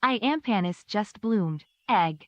I Ampanis just bloomed. Egg.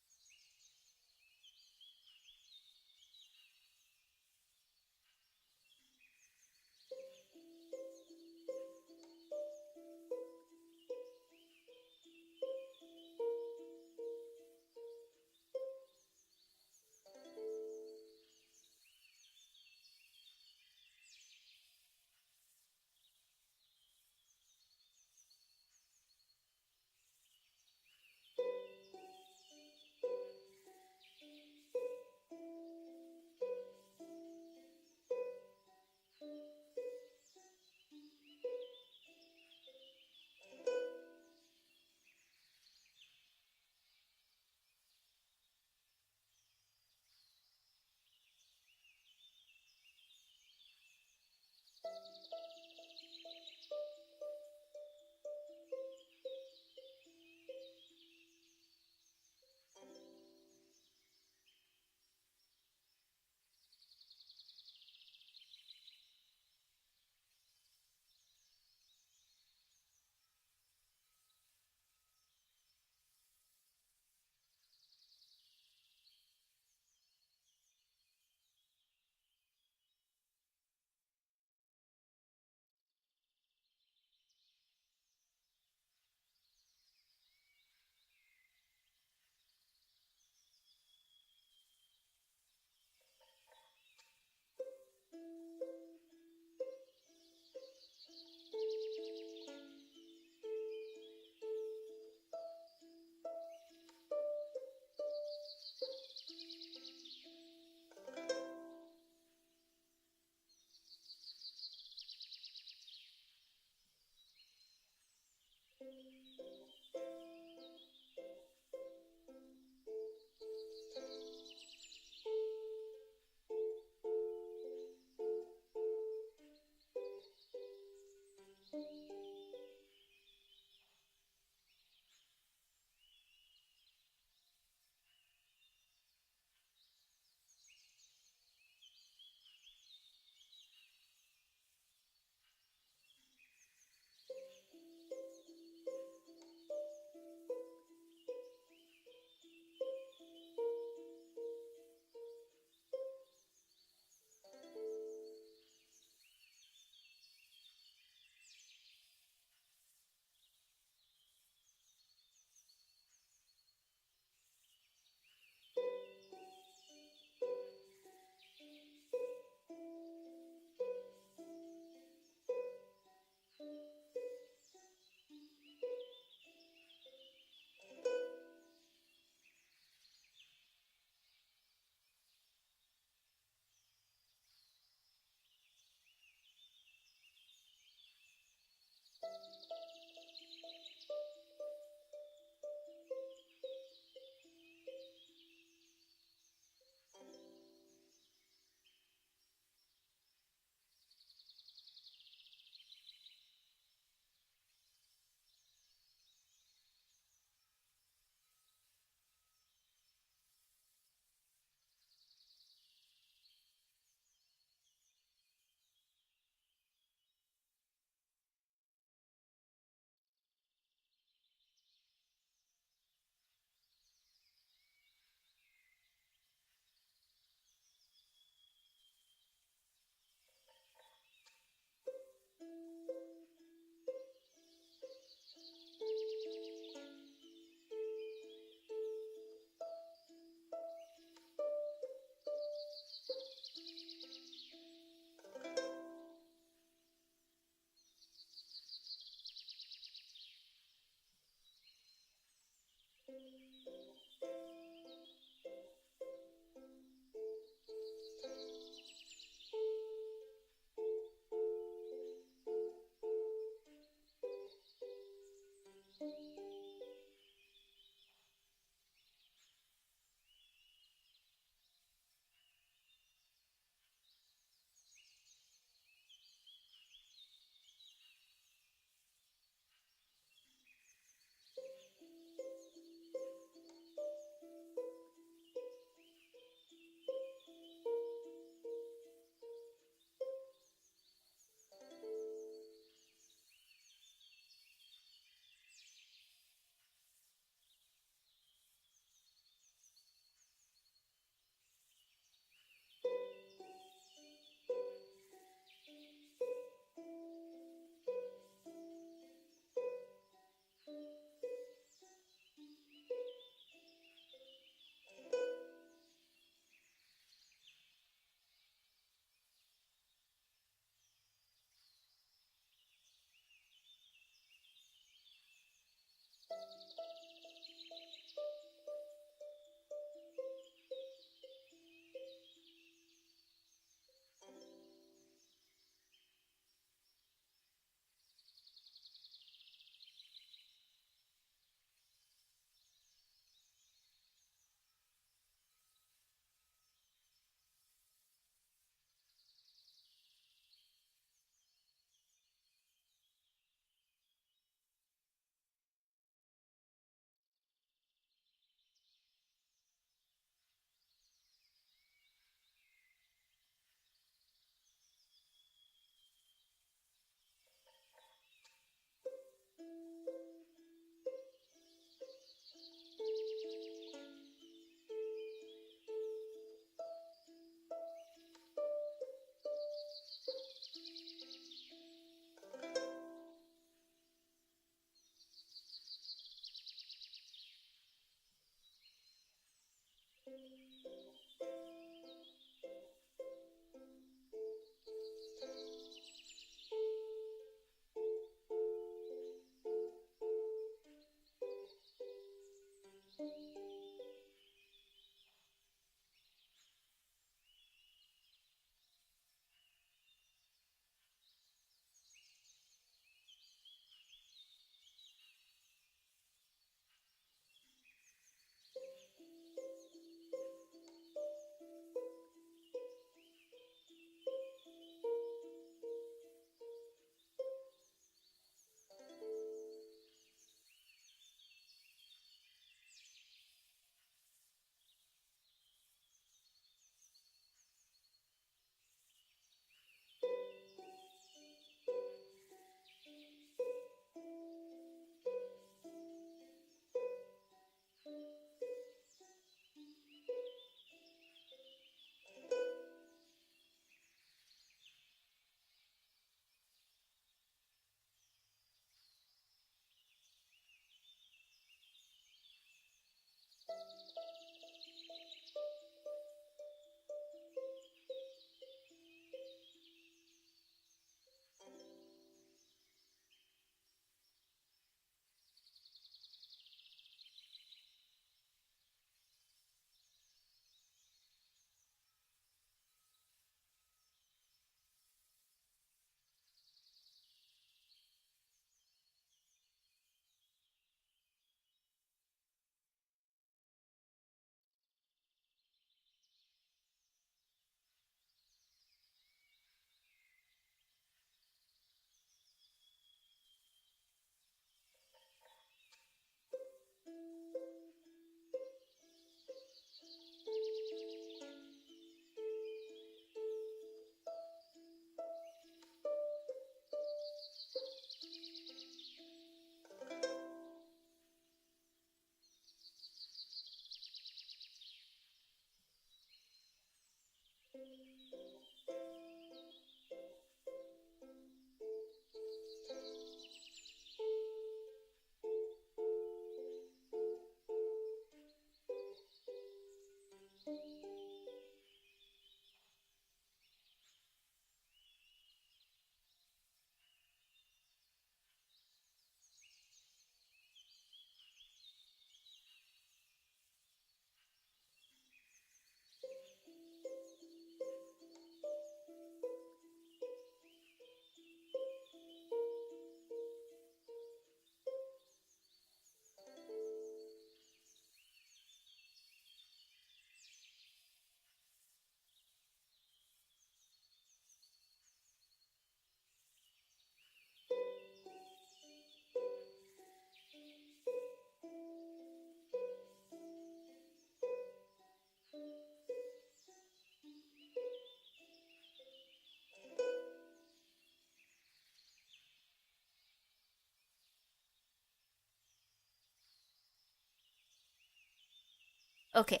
Okay.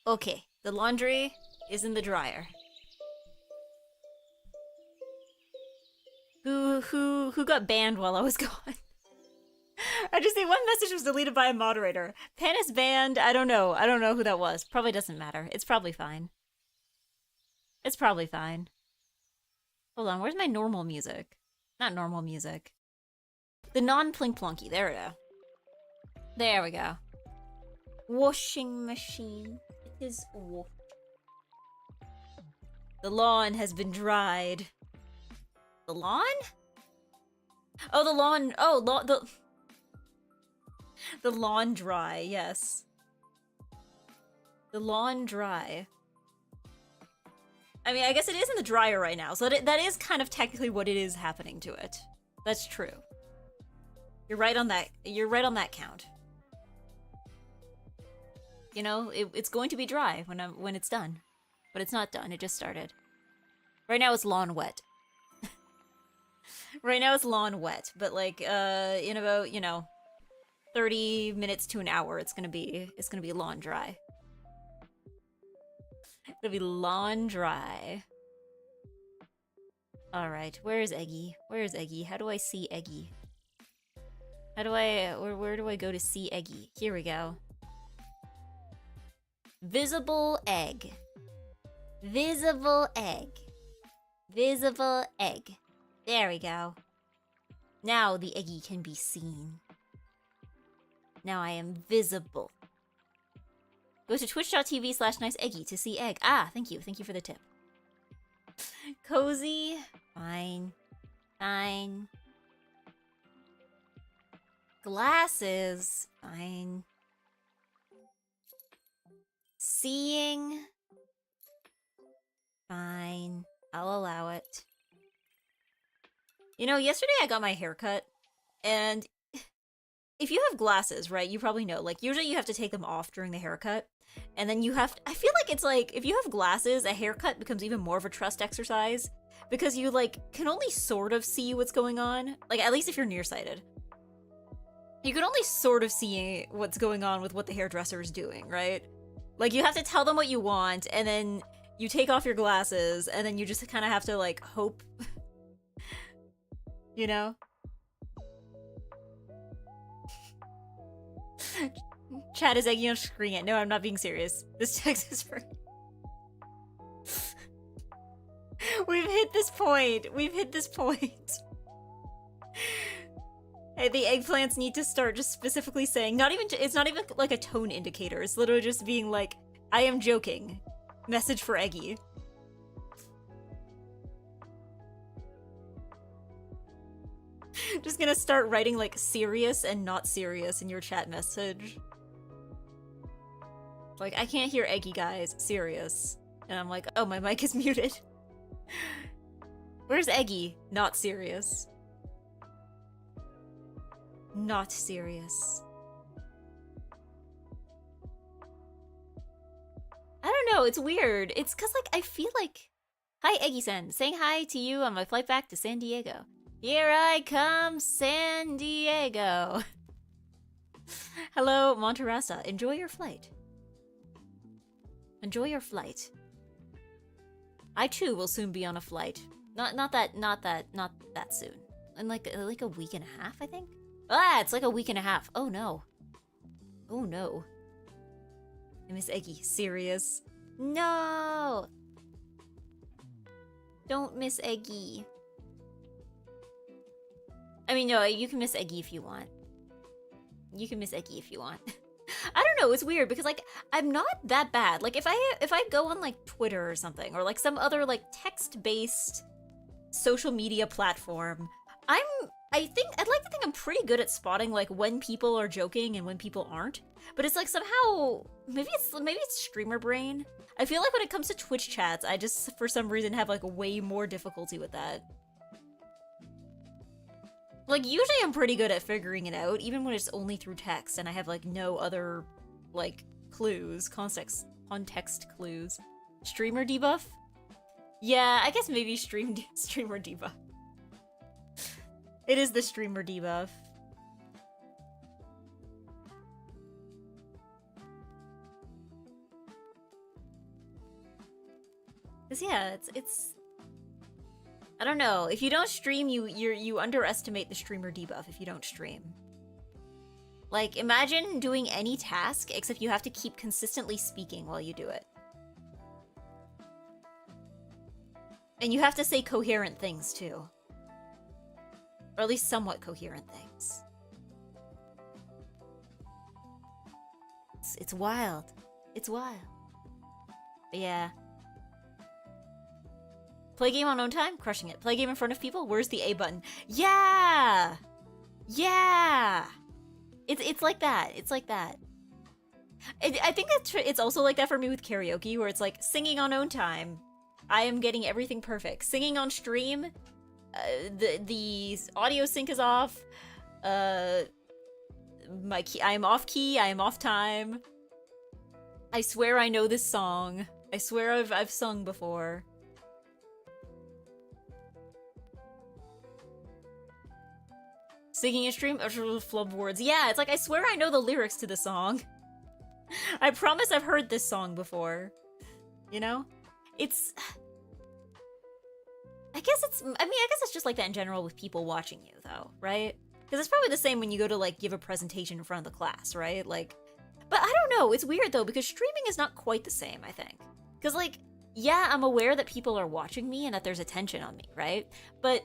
Okay. The laundry is in the dryer. Who got banned while I was gone? I just see one message was deleted by a moderator. Panis banned. I don't know. I don't know who that was. Probably doesn't matter. It's probably fine. It's probably fine. Hold on. Where's my normal music? Not normal music. The non-plink plonky. There we go. There we go. Washing machine. It is washed. The lawn has been dried. The lawn? Oh, the lawn. Oh, the lawn dry. Yes. The lawn dry. I mean, I guess it is in the dryer right now, so that is kind of technically what it is happening to it. That's true. You're right on that. You're right on that count. You know, it's going to be dry when it's done, but it's not done. It just started. Right now it's lawn wet. Right now it's lawn wet, but like in about 30 minutes to an hour, it's gonna be lawn dry. It'll be lawn dry. All right, where is Eggy? Where is Eggy? How do I see Eggy? How do I? Where do I go to see Eggy? Here we go. Visible egg. Visible egg. Visible egg. There we go. Now the Eggy can be seen. Now I am visible. Go to twitch.tv/NiceEggy to see egg. Ah, thank you. Thank you for the tip. Cozy. Fine. Fine. Glasses. Fine. Seeing. Fine. I'll allow it. You know, yesterday I got my hair cut, and if you have glasses, right, you probably know, like, usually you have to take them off during the haircut, and then you have to, I feel like it's like, if you have glasses, a haircut becomes even more of a trust exercise, because you, like, can only sort of see what's going on, like, at least if you're nearsighted. You can only sort of see what's going on with what the hairdresser is doing, right? Like, you have to tell them what you want, and then you take off your glasses, and then you just kind of have to, like, hope, you know? Chat is egging on screen it. No, I'm not being serious. This text is for... We've hit this point. We've hit this point. Hey, the eggplants need to start just specifically saying, it's not even like a tone indicator. It's literally just being like, I am joking. Message for Eggy. Just gonna start writing like serious and not serious in your chat message. Like, I can't hear Eggy, guys. Serious. And I'm like, oh, my mic is muted. Where's Eggy? Not serious. Not serious. I don't know, it's weird. It's cause like, I feel like... Hi, Eggy-san. Saying hi to you on my flight back to San Diego. Here I come, San Diego. Hello, Monterasa. Enjoy your flight. Enjoy your flight. I too will soon be on a flight. Not that soon. In like a week and a half, I think. Ah, it's like a week and a half. Oh no. Oh no. I miss Eggy. Serious? No. Don't miss Eggy. I mean, no, you can miss Eggy if you want. You can miss Eggy if you want. I don't know, it's weird because like I'm not that bad. Like if I go on like Twitter or something or like some other like text-based social media platform, I'd like to think I'm pretty good at spotting like when people are joking and when people aren't. But it's like somehow maybe it's streamer brain. I feel like when it comes to Twitch chats, I just for some reason have like way more difficulty with that. Like, usually I'm pretty good at figuring it out, even when it's only through text and I have, like, no other, like, clues, context clues. Streamer debuff? Yeah, I guess maybe streamer debuff. It is the streamer debuff. Cause yeah, it's I don't know. If you don't stream, you underestimate the streamer debuff if you don't stream. Like, imagine doing any task, except you have to keep consistently speaking while you do it. And you have to say coherent things, too. Or at least somewhat coherent things. It's wild. It's wild. But yeah. Play game on own time? Crushing it. Play game in front of people? Where's the A button? Yeah! Yeah! It's like that. It's like that. I think it's also like that for me with karaoke, where it's like singing on own time. I am getting everything perfect. Singing on stream, the audio sync is off. My key, I am off key. I am off time. I swear I know this song. I swear I've sung before. Singing a stream, flub words. Yeah, it's like I swear I know the lyrics to the song. I promise I've heard this song before. You know? It's... I guess it's just like that in general with people watching you, though, right? Because it's probably the same when you go to, like, give a presentation in front of the class, right? Like... But I don't know, it's weird, though, because streaming is not quite the same, I think. Because, like, yeah, I'm aware that people are watching me and that there's attention on me, right? But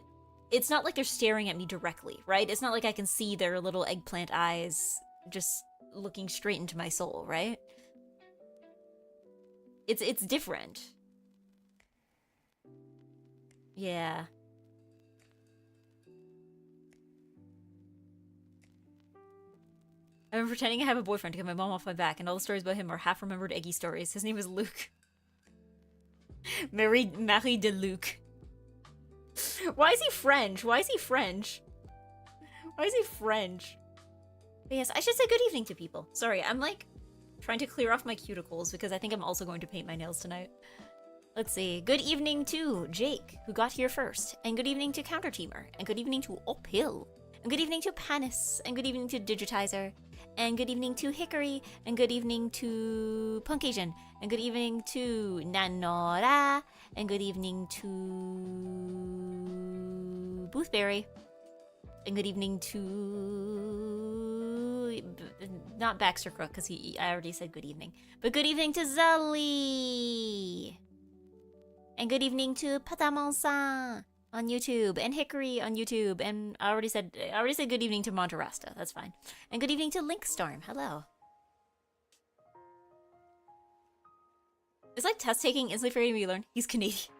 it's not like they're staring at me directly, right? It's not like I can see their little eggplant eyes just looking straight into my soul, right? It's different. Yeah. I've been pretending I have a boyfriend to get my mom off my back, and all the stories about him are half-remembered Eggy stories. His name is Luke. Marie de Luc. Why is he French? Why is he French? Why is he French? But yes, I should say good evening to people. Sorry, I'm like trying to clear off my cuticles because I think I'm also going to paint my nails tonight. Let's see. Good evening to Jake, who got here first. And good evening to Counter Teamer. And good evening to Uphill. And good evening to Panis. And good evening to Digitizer. And good evening to Hickory. And good evening to Punk Asian. And good evening to Nanora. And good evening to Boothberry. And good evening to... Not Baxter Crook, because I already said good evening. But good evening to Zully. And good evening to Patamon-san on YouTube, and Hickory on YouTube, and I already said good evening to Monterasta. That's fine. And good evening to Linkstorm. Hello. It's like test taking instantly for me to learn. He's Canadian.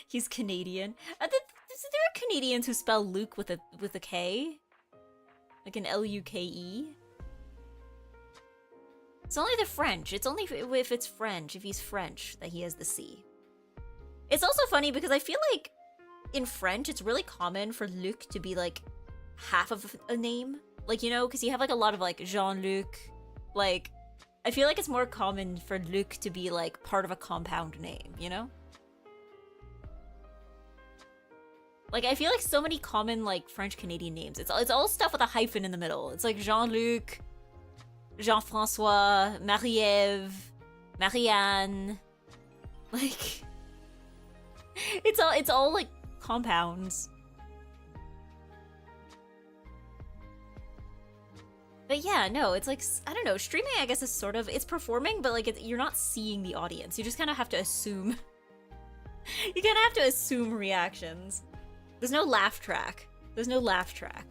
He's Canadian. There are Canadians who spell Luke with a K, like an Luke. It's only the French. It's only if it's French, if he's French, that he has the C. It's also funny because I feel like in French, it's really common for Luc to be like half of a name. Like, you know, because you have like a lot of like Jean-Luc. Like, I feel like it's more common for Luc to be like part of a compound name, you know? Like, I feel like so many common like French-Canadian names. It's all stuff with a hyphen in the middle. It's like Jean-Luc, Jean-François, Marie-Ève, Marianne. Like, it's all like compounds. But yeah, no, it's like, I don't know, streaming I guess is sort of, it's performing, but like you're not seeing the audience. You just kind of have to assume. You kind of have to assume reactions. There's no laugh track. There's no laugh track.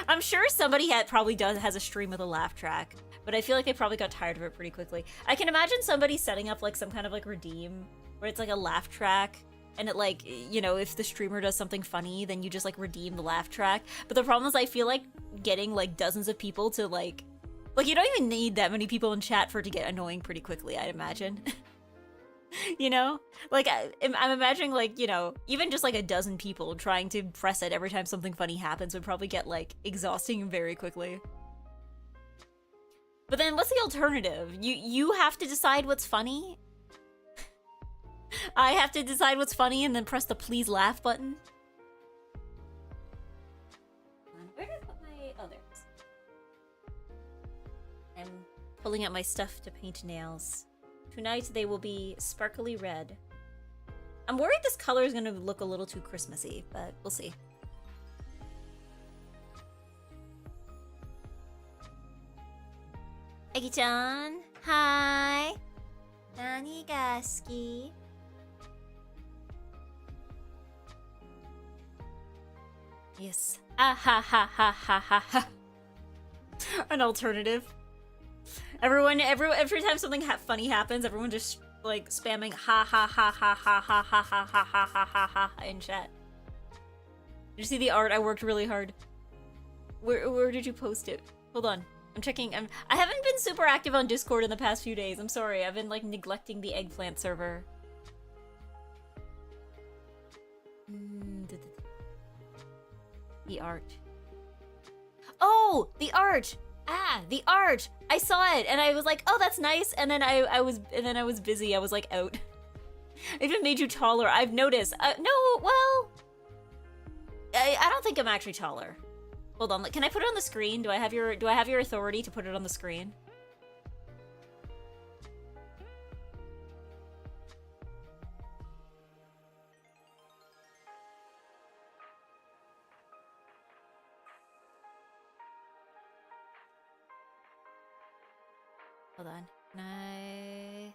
I'm sure somebody has a stream with a laugh track, but I feel like they probably got tired of it pretty quickly. I can imagine somebody setting up like some kind of like redeem where it's like a laugh track, and it like, you know, if the streamer does something funny, then you just like redeem the laugh track. But the problem is I feel like getting like dozens of people to like you don't even need that many people in chat for it to get annoying pretty quickly, I'd imagine. You know? Like, I'm imagining, like, you know, even just, like, a dozen people trying to press it every time something funny happens would probably get, like, exhausting very quickly. But then, what's the alternative? You have to decide what's funny? I have to decide what's funny and then press the please laugh button? Where did I put my... Oh, there it is. I'm pulling out my stuff to paint nails. Tonight they will be sparkly red. I'm worried this color is gonna look a little too Christmassy, but we'll see. Eggy-chan, hi. Nani ga suki? Yes. Ah ha ha ha ha ha ha. An alternative. Every time something funny happens, everyone just like spamming ha ha ha ha ha ha ha ha ha ha ha ha ha in chat. Did you see the art? I worked really hard. Where did you post it? Hold on. I'm checking. I haven't been super active on Discord in the past few days. I'm sorry. I've been like neglecting the eggplant server. The art. Oh, the art. Ah, the art. I saw it and I was like, "Oh, that's nice." And then I was busy. I was like out. It even made you taller. I've noticed. No, well, I don't think I'm actually taller. Hold on. Can I put it on the screen? Do I have your authority to put it on the screen? Hold on. Can I...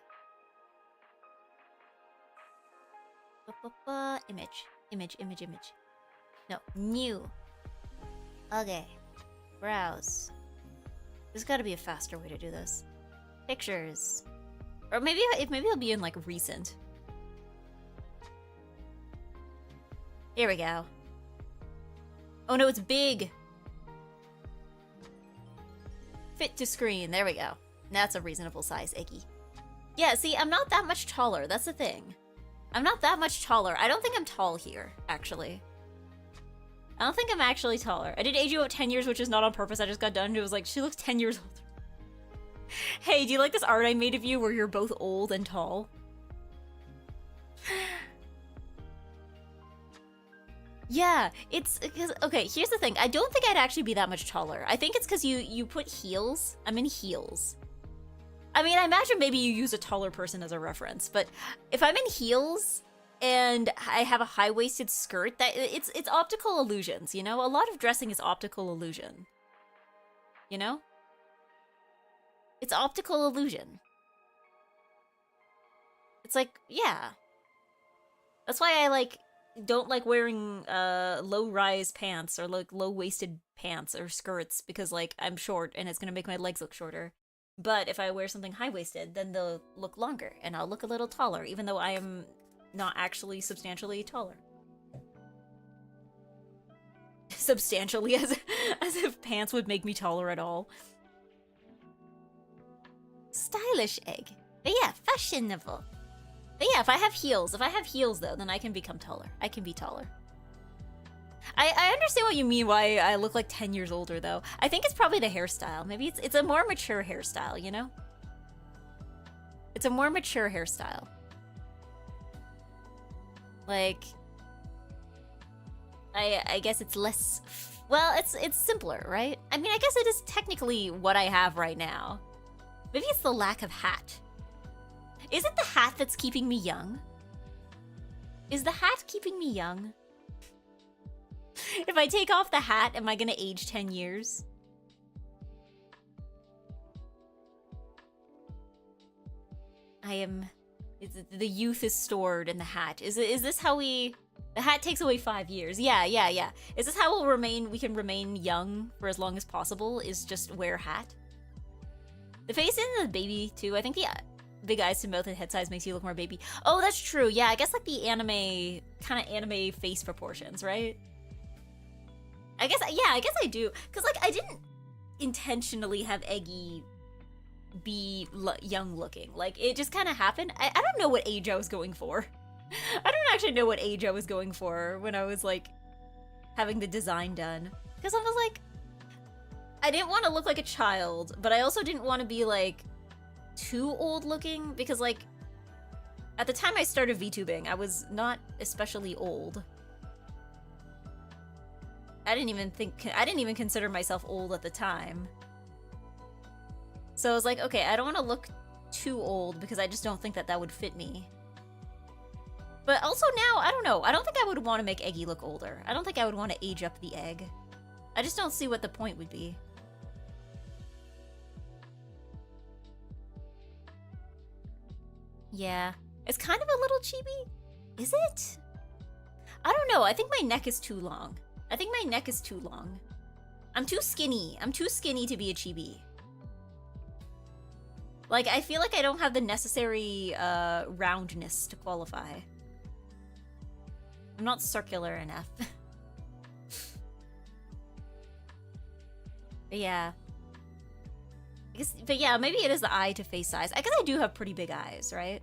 Image. No, new. Okay. Browse. There's gotta be a faster way to do this. Pictures. Or maybe it'll be in like recent. Here we go. Oh no, it's big. Fit to screen. There we go. That's a reasonable size, Iggy. Yeah, see, I'm not that much taller. That's the thing. I'm not that much taller. I don't think I'm tall here, actually. I don't think I'm actually taller. I did age you out 10 years, which is not on purpose. I just got done and it was like, she looks 10 years older. Hey, do you like this art I made of you where you're both old and tall? Yeah, it's because, okay, here's the thing. I don't think I'd actually be that much taller. I think it's because you put heels. I'm in heels. I mean, I imagine maybe you use a taller person as a reference, but if I'm in heels and I have a high-waisted skirt, that it's optical illusions, you know? A lot of dressing is optical illusion. You know? It's optical illusion. It's like, yeah. That's why I don't like wearing low-rise pants or like low-waisted pants or skirts because like I'm short and it's gonna make my legs look shorter. But if I wear something high-waisted, then they'll look longer and I'll look a little taller, even though I am not actually substantially taller. Substantially, as if pants would make me taller at all. Stylish egg. But yeah, fashionable. But yeah, if I have heels though, then I can become taller. I can be taller. I understand what you mean why I look like 10 years older though. I think it's probably the hairstyle. Maybe it's a more mature hairstyle, you know? It's a more mature hairstyle. Like, I guess it's less, well, it's simpler, right? I mean, I guess it is technically what I have right now. Maybe it's the lack of hat. Is it the hat that's keeping me young? Is the hat keeping me young? If I take off the hat, am I gonna age 10 years? The youth is stored in the hat. Is this how we... The hat takes away 5 years. Yeah. Is this how we can remain young for as long as possible, is just wear hat? The face and the baby, too. I think the big eyes to mouth and head size makes you look more baby. Oh, that's true. Yeah, I guess like the kind of anime face proportions, right? I guess I do. Because, like, I didn't intentionally have Eggy be young looking. Like, it just kind of happened. I don't know what age I was going for. I don't actually know what age I was going for when I was, like, having the design done. Because I was like, I didn't want to look like a child, but I also didn't want to be, like, too old looking. Because, like, at the time I started VTubing, I was not especially old. I didn't even consider myself old at the time. So I was like, okay, I don't want to look too old because I just don't think that that would fit me. But also now, I don't know. I don't think I would want to make Eggy look older. I don't think I would want to age up the egg. I just don't see what the point would be. Yeah. It's kind of a little chibi. Is it? I don't know. I think my neck is too long. I think my neck is too long. I'm too skinny. I'm too skinny to be a chibi. Like, I feel like I don't have the necessary roundness to qualify. I'm not circular enough. But yeah. I guess, but yeah, maybe it is the eye to face size. I guess I do have pretty big eyes, right?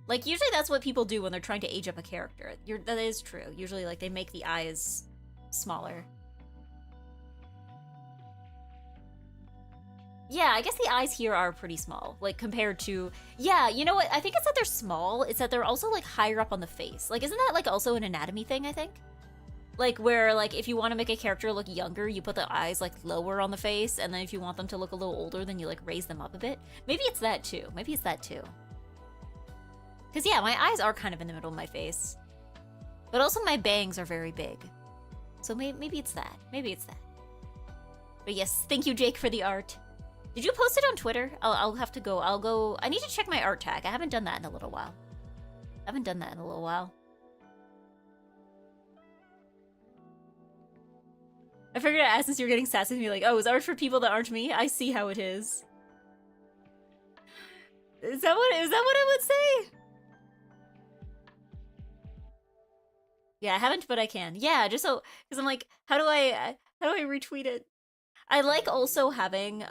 Like, usually that's what people do when they're trying to age up a character. That is true. Usually, like, they make the eyes smaller. Yeah, I guess the eyes here are pretty small, like, compared to... Yeah, you know what? I think it's that they're small. It's that they're also, like, higher up on the face. Like, isn't that, like, also an anatomy thing, I think? Like, where, like, if you want to make a character look younger, you put the eyes, like, lower on the face, and then if you want them to look a little older, then you, like, raise them up a bit. Maybe it's that, too. Maybe it's that, too. Because, yeah, my eyes are kind of in the middle of my face. But also my bangs are very big. So maybe it's that. Maybe it's that. But yes, thank you, Jake, for the art. Did you post it on Twitter? I'll have to go. I need to check my art tag. I haven't done that in a little while. I figured I'd ask since you're getting sassy with me, like, oh, is art for people that aren't me? I see how it is. Is that what I would say? Yeah, I haven't, but I can. Yeah, just so, because I'm like, how do I retweet it? I like also having,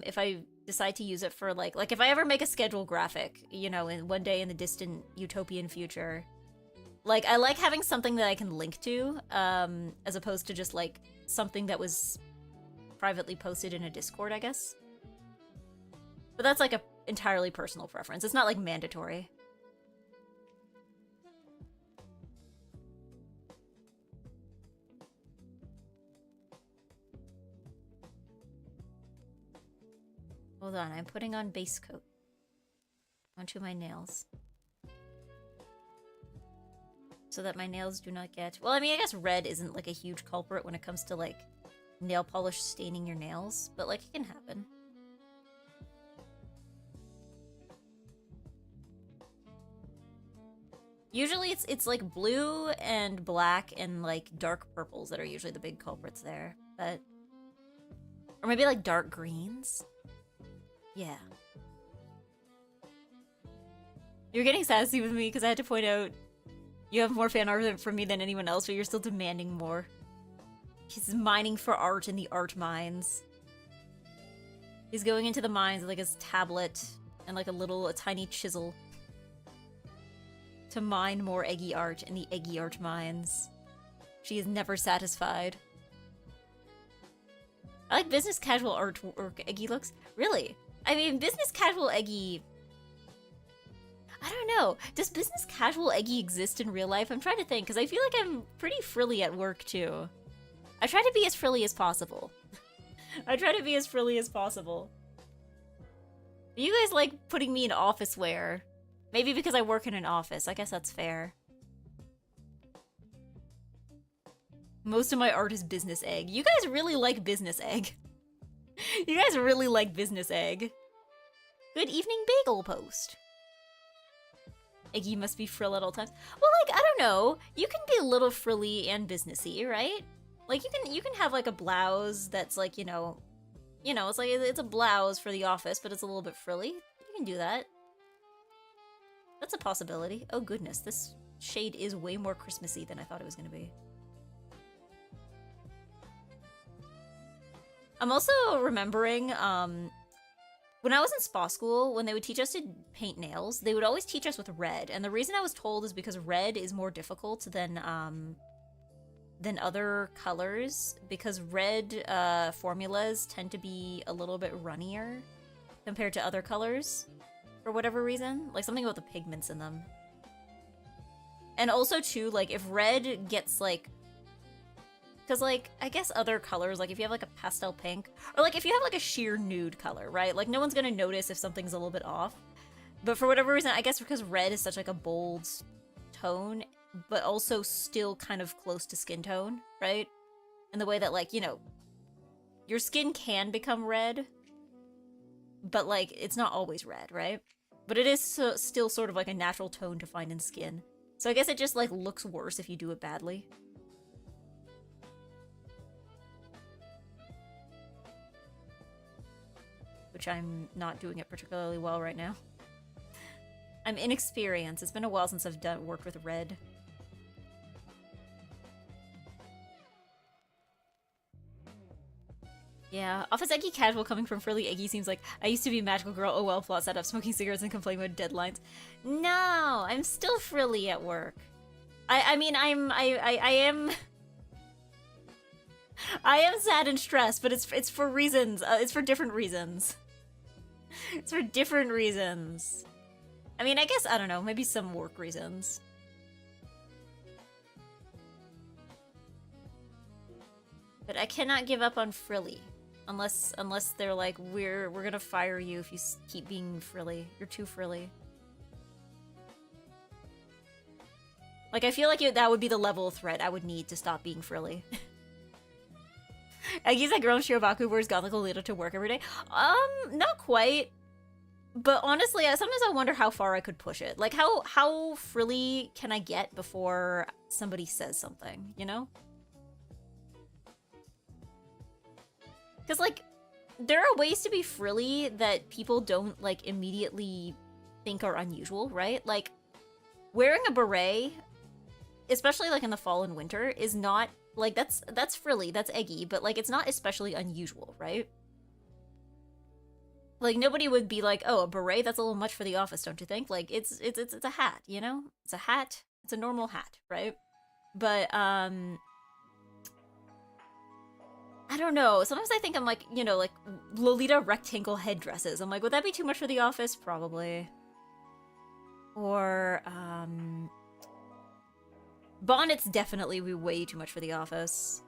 if I decide to use it for like if I ever make a schedule graphic, you know, in one day in the distant utopian future, like, I like having something that I can link to, as opposed to just like something that was privately posted in a Discord, I guess. But that's like a entirely personal preference. It's not like mandatory. Hold on, I'm putting on base coat onto my nails. So that my nails do not get... Well, I mean, I guess red isn't like a huge culprit when it comes to like nail polish staining your nails, but like it can happen. Usually it's like blue and black and like dark purples that are usually the big culprits there, but... Or maybe like dark greens? Yeah. You're getting sassy with me because I had to point out you have more fan art from me than anyone else, but you're still demanding more. He's mining for art in the art mines. He's going into the mines with like his tablet and like a tiny chisel to mine more Eggy art in the Eggy art mines. She is never satisfied. I like business casual artwork Eggy looks. Really? I mean, business casual Eggy... I don't know. Does business casual Eggy exist in real life? I'm trying to think, because I feel like I'm pretty frilly at work, too. I try to be as frilly as possible. I try to be as frilly as possible. You guys like putting me in office wear. Maybe because I work in an office. I guess that's fair. Most of my art is business egg. You guys really like business egg. You guys really like business egg. Good evening, bagel post. Eggy must be frill at all times. Well, like, I don't know. You can be a little frilly and businessy, right? Like, you can have like a blouse that's like, you know, it's like it's a blouse for the office, but it's a little bit frilly. You can do that. That's a possibility. Oh goodness, this shade is way more Christmassy than I thought it was gonna be. I'm also remembering, when I was in spa school, when they would teach us to paint nails, they would always teach us with red. And the reason I was told is because red is more difficult than other colors, because red formulas tend to be a little bit runnier compared to other colors, for whatever reason. Like, something about the pigments in them. And also, too, like, if red gets, like... Because, like, I guess other colors, like if you have like a pastel pink, or like if you have like a sheer nude color, right? Like no one's gonna notice if something's a little bit off. But for whatever reason, I guess because red is such like a bold tone, but also still kind of close to skin tone, right? In the way that, like, you know, your skin can become red, but like it's not always red, right? But it is still sort of like a natural tone to find in skin. So I guess it just like looks worse if you do it badly. Which I'm not doing it particularly well right now. I'm inexperienced. It's been a while since I've worked with red. Yeah, Office Eggy casual coming from Frilly Eggy seems like I used to be a magical girl. Oh well, plot setup, smoking cigarettes and complaining about deadlines. No, I'm still frilly at work. I mean, I am I am sad and stressed, but it's for reasons. It's for different reasons. It's for different reasons. I mean, I guess, I don't know, maybe some work reasons. But I cannot give up on frilly. Unless they're like, we're gonna fire you if you keep being frilly. You're too frilly. Like, I feel like that would be the level of threat I would need to stop being frilly. I guess that girl in Shirabaku wears gothic Lolita to work every day. Not quite. But honestly, sometimes I wonder how far I could push it. Like, how frilly can I get before somebody says something, you know? Because, like, there are ways to be frilly that people don't, like, immediately think are unusual, right? Like, wearing a beret, especially, like, in the fall and winter, is not, like, that's frilly, that's eggy, but, like, it's not especially unusual, right? Like, nobody would be like, oh, a beret, that's a little much for the office, don't you think? Like, it's a hat, you know? It's a hat. It's a normal hat, right? But, I don't know. Sometimes I think I'm like, you know, like Lolita rectangle headdresses. I'm like, would that be too much for the office? Probably. Or, bonnets definitely be way too much for the office.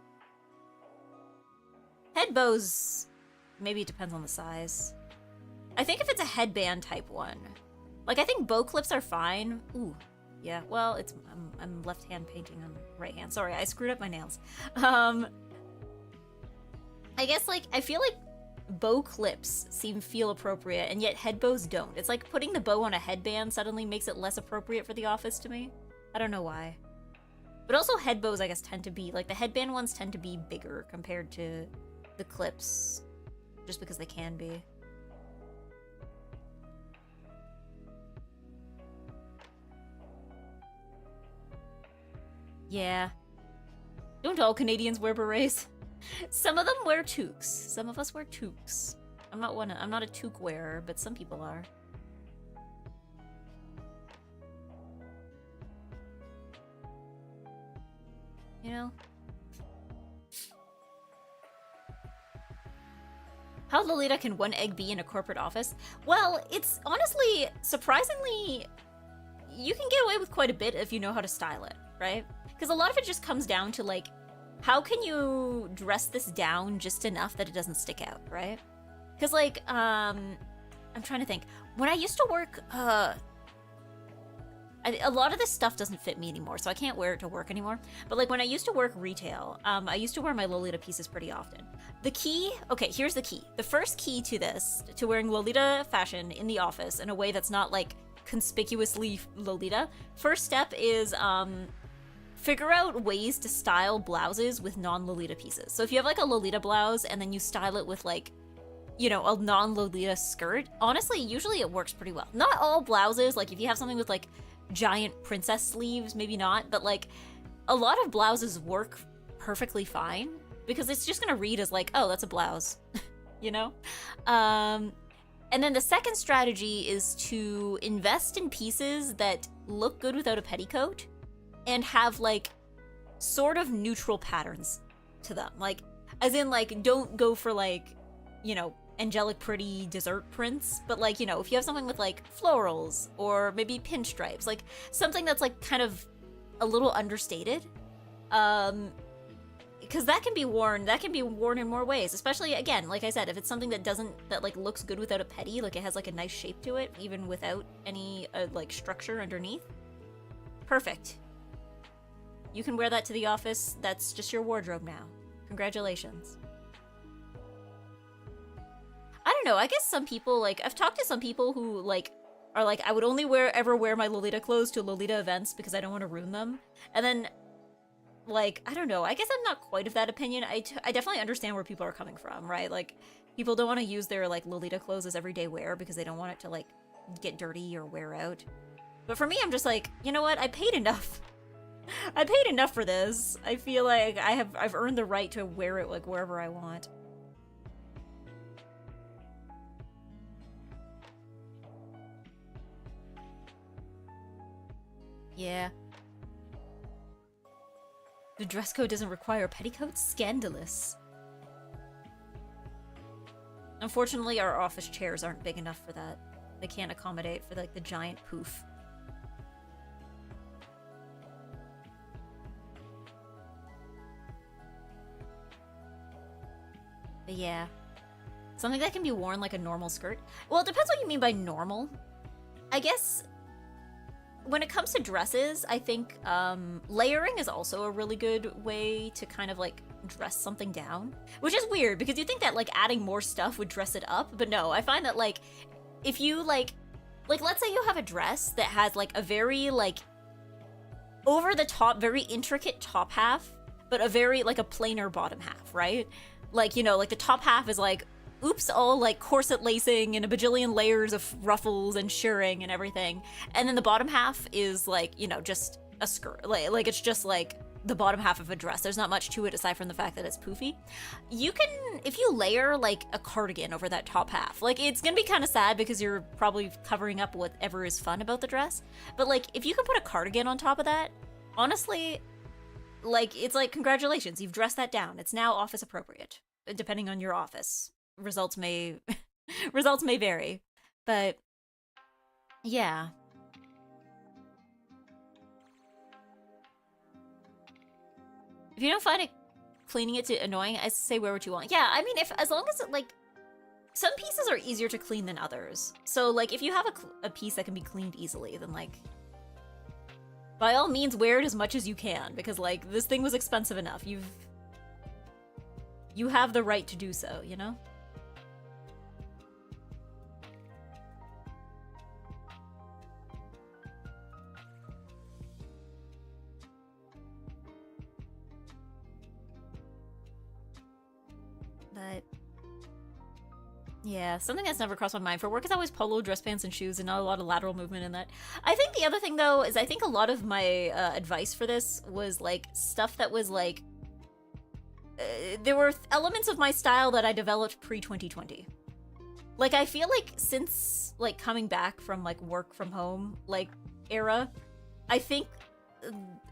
Head bows, maybe it depends on the size. I think if it's a headband type one. Like, I think bow clips are fine. Ooh, yeah, well, I'm left hand painting on right hand. Sorry, I screwed up my nails. I guess, like, I feel like bow clips feel appropriate, and yet head bows don't. It's like putting the bow on a headband suddenly makes it less appropriate for the office to me. I don't know why. But also head bows, I guess, tend to be, like, the headband ones tend to be bigger compared to the clips, just because they can be. Yeah. Don't all Canadians wear berets? Some of them wear toques. Some of us wear toques. I'm not a toque wearer, but some people are. You know? How Lolita can one egg be in a corporate office? Well, it's honestly, surprisingly, you can get away with quite a bit if you know how to style it, right? Because a lot of it just comes down to, like, how can you dress this down just enough that it doesn't stick out, right? Because, like, I'm trying to think. When I used to work, a lot of this stuff doesn't fit me anymore, so I can't wear it to work anymore. But, like, when I used to work retail, I used to wear my Lolita pieces pretty often. The key, okay, here's the key. The first key to this, to wearing Lolita fashion in the office in a way that's not, like, conspicuously Lolita, first step is, figure out ways to style blouses with non-Lolita pieces. So if you have, like, a Lolita blouse and then you style it with, like, you know, a non-Lolita skirt, honestly, usually it works pretty well. Not all blouses, like, if you have something with, like, giant princess sleeves, maybe not, but, like, a lot of blouses work perfectly fine because it's just gonna read as, like, oh, that's a blouse, you know? And then the second strategy is to invest in pieces that look good without a petticoat and have, like, sort of neutral patterns to them. Like, as in, like, don't go for, like, you know, angelic pretty dessert prints, but, like, you know, if you have something with, like, florals or maybe pinstripes, like, something that's, like, kind of a little understated, because that can be worn in more ways, especially, again, like I said, if it's something that like looks good without a petty, like it has like a nice shape to it, even without any like structure underneath. Perfect. You can wear that to the office. That's just your wardrobe now. Congratulations. I don't know, I guess some people, like, I've talked to some people who, like, are like, I would only ever wear my Lolita clothes to Lolita events because I don't want to ruin them. And then, like, I don't know, I guess I'm not quite of that opinion. I definitely understand where people are coming from, right? Like, people don't want to use their, like, Lolita clothes as everyday wear because they don't want it to, like, get dirty or wear out. But for me, I'm just like, you know what? I paid enough. I paid enough for this. I feel like I've earned the right to wear it, like, wherever I want. Yeah. The dress code doesn't require petticoats? Scandalous. Unfortunately, our office chairs aren't big enough for that. They can't accommodate for, like, the giant poof. But yeah. Something that can be worn like a normal skirt. Well, it depends what you mean by normal. I guess when it comes to dresses, I think layering is also a really good way to kind of like dress something down. Which is weird because you think that like adding more stuff would dress it up, but no, I find that like if you like let's say you have a dress that has like a very like over the top, very intricate top half, but a very like a plainer bottom half, right? Like, you know, like the top half is like, oops, all like corset lacing and a bajillion layers of ruffles and shirring and everything. And then the bottom half is like, you know, just a skirt. Like it's just like the bottom half of a dress. There's not much to it aside from the fact that it's poofy. You can, if you layer like a cardigan over that top half, like it's gonna be kind of sad because you're probably covering up whatever is fun about the dress. But like if you can put a cardigan on top of that, honestly, like it's like congratulations, you've dressed that down. It's now office appropriate, depending on your office. Results may vary, but yeah. If you don't find it cleaning it annoying, I say wear what you want. Yeah, I mean, as long as it, like, some pieces are easier to clean than others. So like if you have a piece that can be cleaned easily, then like by all means wear it as much as you can, because like this thing was expensive enough. You have the right to do so, you know? But yeah, something that's never crossed my mind for work is always polo, dress pants, and shoes, and not a lot of lateral movement in that. I think the other thing, though, is I think a lot of my advice for this was, like, stuff that was, like... there were elements of my style that I developed pre-2020. Like, I feel like since, like, coming back from, like, work from home, like, era, I think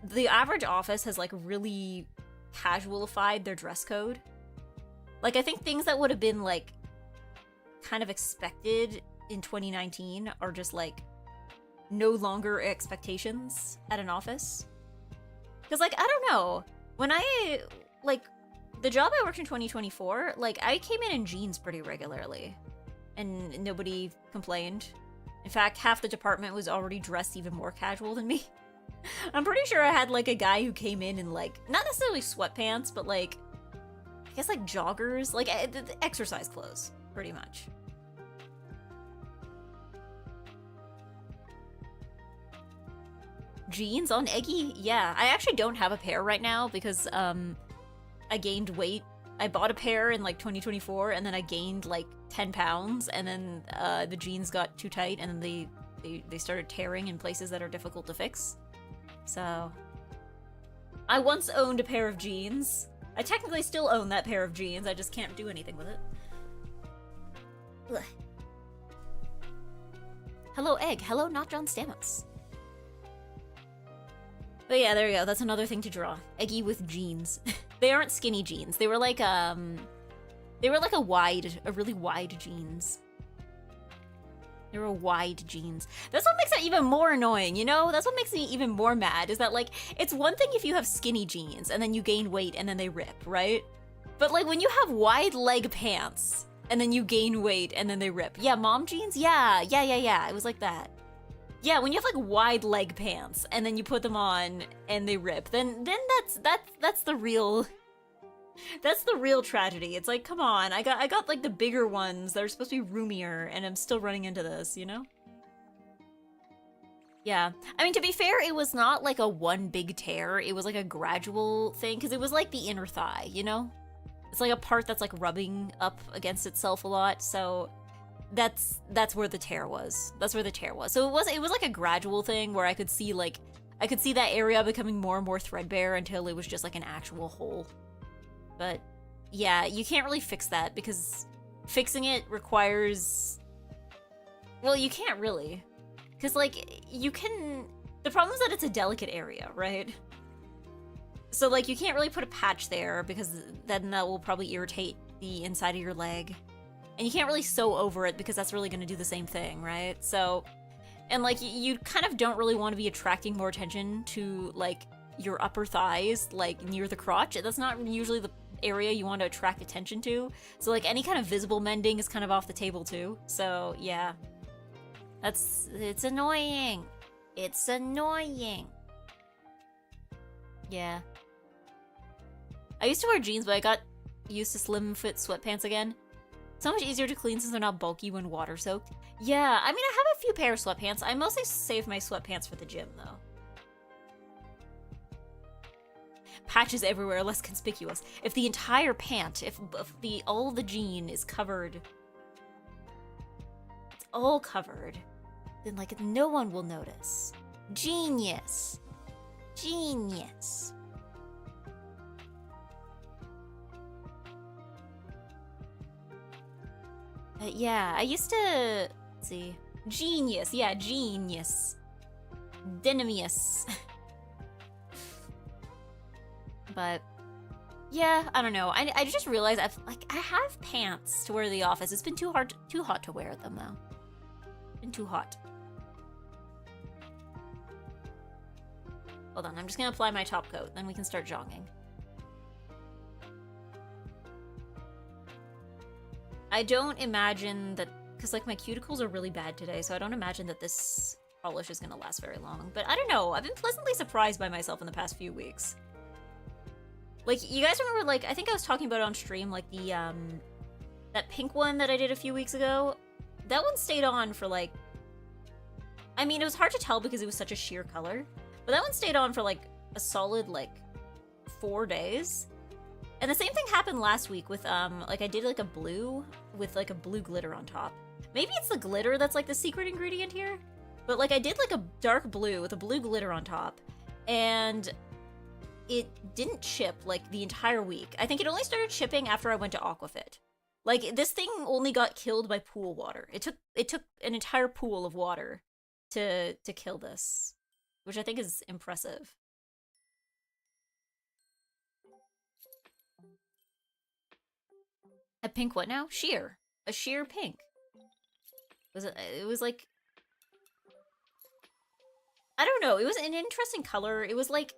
the average office has, like, really casualified their dress code. Like, I think things that would have been, like, kind of expected in 2019 are just, like, no longer expectations at an office. Because, like, I don't know. When I, like, the job I worked in 2024, like, I came in jeans pretty regularly. And nobody complained. In fact, half the department was already dressed even more casual than me. I'm pretty sure I had, like, a guy who came in, like, not necessarily sweatpants, but, like, I guess, like, joggers, like, exercise clothes, pretty much. Jeans on Eggy? Yeah, I actually don't have a pair right now because, I gained weight. I bought a pair in, like, 2024, and then I gained, like, 10 pounds, and then, the jeans got too tight, and then they started tearing in places that are difficult to fix. So, I once owned a pair of jeans. I technically still own that pair of jeans, I just can't do anything with it. Ugh. Hello, Egg. Hello, not John Stamos. But yeah, there you go. That's another thing to draw. Eggy with jeans. They aren't skinny jeans. They were like, a really wide jeans. There were wide jeans. That's what makes that even more annoying, you know? That's what makes me even more mad, is that, like, it's one thing if you have skinny jeans and then you gain weight and then they rip, right? But, like, when you have wide leg pants and then you gain weight and then they rip. Yeah, mom jeans? Yeah. It was like that. Yeah, when you have, like, wide leg pants and then you put them on and they rip, then that's the real... That's the real tragedy. It's like, come on, I got like the bigger ones that are supposed to be roomier, and I'm still running into this, you know? Yeah. I mean, to be fair, it was not like a one big tear. It was like a gradual thing, because it was like the inner thigh, you know? It's like a part that's like rubbing up against itself a lot, so that's where the tear was. That's where the tear was. So it was like a gradual thing where I could see that area becoming more and more threadbare until it was just like an actual hole. But yeah, you can't really fix that because fixing it requires... Well, you can't really. Because, like, you can... The problem is that it's a delicate area, right? So, like, you can't really put a patch there because then that will probably irritate the inside of your leg. And you can't really sew over it because that's really going to do the same thing, right? So, and, like, you kind of don't really want to be attracting more attention to, like, your upper thighs, like, near the crotch. That's not usually the area you want to attract attention to. So, like, any kind of visible mending is kind of off the table, too. So, yeah. It's annoying. It's annoying. Yeah. I used to wear jeans, but I got used to slim fit sweatpants again. So much easier to clean since they're not bulky when water soaked. Yeah, I mean, I have a few pair of sweatpants. I mostly save my sweatpants for the gym, though. Patches everywhere, less conspicuous. If the entire pant, if all the jean is covered, it's all covered, then, like, no one will notice. Genius. Genius. Yeah, I used to... Let's see. Genius. Yeah, genius. Dynamius. But... Yeah, I don't know. I just realized I have pants to wear to the office. It's been too hot to wear them, though. Been too hot. Hold on, I'm just gonna apply my top coat, then we can start jogging. I don't imagine that, because, like, my cuticles are really bad today, so I don't imagine that this polish is gonna last very long. But I don't know, I've been pleasantly surprised by myself in the past few weeks. Like, you guys remember, like, I think I was talking about it on stream, like, the, that pink one that I did a few weeks ago? That one stayed on for, like... I mean, it was hard to tell because it was such a sheer color. But that one stayed on for, like, a solid, like, 4 days. And the same thing happened last week with, like, I did, like, a blue with, like, a blue glitter on top. Maybe it's the glitter that's, like, the secret ingredient here? But, like, I did, like, a dark blue with a blue glitter on top. And it didn't chip, like, the entire week. I think it only started chipping after I went to Aquafit. Like, this thing only got killed by pool water. It took an entire pool of water to kill this, which I think is impressive. A pink what now? Sheer. A sheer pink. It was like... I don't know. It was an interesting color. It was like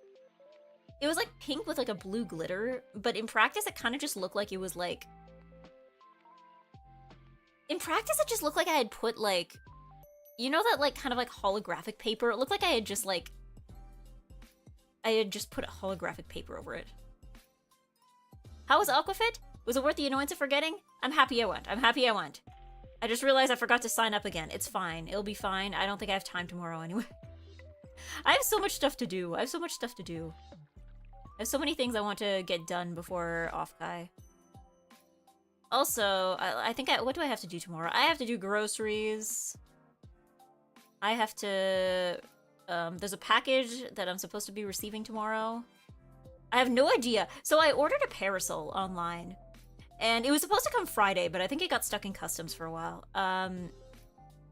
pink with, like, a blue glitter, but in practice it kind of just looked like it was, like... In practice it just looked like I had put, like... You know that, like, kind of, like, holographic paper? It looked like I had just, like... I had just put holographic paper over it. How was Aquafit? Was it worth the annoyance of forgetting? I'm happy I went. I'm happy I went. I just realized I forgot to sign up again. It's fine. It'll be fine. I don't think I have time tomorrow anyway. I have so much stuff to do. I have so much stuff to do. I have so many things I want to get done before Offkai. Also, I think what do I have to do tomorrow? I have to do groceries. I have to... there's a package that I'm supposed to be receiving tomorrow. I have no idea. So I ordered a parasol online. And it was supposed to come Friday, but I think it got stuck in customs for a while.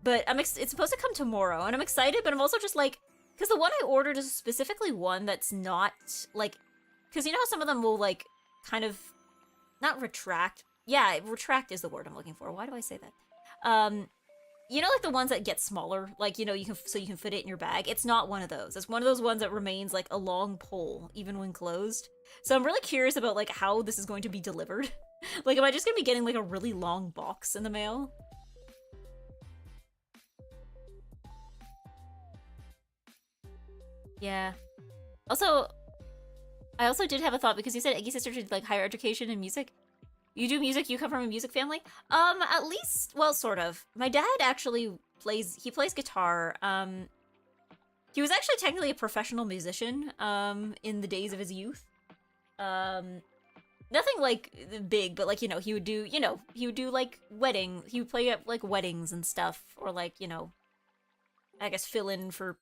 But it's supposed to come tomorrow, and I'm excited, but I'm also just like... Because the one I ordered is specifically one that's not, like... Because you know how some of them will, like, kind of... Not retract. Yeah, retract is the word I'm looking for. Why do I say that? you know, like the ones that get smaller, like, you know, you can fit it in your bag. It's not one of those. It's one of those ones that remains like a long pole even when closed. So I'm really curious about like how this is going to be delivered. Like, am I just gonna be getting like a really long box in the mail? Yeah. Also, I also did have a thought because you said Eggy sister did like higher education in music. You do music, you come from a music family? At least, well, sort of. My dad actually plays guitar. He was actually technically a professional musician, in the days of his youth. Nothing like big, but like, you know, he would do like he would play at like weddings and stuff, or like, you know, I guess fill in for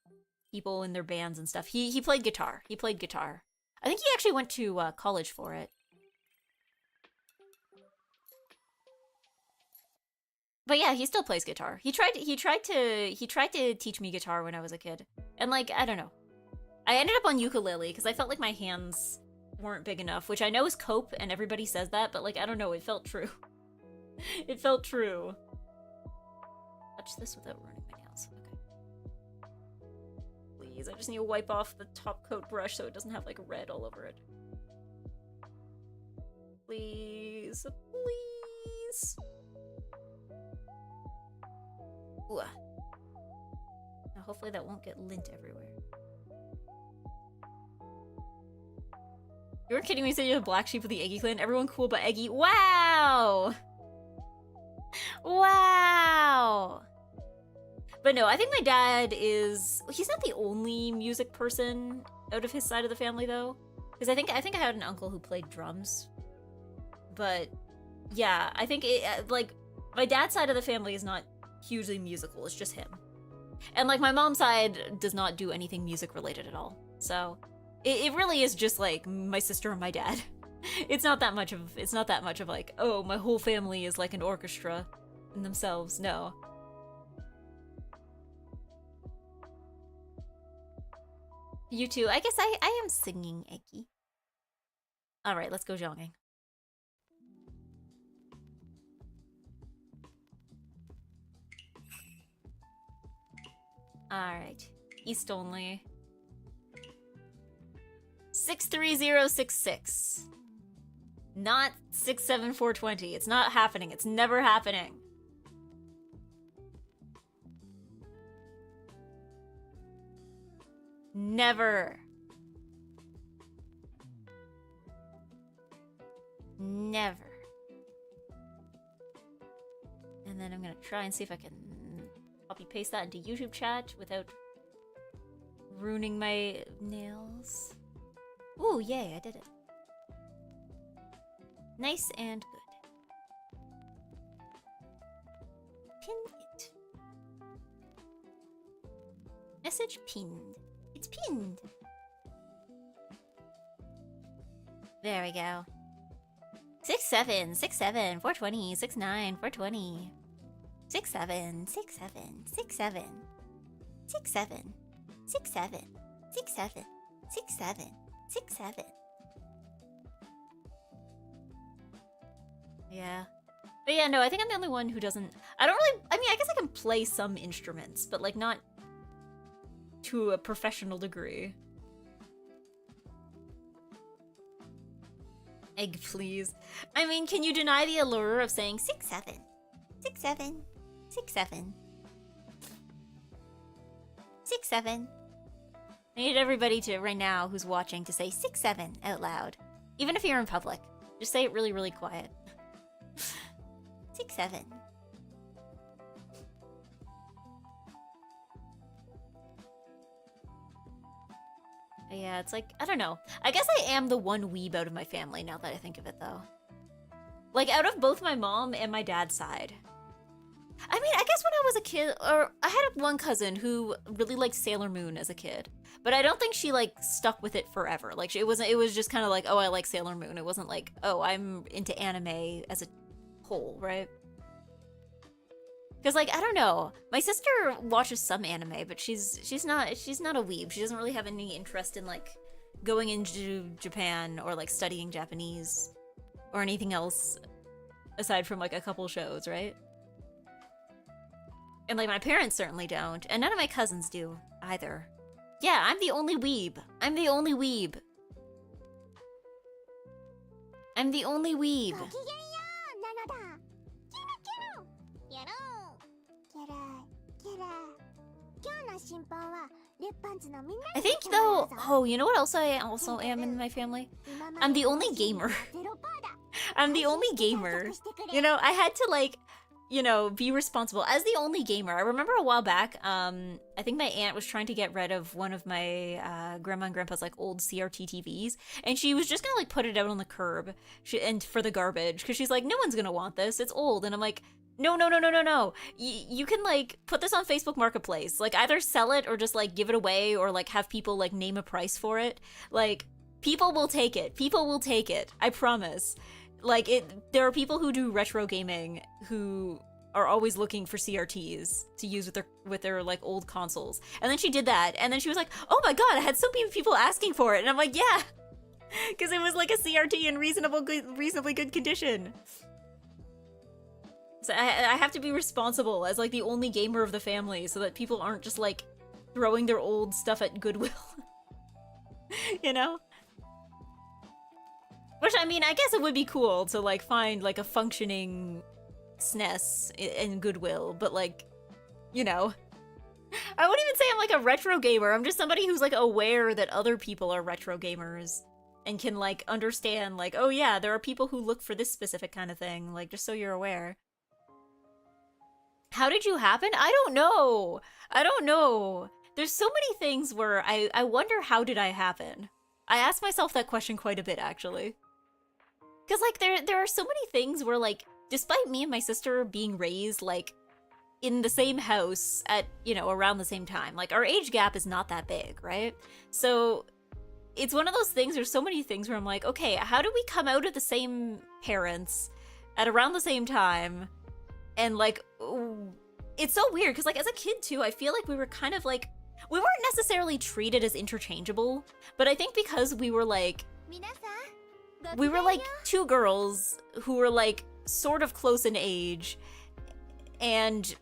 people in their bands and stuff. He played guitar. He played guitar. I think he actually went to college for it. But yeah, he still plays guitar. He tried to teach me guitar when I was a kid. And like, I don't know. I ended up on ukulele because I felt like my hands weren't big enough, which I know is cope and everybody says that, but like, I don't know, it felt true. It felt true. Touch this without ruining my nails. Okay. Please, I just need to wipe off the top coat brush so it doesn't have like red all over it. Please, please. Ooh. Now hopefully that won't get lint everywhere. You weren't kidding when you said you're the black sheep of the Eggy clan. Everyone cool but Eggy. Wow! Wow! But no, I think my dad is... He's not the only music person out of his side of the family, though. Because I think I had an uncle who played drums. But, yeah, I think, like, my dad's side of the family is not hugely musical. It's just him. And, like, my mom's side does not do anything music-related at all. So, it really is just, like, my sister and my dad. It's not that much of, like, oh, my whole family is like an orchestra in themselves. No. You too. I guess I am singing, Eggy. Alright, let's go jogging. Alright. East only. 63066. Not 67420. It's not happening. It's never happening. Never. Never. And then I'm gonna try and see if I can copy paste that into YouTube chat without ruining my nails. Ooh, yay, I did it. Nice and good. Pin it. Message pinned. It's pinned. There we go. 67, 67, 420, 69, 420. 67, 67, 67, 67, 67, 67, 67, 67. Yeah. But yeah, no, I think I'm the only one who doesn't... I don't really... I mean, I guess I can play some instruments, but, like, not to a professional degree. Egg, please. I mean, can you deny the allure of saying 6-7? 6-7. 6-7. 6-7. I need everybody to, right now, who's watching, to say 6-7 out loud. Even if you're in public. Just say it really, really quiet. 6-7. Yeah, it's like, I don't know. I guess I am the one weeb out of my family now that I think of it, though. Like, out of both my mom and my dad's side. I mean, I guess when I was a kid, or I had one cousin who really liked Sailor Moon as a kid, but I don't think she, like, stuck with it forever. Like, it was just kind of like, oh, I like Sailor Moon. It wasn't like, oh, I'm into anime as a whole, right? Because, like, I don't know. My sister watches some anime, but she's not a weeb. She doesn't really have any interest in, like, going into Japan or, like, studying Japanese or anything else aside from, like, a couple shows, right? And like my parents certainly don't, and none of my cousins do either. Yeah, I'm the only weeb. I'm the only weeb. I'm the only weeb. I think though, oh, you know what else I also am in my family? I'm the only gamer. I'm the only gamer. You know, I had to like, you know, be responsible as the only gamer. I remember a while back, I think my aunt was trying to get rid of one of my grandma and grandpa's like old CRT TVs, and she was just gonna like put it out on the curb and for the garbage because she's like, no one's gonna want this. It's old, and I'm like, no, no, no, no, no, no. You can like put this on Facebook Marketplace. Like either sell it or just like give it away or like have people like name a price for it. Like people will take it. People will take it. I promise. Like there are people who do retro gaming who are always looking for CRTs to use with their like old consoles. And then she did that, and then she was like, "Oh my god, I had so many people asking for it." And I'm like, "Yeah." Cuz it was like a CRT in reasonably good condition. So I have to be responsible as like the only gamer of the family so that people aren't just like throwing their old stuff at Goodwill. You know? Which, I mean, I guess it would be cool to, like, find, like, a functioning SNES in Goodwill, but, like, you know. I wouldn't even say I'm, like, a retro gamer. I'm just somebody who's, like, aware that other people are retro gamers and can, like, understand, like, oh, yeah, there are people who look for this specific kind of thing, like, just so you're aware. How did you happen? I don't know. I don't know. There's so many things where I wonder how did I happen. I ask myself that question quite a bit, actually. Because, like, there are so many things where, like, despite me and my sister being raised, like, in the same house at, you know, around the same time, like, our age gap is not that big, right? So, it's one of those things, there's so many things where I'm like, okay, how do we come out of the same parents at around the same time? And, like, it's so weird, because, like, as a kid, too, I feel like we were kind of, like, we weren't necessarily treated as interchangeable, but I think because we were, like, two girls who were, like, sort of close in age, and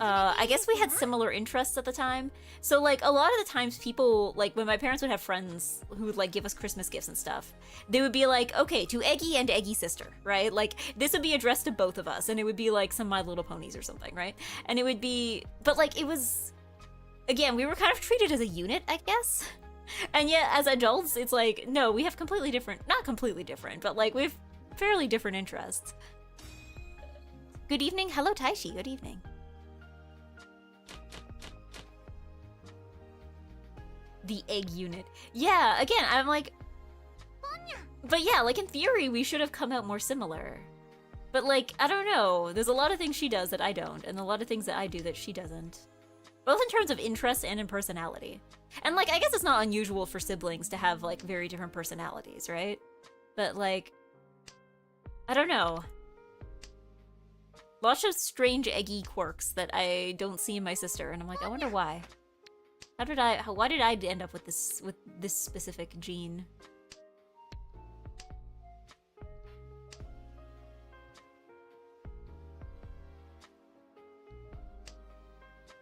I guess we had similar interests at the time. So, like, a lot of the times people, like, when my parents would have friends who would, like, give us Christmas gifts and stuff, they would be like, okay, to Eggy and Eggy sister, right? Like, this would be addressed to both of us, and it would be, like, some My Little Ponies or something, right? And it would be, but, like, it was, again, we were kind of treated as a unit, I guess. And yet, as adults, it's like, no, we have completely different, not completely different, but, like, we have fairly different interests. Good evening. Hello, Taishi. Good evening. The egg unit. Yeah, again, I'm like... But yeah, like, in theory, we should have come out more similar. But, like, I don't know. There's a lot of things she does that I don't, and a lot of things that I do that she doesn't. Both in terms of interest and in personality. And, like, I guess it's not unusual for siblings to have, like, very different personalities, right? But, like... I don't know. Lots of strange eggy quirks that I don't see in my sister, and I'm like, I wonder why. Why did I end up with this specific gene?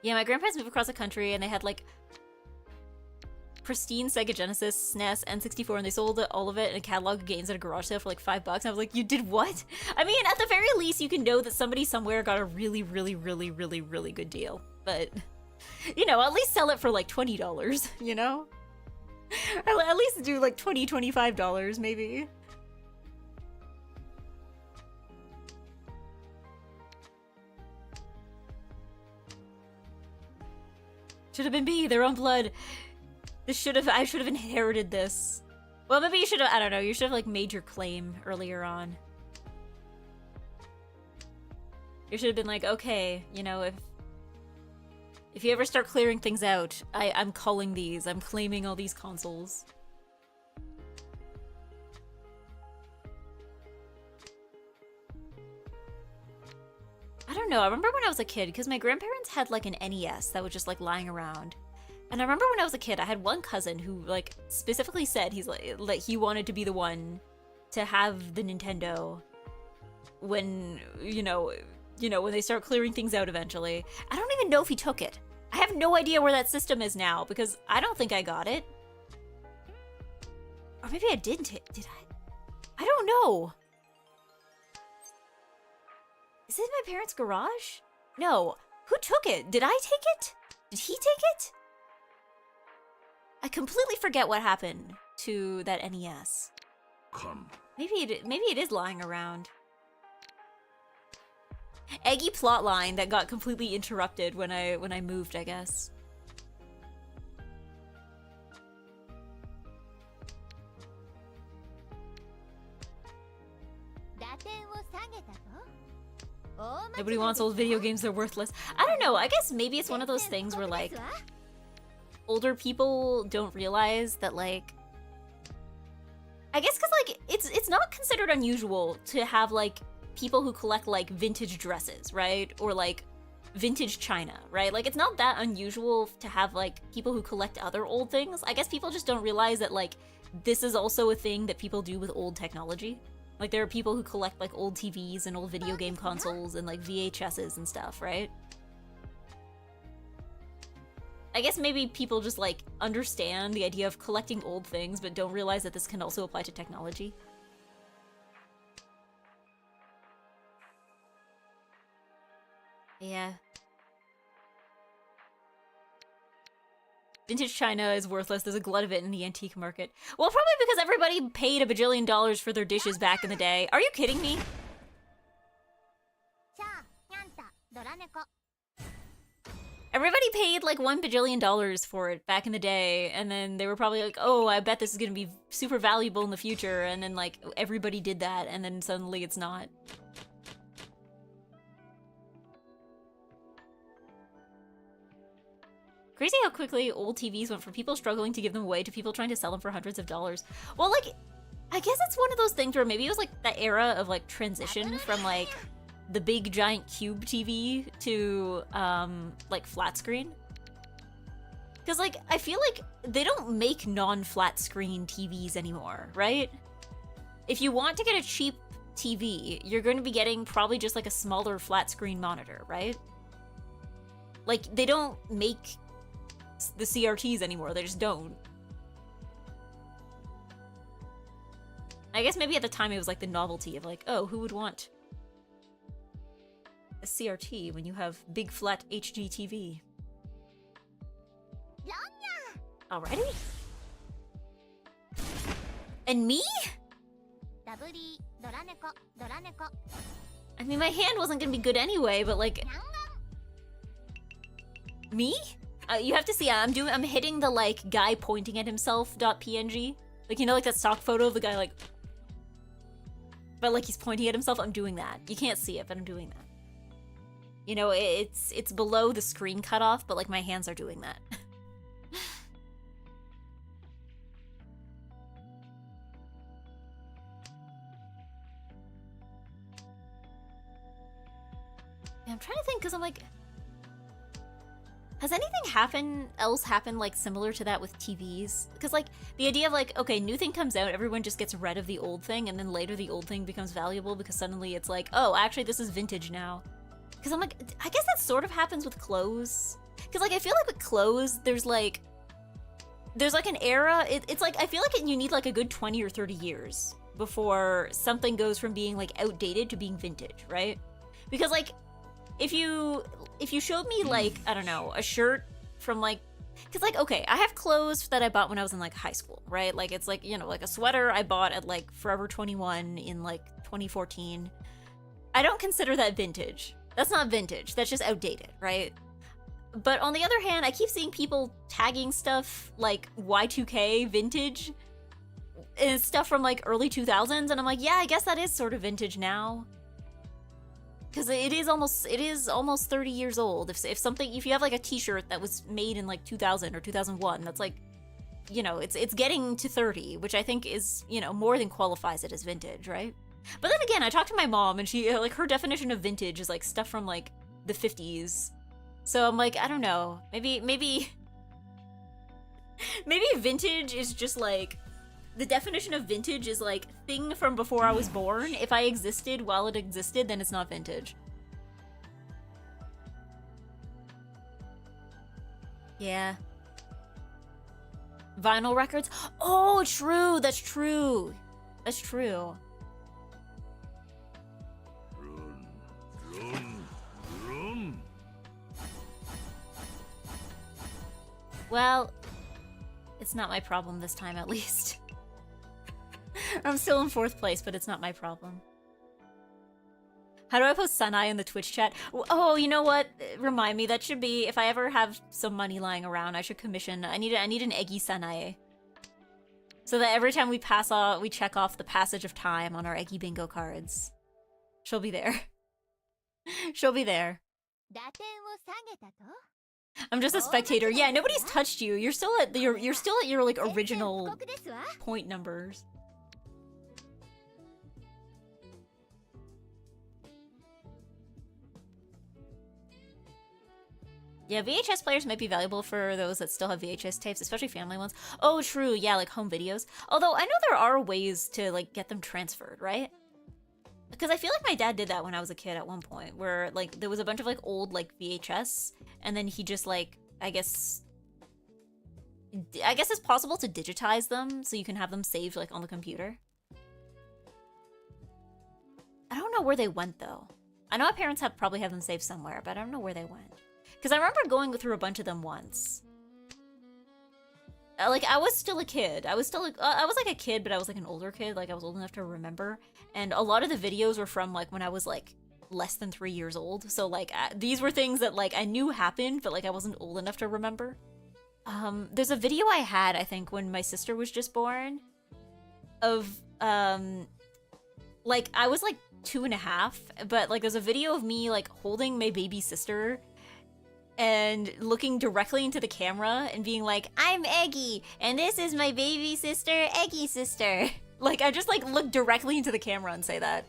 Yeah, my grandparents moved across the country and they had like pristine Sega Genesis, SNES, N64, and they sold all of it in a catalog of games at a garage sale for like $5. And I was like, you did what? I mean, at the very least, you can know that somebody somewhere got a really, really, really, really, really good deal. But... you know, at least sell it for like $20, you know? At least do like $20, $25 maybe. Should have been me, their own blood. I should have inherited this. Well, maybe you should have, I don't know, you should have like made your claim earlier on. You should have been like, okay, you know, if you ever start clearing things out, I'm culling these. I'm claiming all these consoles. I don't know. I remember when I was a kid, because my grandparents had like an NES that was just like lying around. And I remember when I was a kid, I had one cousin who like specifically said he's like he wanted to be the one to have the Nintendo when, you know, you know, when they start clearing things out eventually. I don't even know if he took it. I have no idea where that system is now, because I don't think I got it. Or maybe I didn't hit, did I? I don't know. Is it my parents' garage? No. Who took it? Did I take it? Did he take it? I completely forget what happened to that NES. Come. Maybe it is lying around. Eggy plotline that got completely interrupted when I moved, I guess. Nobody wants old video games, they're worthless. I don't know, I guess maybe it's one of those things where, like, older people don't realize that, like... I guess because, like, it's not considered unusual to have, like, people who collect, like, vintage dresses, right? Or, like, vintage china, right? Like, it's not that unusual to have, like, people who collect other old things. I guess people just don't realize that, like, this is also a thing that people do with old technology. Like, there are people who collect, like, old TVs and old video game consoles and, like, VHSs and stuff, right? I guess maybe people just, like, understand the idea of collecting old things, but don't realize that this can also apply to technology. Yeah. Vintage china is worthless. There's a glut of it in the antique market. Well, probably because everybody paid $1 bajillion for their dishes back in the day. Are you kidding me? Everybody paid like $1 bajillion for it back in the day, and then they were probably like, oh, I bet this is gonna be super valuable in the future, and then like everybody did that, and then suddenly it's not. Crazy how quickly old TVs went from people struggling to give them away to people trying to sell them for hundreds of dollars. Well, like, I guess it's one of those things where maybe it was like that era of like transition from like the big giant cube TV to like flat screen. Because like, I feel like they don't make non-flat screen TVs anymore, right? If you want to get a cheap TV, you're going to be getting probably just like a smaller flat screen monitor, right? Like, they don't make the CRTs anymore, they just don't. I guess maybe at the time it was like the novelty of like, oh, who would want a CRT when you have big flat HD TV? Already? And me? I mean, my hand wasn't gonna be good anyway, but like... Me? You have to see, I'm hitting the like guy pointing at himself .png. Like, you know, like that stock photo of the guy like... But like he's pointing at himself, I'm doing that. You can't see it, but I'm doing that. You know, it's below the screen cutoff, but like my hands are doing that. Yeah, I'm trying to think, because I'm like... Has anything else happened like similar to that with TVs? Because like the idea of like, okay, new thing comes out, everyone just gets rid of the old thing, and then later the old thing becomes valuable because suddenly it's like, oh, actually this is vintage now. Because I'm like, I guess that sort of happens with clothes. Because like I feel like with clothes, there's like an era. It's like I feel like you need like a good 20 or 30 years before something goes from being like outdated to being vintage, right? Because like if you showed me like, I don't know, a shirt from like, because like, okay, I have clothes that I bought when I was in like high school, right? Like it's like, you know, like a sweater I bought at like Forever 21 in like 2014. I don't consider that vintage. That's not vintage, that's just outdated, right? But on the other hand, I keep seeing people tagging stuff like Y2K vintage and stuff from like early 2000s, and I'm like, yeah, I guess that is sort of vintage now. Because it is almost 30 years old. If you have like a t-shirt that was made in like 2000 or 2001, that's like, you know, it's getting to 30, which I think is, you know, more than qualifies it as vintage, right? But then again, I talked to my mom and she, like, her definition of vintage is like stuff from like the 50s. So I'm like, I don't know, maybe vintage is just like, the definition of vintage is like thing from before I was born. If I existed while it existed, then it's not vintage. Yeah. Vinyl records? Oh, true! That's true! That's true. Run. Well, it's not my problem this time, at least. I'm still in 4th place, but it's not my problem. How do I post Suneye in the Twitch chat? Oh, you know what? Remind me, that should be, if I ever have some money lying around, I should commission, I need an Eggy Suneye. So that every time we check off the passage of time on our Eggy bingo cards. She'll be there. She'll be there. I'm just a spectator. Yeah, nobody's touched you. You're still at your like original point numbers. Yeah, VHS players might be valuable for those that still have VHS tapes, especially family ones. Oh, true. Yeah, like home videos. Although I know there are ways to like get them transferred, right? Because I feel like my dad did that when I was a kid at one point, where like there was a bunch of like old like VHS, and then he just like I guess it's possible to digitize them so you can have them saved like on the computer. I don't know where they went though. I know my parents probably have them saved somewhere, but I don't know where they went. Because I remember going through a bunch of them once. Like, I was still a kid. I was like a kid, but I was like an older kid. Like, I was old enough to remember. And a lot of the videos were from, like, when I was, like, less than 3 years old. So, like, these were things that, like, I knew happened, but, like, I wasn't old enough to remember. There's a video I had, I think, when my sister was just born. Of, like, I was, like, 2.5. But, like, there's a video of me, like, holding my baby sister and looking directly into the camera and being like, I'm Eggy, and this is my baby sister, Eggy sister. Like, I just, like, look directly into the camera and say that.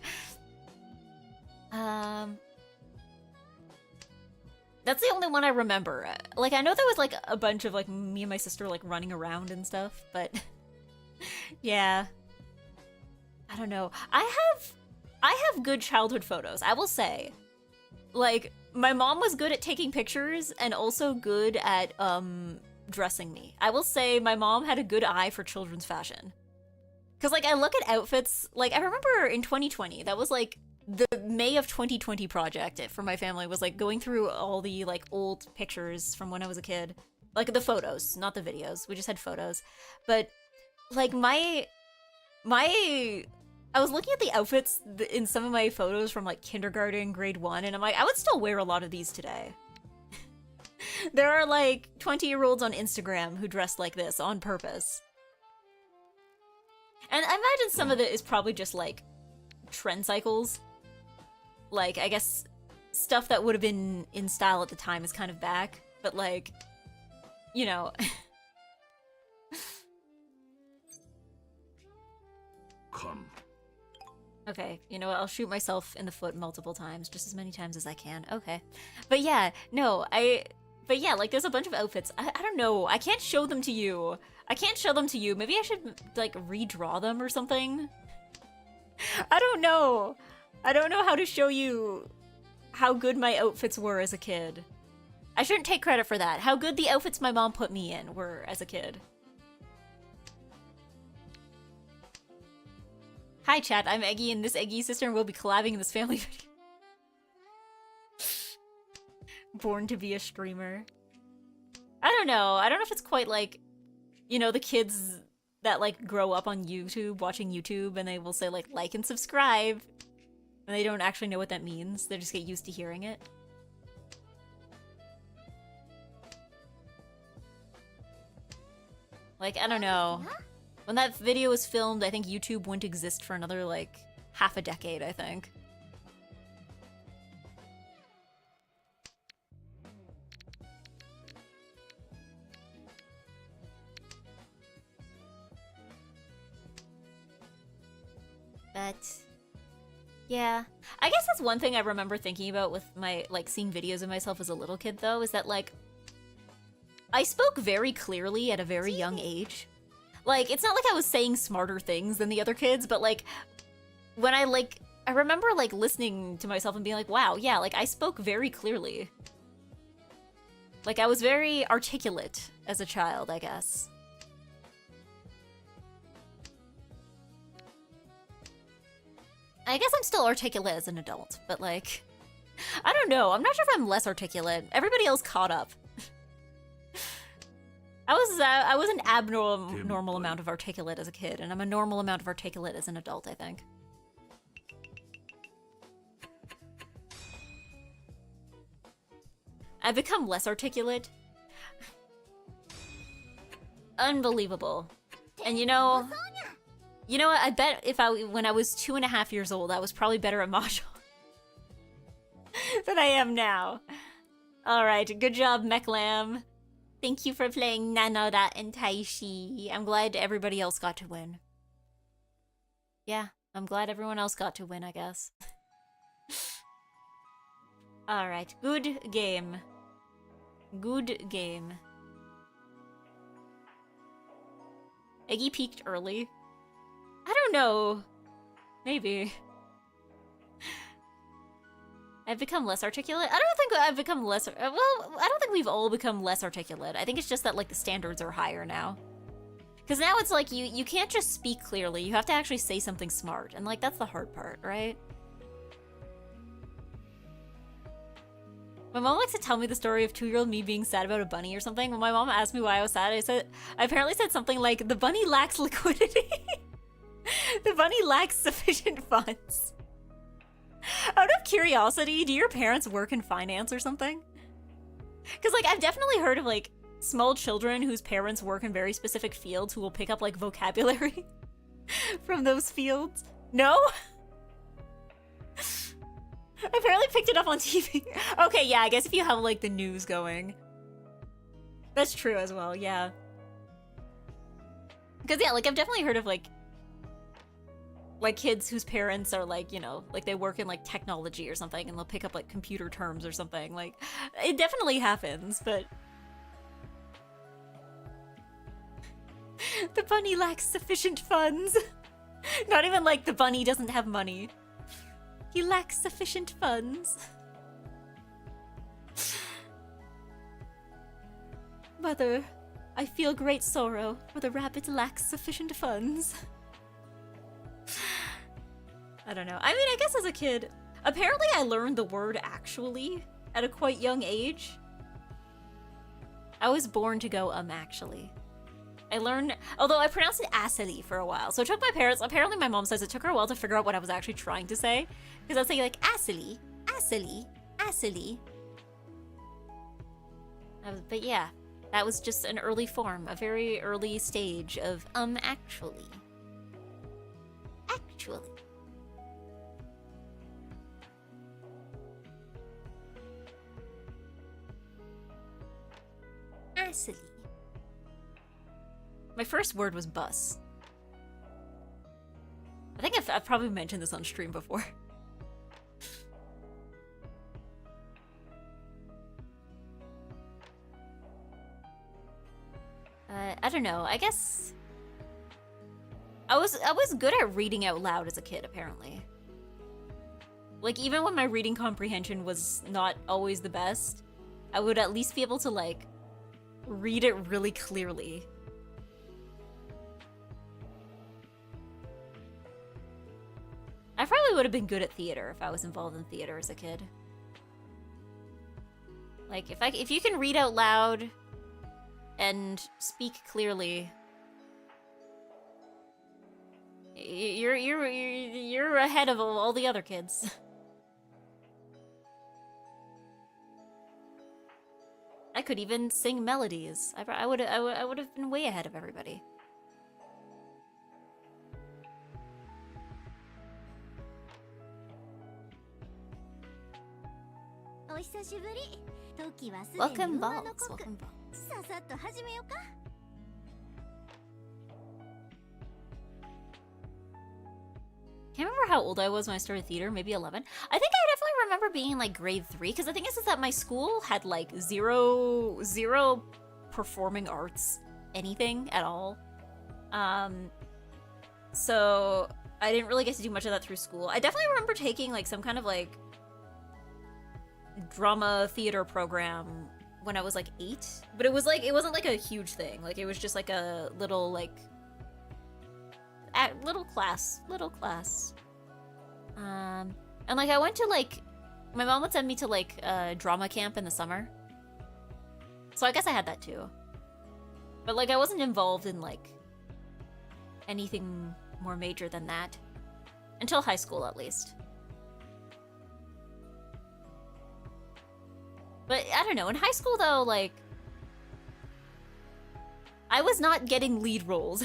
That's the only one I remember. Like, I know there was, like, a bunch of, like, me and my sister, like, running around and stuff, but... yeah. I don't know. I have good childhood photos, I will say. Like, my mom was good at taking pictures and also good at, dressing me. I will say my mom had a good eye for children's fashion. Because, like, I look at outfits, like, I remember in 2020, that was, like, the May of 2020 project for my family was, like, going through all the, like, old pictures from when I was a kid. Like, the photos, not the videos. We just had photos. But, like, I was looking at the outfits in some of my photos from, like, kindergarten, grade 1, and I'm like, I would still wear a lot of these today. There are, like, 20-year-olds on Instagram who dress like this on purpose. And I imagine some of it is probably just, like, trend cycles. Like, I guess stuff that would have been in style at the time is kind of back, but, like, you know... Come. Okay, you know what? I'll shoot myself in the foot multiple times, just as many times as I can. Okay. But yeah, no, but yeah, like, there's a bunch of outfits. I don't know. I can't show them to you. I can't show them to you. Maybe I should, like, redraw them or something? I don't know. I don't know how to show you how good my outfits were as a kid. I shouldn't take credit for that. How good the outfits my mom put me in were as a kid. Hi chat, I'm Eggy and this Eggy sister and we'll be collabing in this family video. Born to be a streamer. I don't know. I don't know if it's quite like, you know, the kids that like grow up on YouTube, watching YouTube, and they will say like and subscribe. And they don't actually know what that means. They just get used to hearing it. Like, I don't know. When that video was filmed, I think YouTube wouldn't exist for another, like, half a decade, I think. But... yeah. I guess that's one thing I remember thinking about with my, like, seeing videos of myself as a little kid, though, is that, like... I spoke very clearly at a very young age. Like, it's not like I was saying smarter things than the other kids, but, like, when I remember, like, listening to myself and being like, wow, yeah, like, I spoke very clearly. Like, I was very articulate as a child, I guess. I guess I'm still articulate as an adult, but like, I don't know. I'm not sure if I'm less articulate. Everybody else caught up. I was an abnormal amount of articulate as a kid, and I'm a normal amount of articulate as an adult, I think. I've become less articulate. Unbelievable. And you know what? I bet when I was 2.5 years old, I was probably better at Mahjong than I am now. Alright, good job, Mechlam. Thank you for playing Nanora and Taishi. I'm glad everybody else got to win. Yeah, I'm glad everyone else got to win, I guess. Alright, good game. Good game. Eggy peaked early. I don't know. Maybe. I've become less articulate? I don't think I've become less... Well, I don't think we've all become less articulate. I think it's just that, like, the standards are higher now. Because now it's like, you can't just speak clearly. You have to actually say something smart. And, like, that's the hard part, right? My mom likes to tell me the story of 2-year-old me being sad about a bunny or something. When my mom asked me why I was sad, I apparently said something like, the bunny lacks liquidity. The bunny lacks sufficient funds. Out of curiosity, do your parents work in finance or something? Because, like, I've definitely heard of, like, small children whose parents work in very specific fields who will pick up, like, vocabulary from those fields. No? I apparently picked it up on TV. Okay, yeah, I guess if you have, like, the news going. That's true as well, yeah. Because, yeah, like, I've definitely heard of, like, kids whose parents are, like, you know, like, they work in, like, technology or something, and they'll pick up, like, computer terms or something. Like, it definitely happens, but... The bunny lacks sufficient funds. Not even, like, the bunny doesn't have money. He lacks sufficient funds. Mother, I feel great sorrow, for the rabbit lacks sufficient funds. I don't know. I mean, I guess as a kid, apparently I learned the word actually at a quite young age. I was born to go actually. I learned, although I pronounced it acily for a while. So it took my parents, apparently my mom says it took her a while to figure out what I was actually trying to say. Because I was saying like, acily, acily, acily. But yeah, that was just an early form, a very early stage of actually. Actually. Acily. My first word was bus. I think I've probably mentioned this on stream before. I don't know. I guess I was good at reading out loud as a kid, apparently. Like, even when my reading comprehension was not always the best, I would at least be able to, like, read it really clearly. I probably would have been good at theater if I was involved in theater as a kid. Like, if you can read out loud and speak clearly, you're ahead of all the other kids. I could even sing melodies. I would have been way ahead of everybody. Welcome, Balls. Welcome, Balls. Can't remember how old I was when I started theater, maybe 11. I think I definitely remember being in, like, grade 3, because the thing is that my school had, like, zero performing arts, anything at all. So I didn't really get to do much of that through school. I definitely remember taking, like, some kind of, like, drama theater program when I was like 8, but it wasn't like a huge thing. Like it was just like a little like little class. And like I went to like my mom would send me to like drama camp in the summer. So I guess I had that too. But like I wasn't involved in like anything more major than that until high school at least. But I don't know, in high school though, like I was not getting lead roles.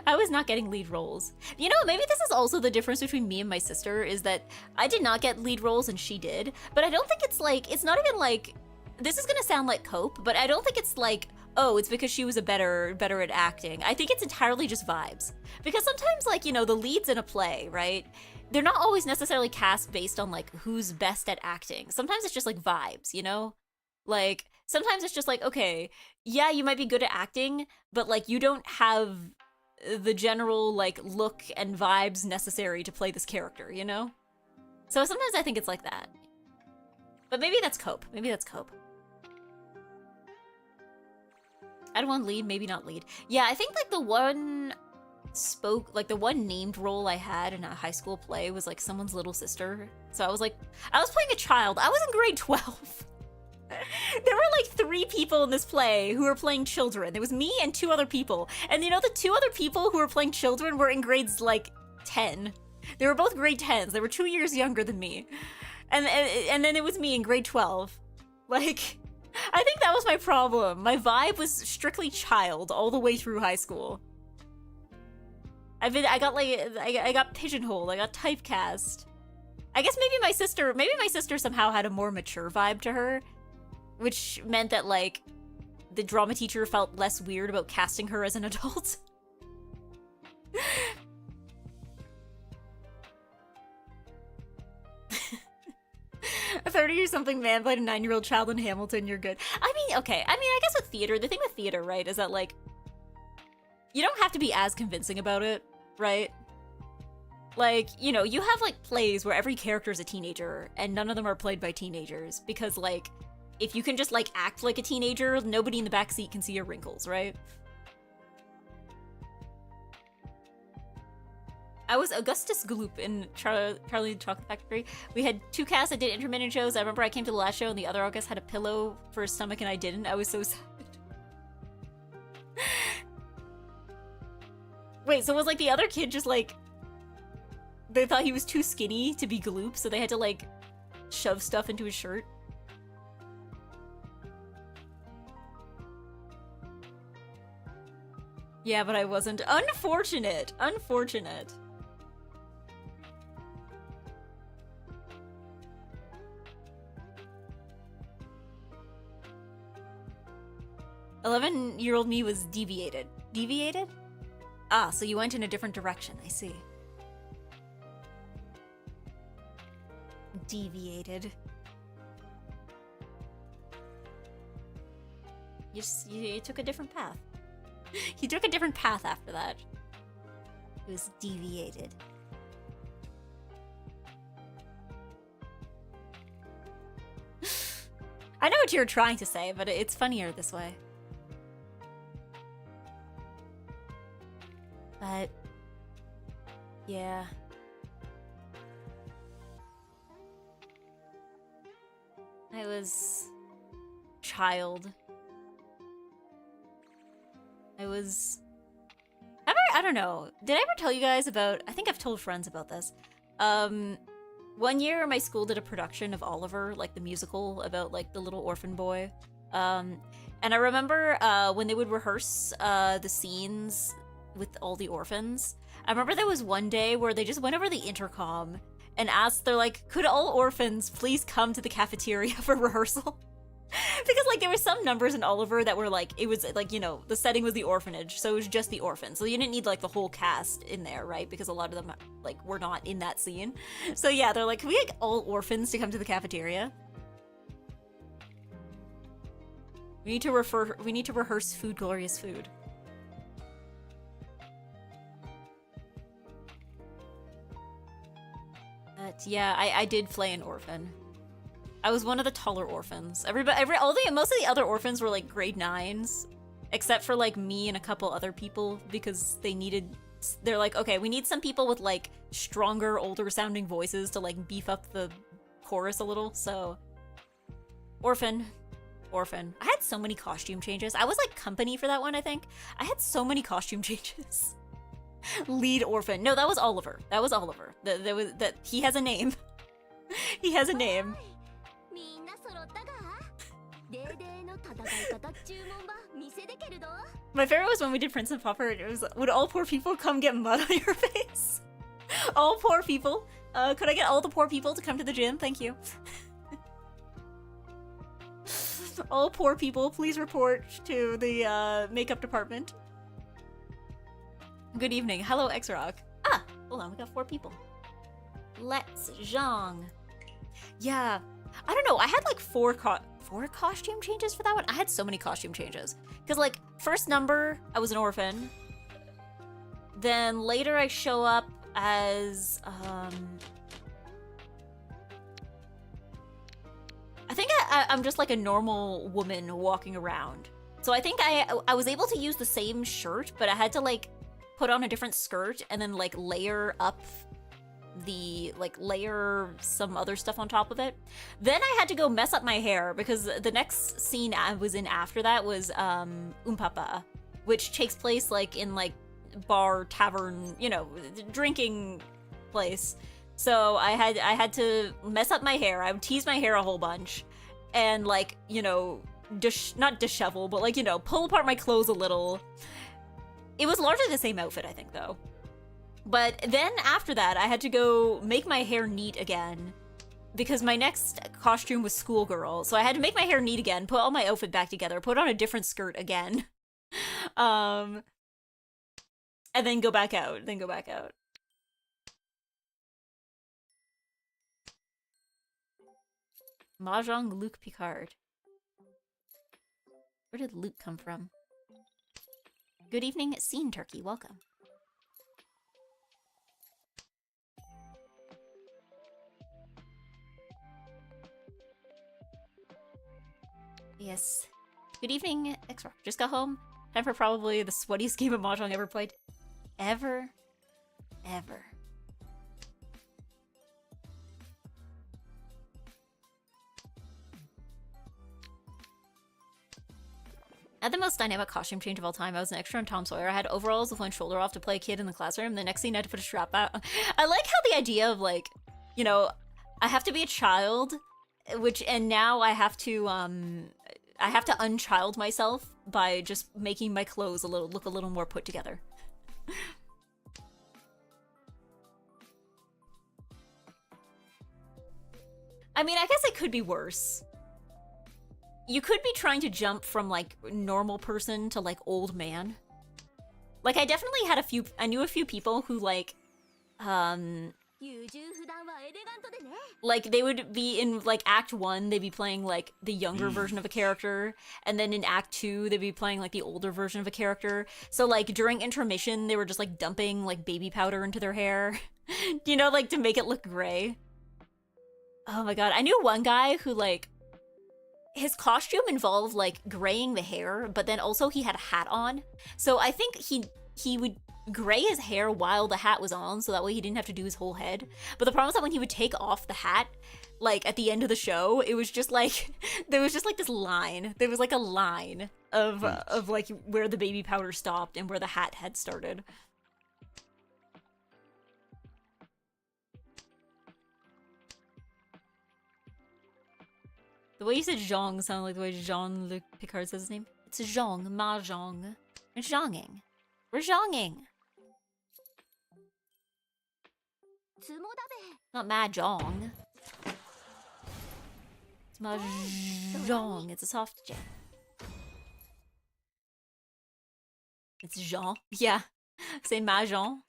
I was not getting lead roles. You know, maybe this is also the difference between me and my sister, is that I did not get lead roles and she did. But I don't think it's like, it's not even like, this is gonna sound like cope, but I don't think it's like, oh, it's because she was better at acting. I think it's entirely just vibes. Because sometimes, like, you know, the leads in a play, right? They're not always necessarily cast based on like who's best at acting. Sometimes it's just like vibes, you know? Like, sometimes it's just like, okay, yeah, you might be good at acting, but like you don't have the general like look and vibes necessary to play this character, you know? So sometimes I think it's like that. But maybe that's cope. Maybe that's cope. I don't want lead, maybe not lead. Yeah, I think like the one named role I had in a high school play was like someone's little sister. So I was playing a child. I was in grade 12. There were like 3 people in this play who were playing children. There was me and 2 other people. And you know, the 2 other people who were playing children were in grades like 10. They were both grade 10s. They were 2 years younger than me. And then it was me in grade 12. Like, I think that was my problem. My vibe was strictly child all the way through high school. I got pigeonholed. I got typecast. I guess maybe my sister somehow had a more mature vibe to her, which meant that like the drama teacher felt less weird about casting her as an adult. A 30-something man played a 9-year-old child in Hamilton, you're good. I mean, okay. I mean, I guess with theater, the thing with theater, right, is that like you don't have to be as convincing about it, right? Like, you know, you have like plays where every character is a teenager and none of them are played by teenagers because like if you can just like act like a teenager, nobody in the backseat can see your wrinkles, right? I was Augustus Gloop in Charlie and the Chocolate Factory. We had 2 casts that did intermittent shows. I remember I came to the last show and the other August had a pillow for his stomach and I didn't. I was so sad. Wait, so was like the other kid just like, they thought he was too skinny to be Gloop, so they had to like shove stuff into his shirt? Yeah, but I wasn't. Unfortunate. Unfortunate. "11-year-old me was deviated." Deviated? Ah, so you went in a different direction, I see. Deviated. You took a different path. He took a different path after that. He was deviated. I know what you're trying to say, but it's funnier this way. But yeah. I was child. I don't know. Did I ever tell you guys about, I think I've told friends about this. One year my school did a production of Oliver, like the musical about like the little orphan boy. And I remember when they would rehearse the scenes with all the orphans, I remember there was one day where they just went over the intercom and asked, they're like, could all orphans please come to the cafeteria for rehearsal? Because like there were some numbers in Oliver that were like, it was like, you know, the setting was the orphanage, so it was just the orphans, so you didn't need like the whole cast in there, right? Because a lot of them like were not in that scene. So yeah, they're like, can we get all orphans to come to the cafeteria? We need to rehearse Food Glorious Food. But yeah, I did play an orphan. I was one of the taller orphans. Most of the other orphans were like grade 9s, except for like me and a couple other people because they're like, okay, we need some people with like stronger, older sounding voices to like beef up the chorus a little. So, orphan. I had so many costume changes. I was like company for that one, I think. I had so many costume changes. Lead orphan. No, that was Oliver. He has a name. He has a name. My favorite was when we did Prince and Pauper. It was, would all poor people come get mud on your face? All poor people. Could I get all the poor people to come to the gym? Thank you. All poor people, please report to the makeup department. Good evening. Hello, X-Rock. Ah, hold on. We got 4 people. Let's Zhang. Yeah. I don't know. I had like 4 costume changes for that one. I had so many costume changes. Because like, first number, I was an orphan. Then later I show up as, I think I'm just like a normal woman walking around. So I think I was able to use the same shirt, but I had to like put on a different skirt and then like layer some other stuff on top of it. Then I had to go mess up my hair because the next scene I was in after that was Papa, which takes place like in like bar, tavern, you know, drinking place. So I had to mess up my hair. I would tease my hair a whole bunch and like, you know, not dishevel, but like, you know, pull apart my clothes a little. It was largely the same outfit, I think, though. But then after that, I had to go make my hair neat again because my next costume was schoolgirl. So I had to make my hair neat again, put all my outfit back together, put on a different skirt again. And then go back out. Mahjong Luke Picard. Where did Luke come from? Good evening, Scene Turkey. Welcome. Yes. Good evening, X-Rock. Just got home. Time for probably the sweatiest game of Mahjong ever played. Ever. I had the most dynamic costume change of all time. I was an extra on Tom Sawyer. I had overalls with one shoulder off to play a kid in the classroom. The next scene I had to put a strap out. I like how the idea of like, you know, I have to be a child, and now I have to unchild myself by just making my clothes look a little more put together. I mean, I guess it could be worse. You could be trying to jump from, like, normal person to, like, old man. Like, I definitely had I knew a few people who, like, like, they would be in, like, Act 1, they'd be playing, like, the younger version of a character, and then in Act 2, they'd be playing, like, the older version of a character. So, like, during intermission, they were just, like, dumping, like, baby powder into their hair. You know, like, to make it look gray. Oh my god, I knew one guy who, like, his costume involved, like, graying the hair, but then also he had a hat on. So I think he would gray his hair while the hat was on, so that way he didn't have to do his whole head. But the problem is that when he would take off the hat, like, at the end of the show, it was just, like, there was just, like, this line. There was, like, a line of like, where the baby powder stopped and where the hat had started. The way you said Zhong sounded like the way Jean-Luc Picard says his name. It's Zhong, Mahjong. We're zhonging. We're zhonging. Not Mahjong. It's Mahjong. It's a soft J. It's Jean. Yeah. Say Mahjong.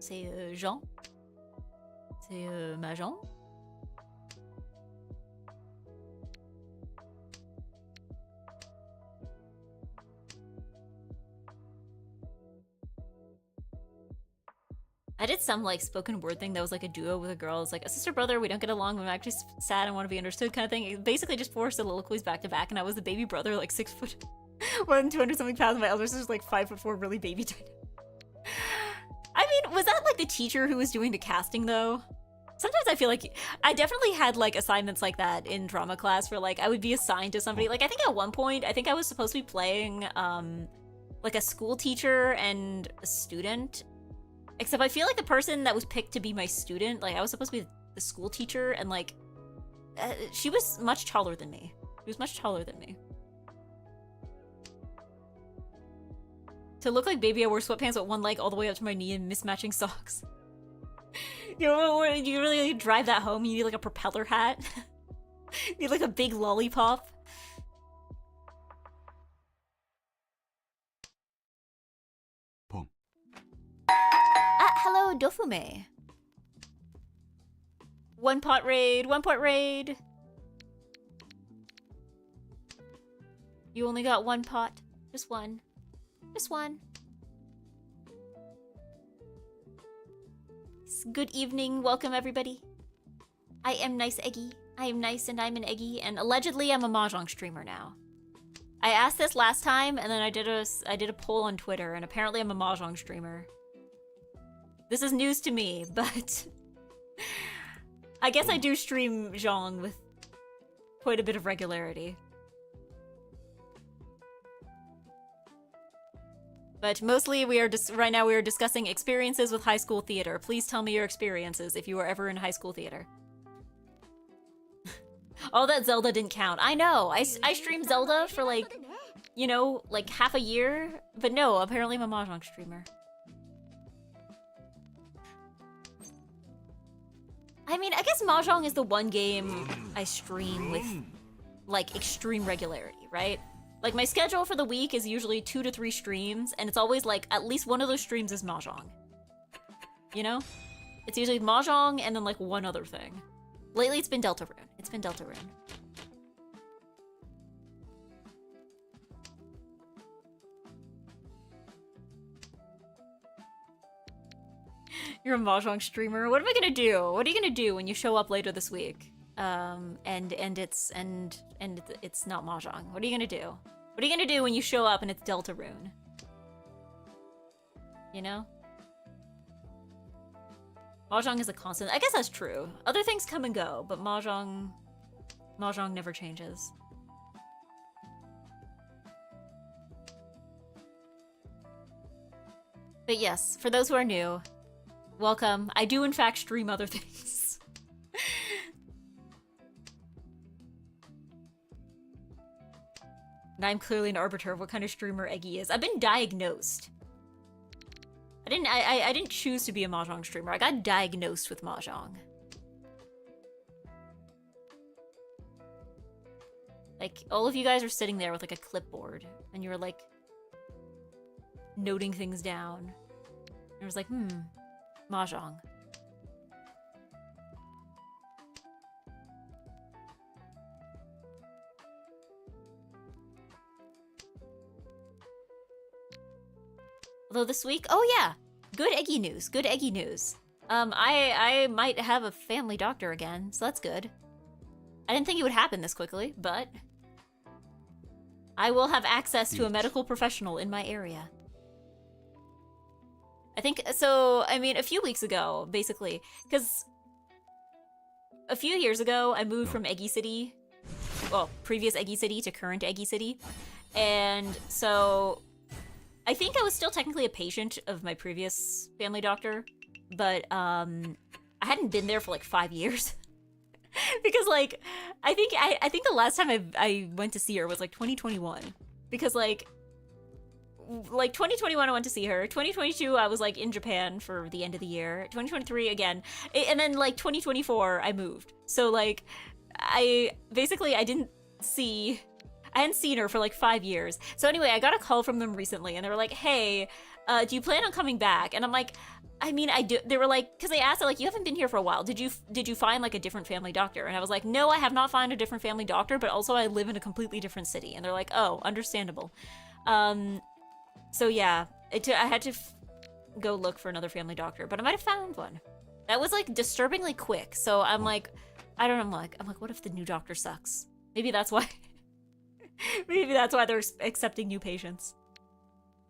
C'est Jean. C'est Mahjong. I did some like spoken word thing that was like a duo with a girl. It's like a sister brother, we don't get along, I'm actually sad and want to be understood kind of thing. It basically just 4 soliloquies back to back, and I was the baby brother, like 6 foot 200 something pounds. My elder sister's like 5'4", really baby tiny. I mean, was that like the teacher who was doing the casting though? Sometimes I feel like I definitely had like assignments like that in drama class where like I would be assigned to somebody. Like I think at one point, I think I was supposed to be playing like a school teacher and a student. Except I feel like the person that was picked to be my student, like I was supposed to be the school teacher, and like she was much taller than me. She was much taller than me. To look like baby, I wore sweatpants with one leg all the way up to my knee and mismatching socks. You know, you really drive that home, you need like a propeller hat. You need like a big lollipop. Hello, Dofume. One pot raid, one pot raid. You only got one pot. Just one. Just one. Good evening, welcome everybody. I am NiceEggy. I am nice and I'm an Eggy, and allegedly I'm a Mahjong streamer now. I asked this last time, and then I did a poll on Twitter, and apparently I'm a Mahjong streamer. This is news to me, but I guess I do stream Zhong with quite a bit of regularity. But mostly right now we are discussing experiences with high school theater. Please tell me your experiences if you were ever in high school theater. All that Zelda didn't count. I know, I streamed Zelda for like, you know, like half a year, but no, apparently I'm a Mahjong streamer. I mean, I guess Mahjong is the one game I stream with, like, extreme regularity, right? Like, my schedule for the week is usually 2 to 3 streams, and it's always, like, at least one of those streams is Mahjong. You know? It's usually Mahjong and then, like, one other thing. Lately, it's been Deltarune. It's been Deltarune. You're a Mahjong streamer. What am I gonna do? What are you gonna do when you show up later this week? And it's not Mahjong. What are you gonna do? What are you gonna do when you show up and it's Deltarune? You know? Mahjong is a constant. I guess that's true. Other things come and go, but Mahjong never changes. But yes, for those who are new, welcome. I do in fact stream other things. And I'm clearly an arbiter of what kind of streamer Eggy is. I've been diagnosed. I didn't choose to be a Mahjong streamer. I got diagnosed with Mahjong. Like, all of you guys are sitting there with like a clipboard, and you're like noting things down. And I was like, Mahjong. Although this week, oh yeah, good Eggy news, good Eggy news. I might have a family doctor again, so that's good. I didn't think it would happen this quickly, but I will have access to a medical professional in my area. I think, so, I mean, a few weeks ago, basically, because a few years ago, I moved from Eggy City, well, previous Eggy City to current Eggy City, and so I think I was still technically a patient of my previous family doctor, but I hadn't been there for like 5 years. Because like, I think the last time I went to see her was like 2021. Because like 2021 I went to see her. 2022 I was like in Japan for the end of the year. 2023 again. And then like 2024 I moved. So like, I hadn't seen her for like 5 years. So anyway, I got a call from them recently, and they were like, hey, do you plan on coming back? And I'm like, I mean, I do. They were like, because they asked, like, you haven't been here for a while. Did you find like a different family doctor? And I was like, no, I have not found a different family doctor, but also I live in a completely different city. And they're like, oh, understandable. So yeah, I had to go look for another family doctor, but I might have found one. That was like disturbingly quick. So I'm like, I don't know. I'm like, what if the new doctor sucks? Maybe that's why. Maybe that's why they're accepting new patients.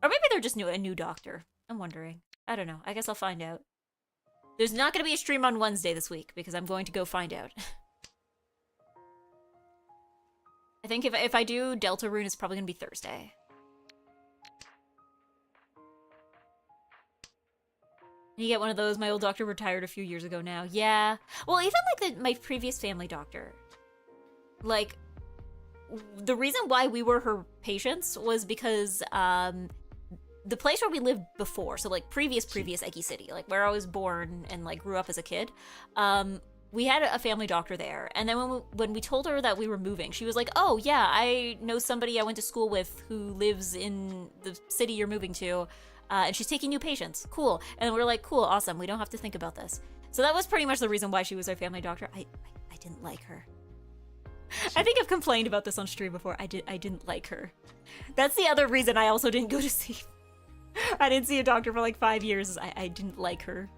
Or maybe they're just a new doctor. I'm wondering. I don't know. I guess I'll find out. There's not going to be a stream on Wednesday this week because I'm going to go find out. I think if I do Deltarune, it's probably going to be Thursday. You get one of those. My old doctor retired a few years ago now. Yeah. Well, even like my previous family doctor. Like, the reason why we were her patients was because the place where we lived before, so like previous Eggy City, like where I was born and like grew up as a kid, we had a family doctor there. And then when we told her that we were moving, she was like, oh yeah, I know somebody I went to school with who lives in the city you're moving to, and she's taking new patients. Cool. And we were like, cool, awesome. We don't have to think about this. So that was pretty much the reason why she was our family doctor. I didn't like her. I think I've complained about this on stream before. I didn't like her. That's the other reason I also didn't go to see. I didn't see a doctor for like 5 years. I didn't like her.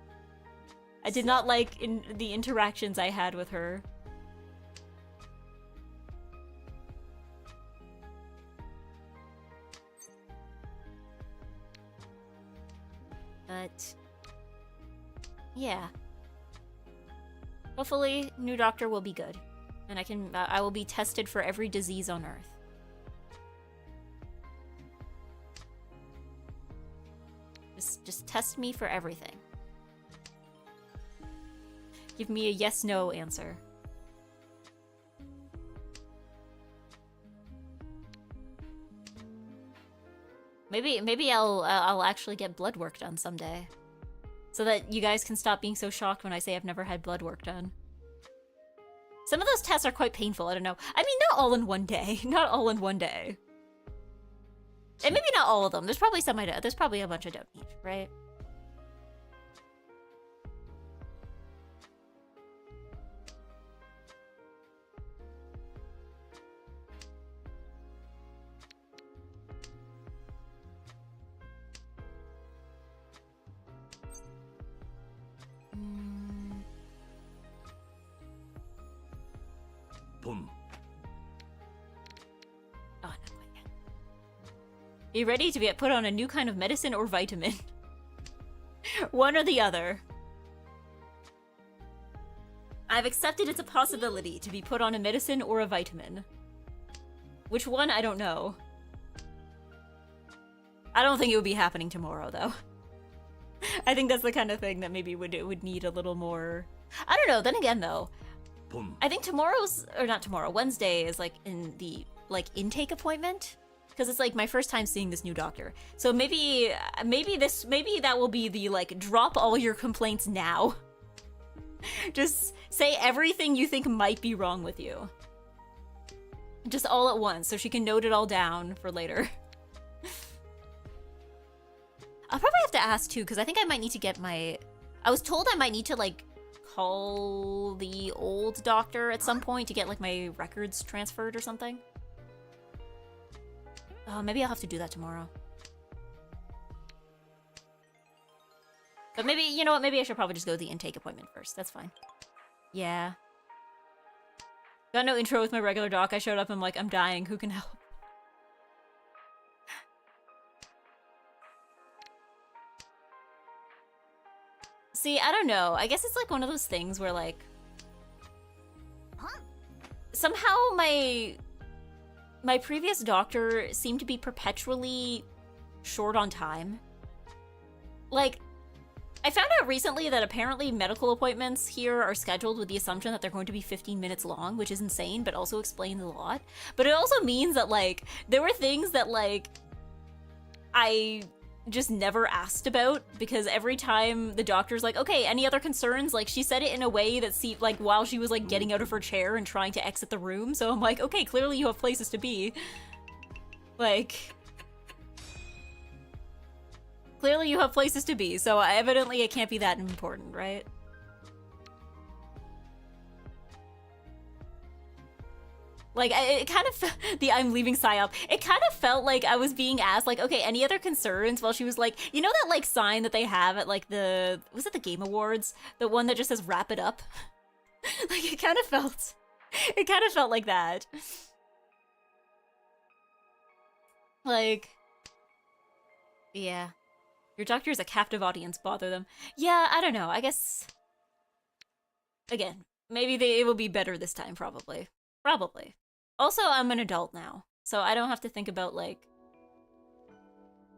I did not like the interactions I had with her. But yeah. Hopefully, new doctor will be good. And I will be tested for every disease on Earth. Just test me for everything. Give me a yes/no answer. Maybe I'll actually get blood work done someday, so that you guys can stop being so shocked when I say I've never had blood work done. Some of those tests are quite painful, I don't know. I mean, not all in one day. Not all in one day. And maybe not all of them. There's probably some there's probably a bunch I don't need, right? Boom. Oh, not quite yet. Are you ready to be put on a new kind of medicine or vitamin? One or the other. I've accepted it's a possibility to be put on a medicine or a vitamin. Which one, I don't know. I don't think it would be happening tomorrow, though. I think that's the kind of thing that maybe would need a little more... I don't know, then again, though. Boom. I think Wednesday is like in the intake appointment, because it's like my first time seeing this new doctor. So maybe that will be the like drop all your complaints now. Just say everything you think might be wrong with you. Just all at once, so she can note it all down for later. I'll probably have to ask too, because I think I might need to get I was told I might need to like call the old doctor at some point to get like my records transferred or something. Oh, maybe I'll have to do that tomorrow. But maybe, you know what, maybe I should probably just go to the intake appointment first. That's fine. Yeah. Got no intro with my regular doc. I showed up and I'm like, I'm dying. Who can help? See, I don't know. I guess it's like one of those things where like... Somehow my previous doctor seemed to be perpetually short on time. Like, I found out recently that apparently medical appointments here are scheduled with the assumption that they're going to be 15 minutes long, which is insane, but also explains a lot. But it also means that, like, there were things that, like, I just never asked about, because every time the doctor's like, okay, any other concerns? Like, she said it in a way that seemed like while she was, like, getting out of her chair and trying to exit the room. So I'm like, okay, clearly you have places to be. Like... Clearly you have places to be, so evidently it can't be that important, right? Like, it kind of, the I'm leaving PSYOP, it kind of felt like I was being asked, like, okay, any other concerns? While she was like, you know that, like, sign that they have at, like, was it the Game Awards? The one that just says, wrap it up? Like, it kind of felt like that. Like, yeah. Your doctor is a captive audience, bother them. Yeah, I don't know, I guess... Again, maybe it will be better this time, probably. Probably. Also, I'm an adult now, so I don't have to think about, like...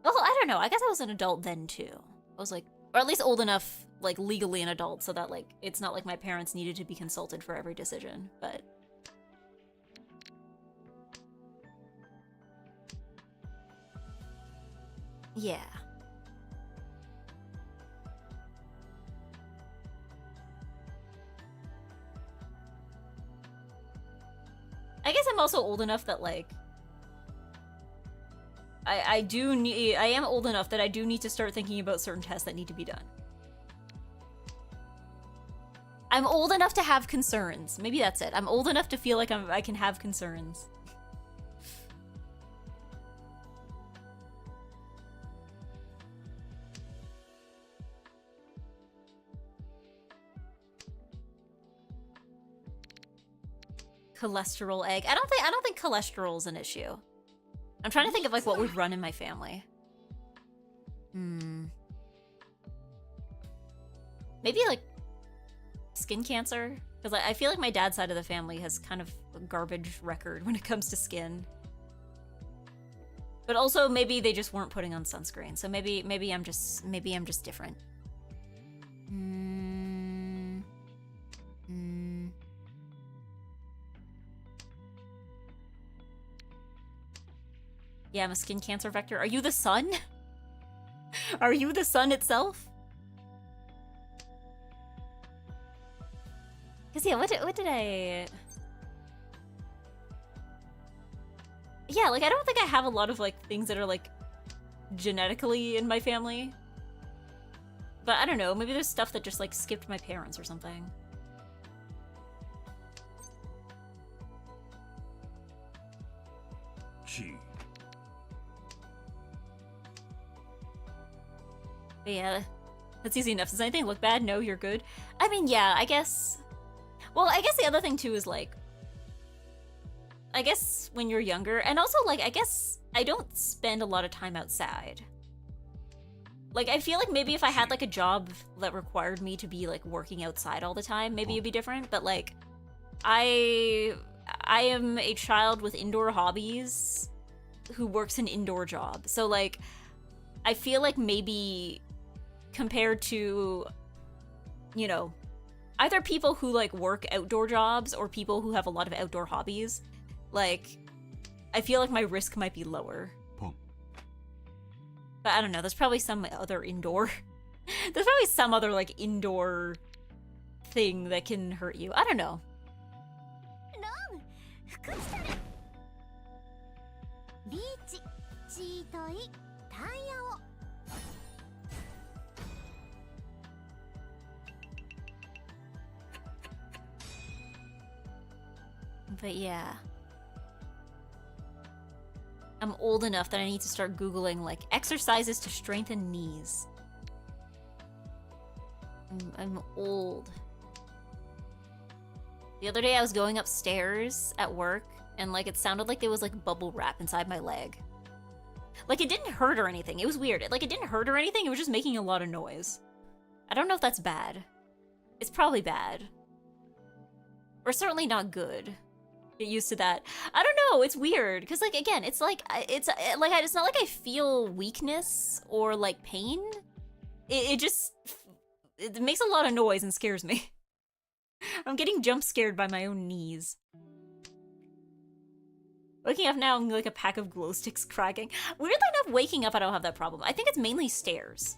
Well, I don't know, I guess I was an adult then, too. I was, like, or at least old enough, like, legally an adult, so that, like, it's not like my parents needed to be consulted for every decision, but... Yeah. I guess I'm also old enough that, like, I am old enough that I do need to start thinking about certain tests that need to be done. I'm old enough to have concerns. Maybe that's it. I'm old enough to feel like I can have concerns. Cholesterol egg. I don't think cholesterol's an issue. I'm trying to think of like what would run in my family. Maybe like skin cancer? Because I feel like my dad's side of the family has kind of a garbage record when it comes to skin. But also maybe they just weren't putting on sunscreen. So maybe I'm just different. Yeah, I'm a skin cancer vector. Are you the sun? Are you the sun itself? Cause yeah, what did I? Yeah, like I don't think I have a lot of like things that are like genetically in my family. But I don't know, maybe there's stuff that just like skipped my parents or something. Chi. But yeah, that's easy enough. Does anything look bad? No, you're good. I mean, yeah, I guess... Well, I guess the other thing, too, is, like... I guess when you're younger, and also, like, I guess I don't spend a lot of time outside. Like, I feel like maybe if I had, like, a job that required me to be, like, working outside all the time, maybe it'd be different, but, like, I am a child with indoor hobbies who works an indoor job. So, like, I feel like maybe... compared to, you know, either people who, like, work outdoor jobs or people who have a lot of outdoor hobbies, like, I feel like my risk might be lower. But I don't know, there's probably some other indoor... there's probably some other, like, indoor thing that can hurt you. I don't know. But yeah. I'm old enough that I need to start Googling, like, exercises to strengthen knees. I'm old. The other day I was going upstairs at work, and, like, it sounded like there was, like, bubble wrap inside my leg. Like, it didn't hurt or anything. It was weird. Like, it didn't hurt or anything. It was just making a lot of noise. I don't know if that's bad. It's probably bad. Or certainly not good. Get used to that. I don't know, it's weird, because, like, again, it's like, it's not like I feel weakness or, like, pain. It makes a lot of noise and scares me. I'm getting jump scared by my own knees. Waking up now, I'm like a pack of glow sticks cracking. Weirdly enough, waking up, I don't have that problem. I think it's mainly stairs.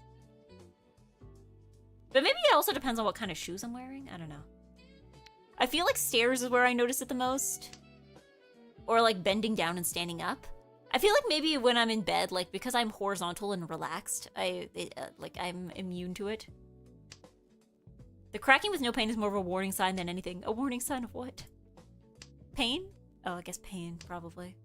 But maybe it also depends on what kind of shoes I'm wearing. I don't know. I feel like stairs is where I notice it the most. Or like bending down and standing up. I feel like maybe when I'm in bed, like because I'm horizontal and relaxed, I'm immune to it. The cracking with no pain is more of a warning sign than anything. A warning sign of what? Pain? Oh, I guess pain, probably.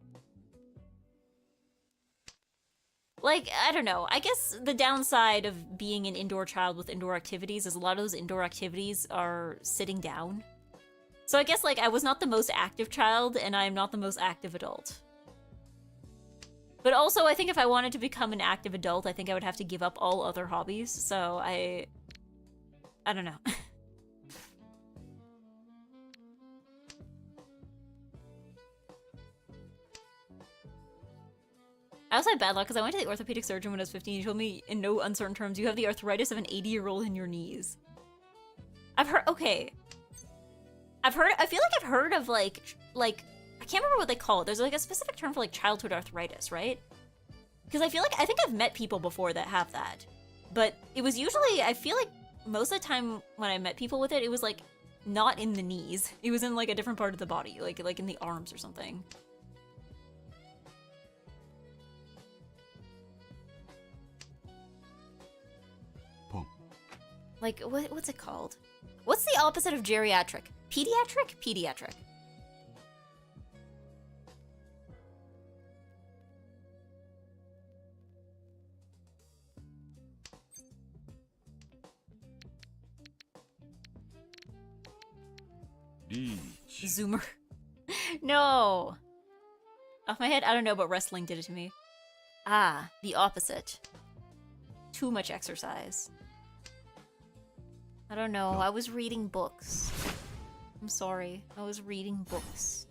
Like, I don't know. I guess the downside of being an indoor child with indoor activities is a lot of those indoor activities are sitting down. So I guess, like, I was not the most active child, and I am not the most active adult. But also, I think if I wanted to become an active adult, I think I would have to give up all other hobbies, so I don't know. I also had bad luck because I went to the orthopedic surgeon when I was 15. He told me in no uncertain terms, you have the arthritis of an 80-year-old in your knees. I've heard, okay. I feel like I've heard of like, I can't remember what they call it. There's like a specific term for like childhood arthritis, right? Because I think I've met people before that have that. But it was usually, I feel like most of the time when I met people with it, it was like not in the knees. It was in like a different part of the body, like in the arms or something. Like, what's it called? What's the opposite of geriatric? Pediatric? Pediatric. Zoomer. No! Off my head, I don't know, but wrestling did it to me. Ah, the opposite. Too much exercise. I don't know, I was reading books. I'm sorry, I was reading books.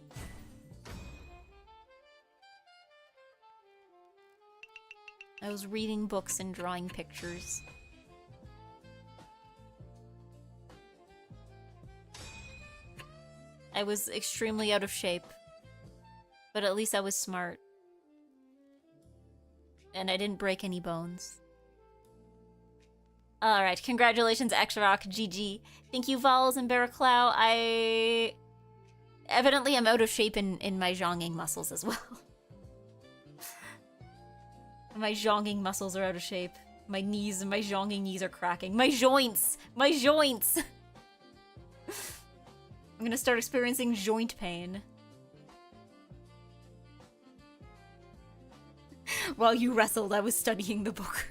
I was reading books and drawing pictures. I was extremely out of shape. But at least I was smart. And I didn't break any bones. Alright, congratulations, X-Rock, GG. Thank you, Vols and Baraclow. I evidently am out of shape in my zhonging muscles as well. My zhonging muscles are out of shape. My knees and my zhonging knees are cracking. My joints! My joints! I'm gonna start experiencing joint pain. While you wrestled, I was studying the book.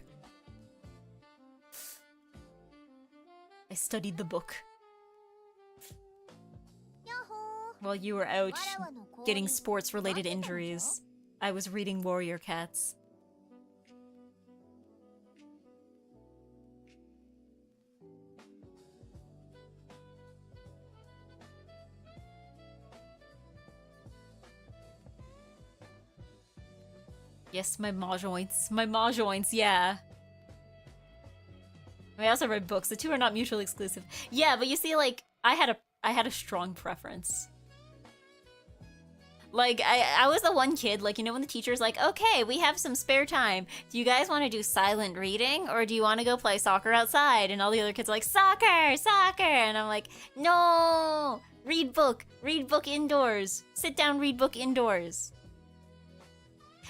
I studied the book. While you were out getting sports-related injuries, I was reading Warrior Cats. Yes, my ma joints. My ma joints, yeah. I also read books. The two are not mutually exclusive. Yeah, but you see, like, I had a strong preference. Like, I was the one kid, like, you know when the teacher's like, okay, we have some spare time. Do you guys want to do silent reading, or do you want to go play soccer outside? And all the other kids are like, soccer, soccer! And I'm like, no! Read book indoors. Sit down, read book indoors.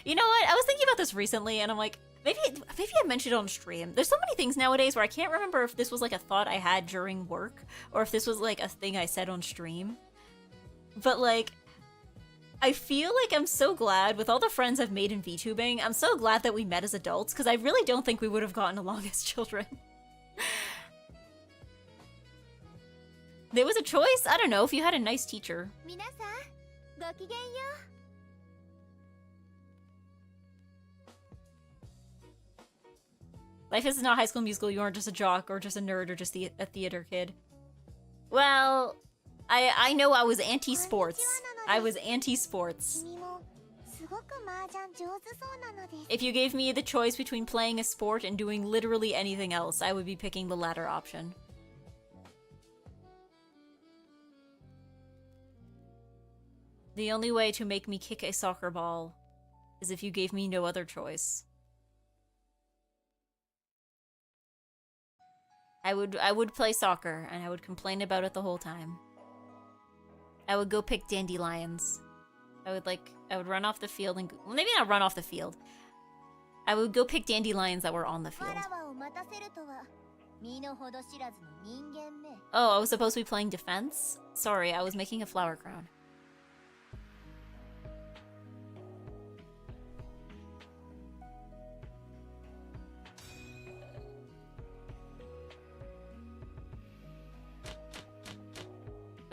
You know what? I was thinking about this recently, and I'm like, maybe I mentioned it on stream. There's so many things nowadays where I can't remember if this was like a thought I had during work, or if this was like a thing I said on stream. But like, I feel like I'm so glad, with all the friends I've made in VTubing, I'm so glad that we met as adults, because I really don't think we would have gotten along as children. There was a choice, I don't know, if you had a nice teacher. Life is not High School Musical, you aren't just a jock, or just a nerd, or just a theater kid. Well, I know I was anti-sports. I was anti-sports. If you gave me the choice between playing a sport and doing literally anything else, I would be picking the latter option. The only way to make me kick a soccer ball is if you gave me no other choice. I would play soccer, and I would complain about it the whole time. I would go pick dandelions. I would run off the field and... Well, maybe not run off the field. I would go pick dandelions that were on the field. Oh, I was supposed to be playing defense? Sorry, I was making a flower crown.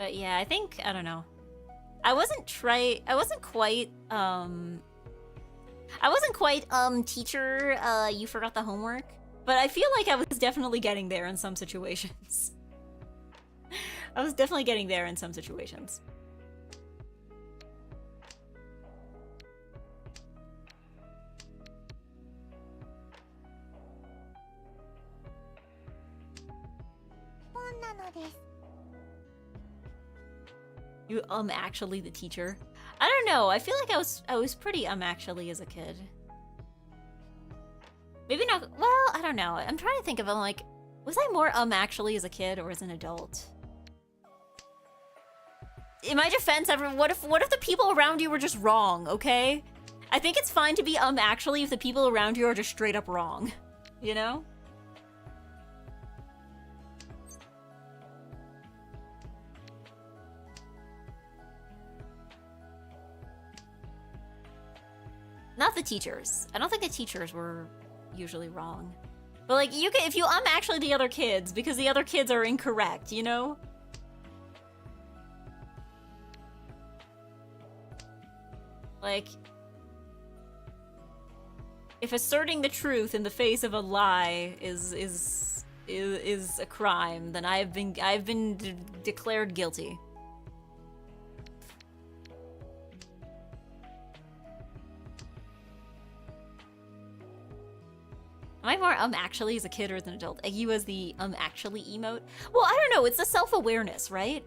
But yeah, I think, I don't know. I wasn't quite, teacher, you forgot the homework. But I feel like I was definitely getting there in some situations. I was definitely getting there in some situations. You actually the teacher? I don't know. I feel like I was pretty actually as a kid. Maybe not. Well, I don't know. I'm trying to think of like, was I more actually as a kid or as an adult? In my defense, everyone, what if the people around you were just wrong? Okay, I think it's fine to be actually if the people around you are just straight up wrong. You know? Not the teachers. I don't think the teachers were usually wrong. But like, you can, if you actually the other kids because the other kids are incorrect, you know? Like, if asserting the truth in the face of a lie is a crime, then I've been declared guilty. Am I more actually as a kid or as an adult? You as the actually emote? Well, I don't know. It's the self-awareness, right?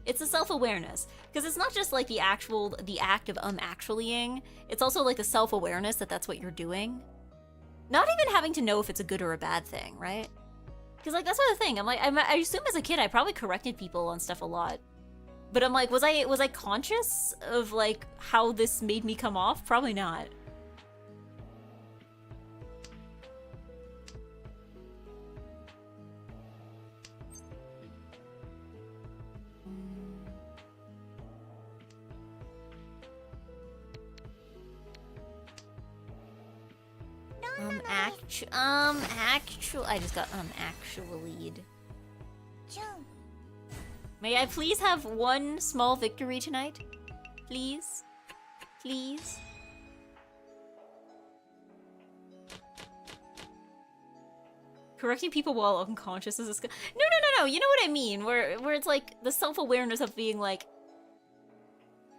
It's the self-awareness. Because it's not just like the act of actuallying. It's also like the self-awareness that that's what you're doing. Not even having to know if it's a good or a bad thing, right? Because like that's the thing. I'm like, I assume as a kid I probably corrected people on stuff a lot. But I'm like, was I conscious of like how this made me come off? Probably not. I just got actually. May I please have one small victory tonight? Please? Please? Correcting people while unconscious is a skill. No. You know what I mean? Where it's like the self-awareness of being like,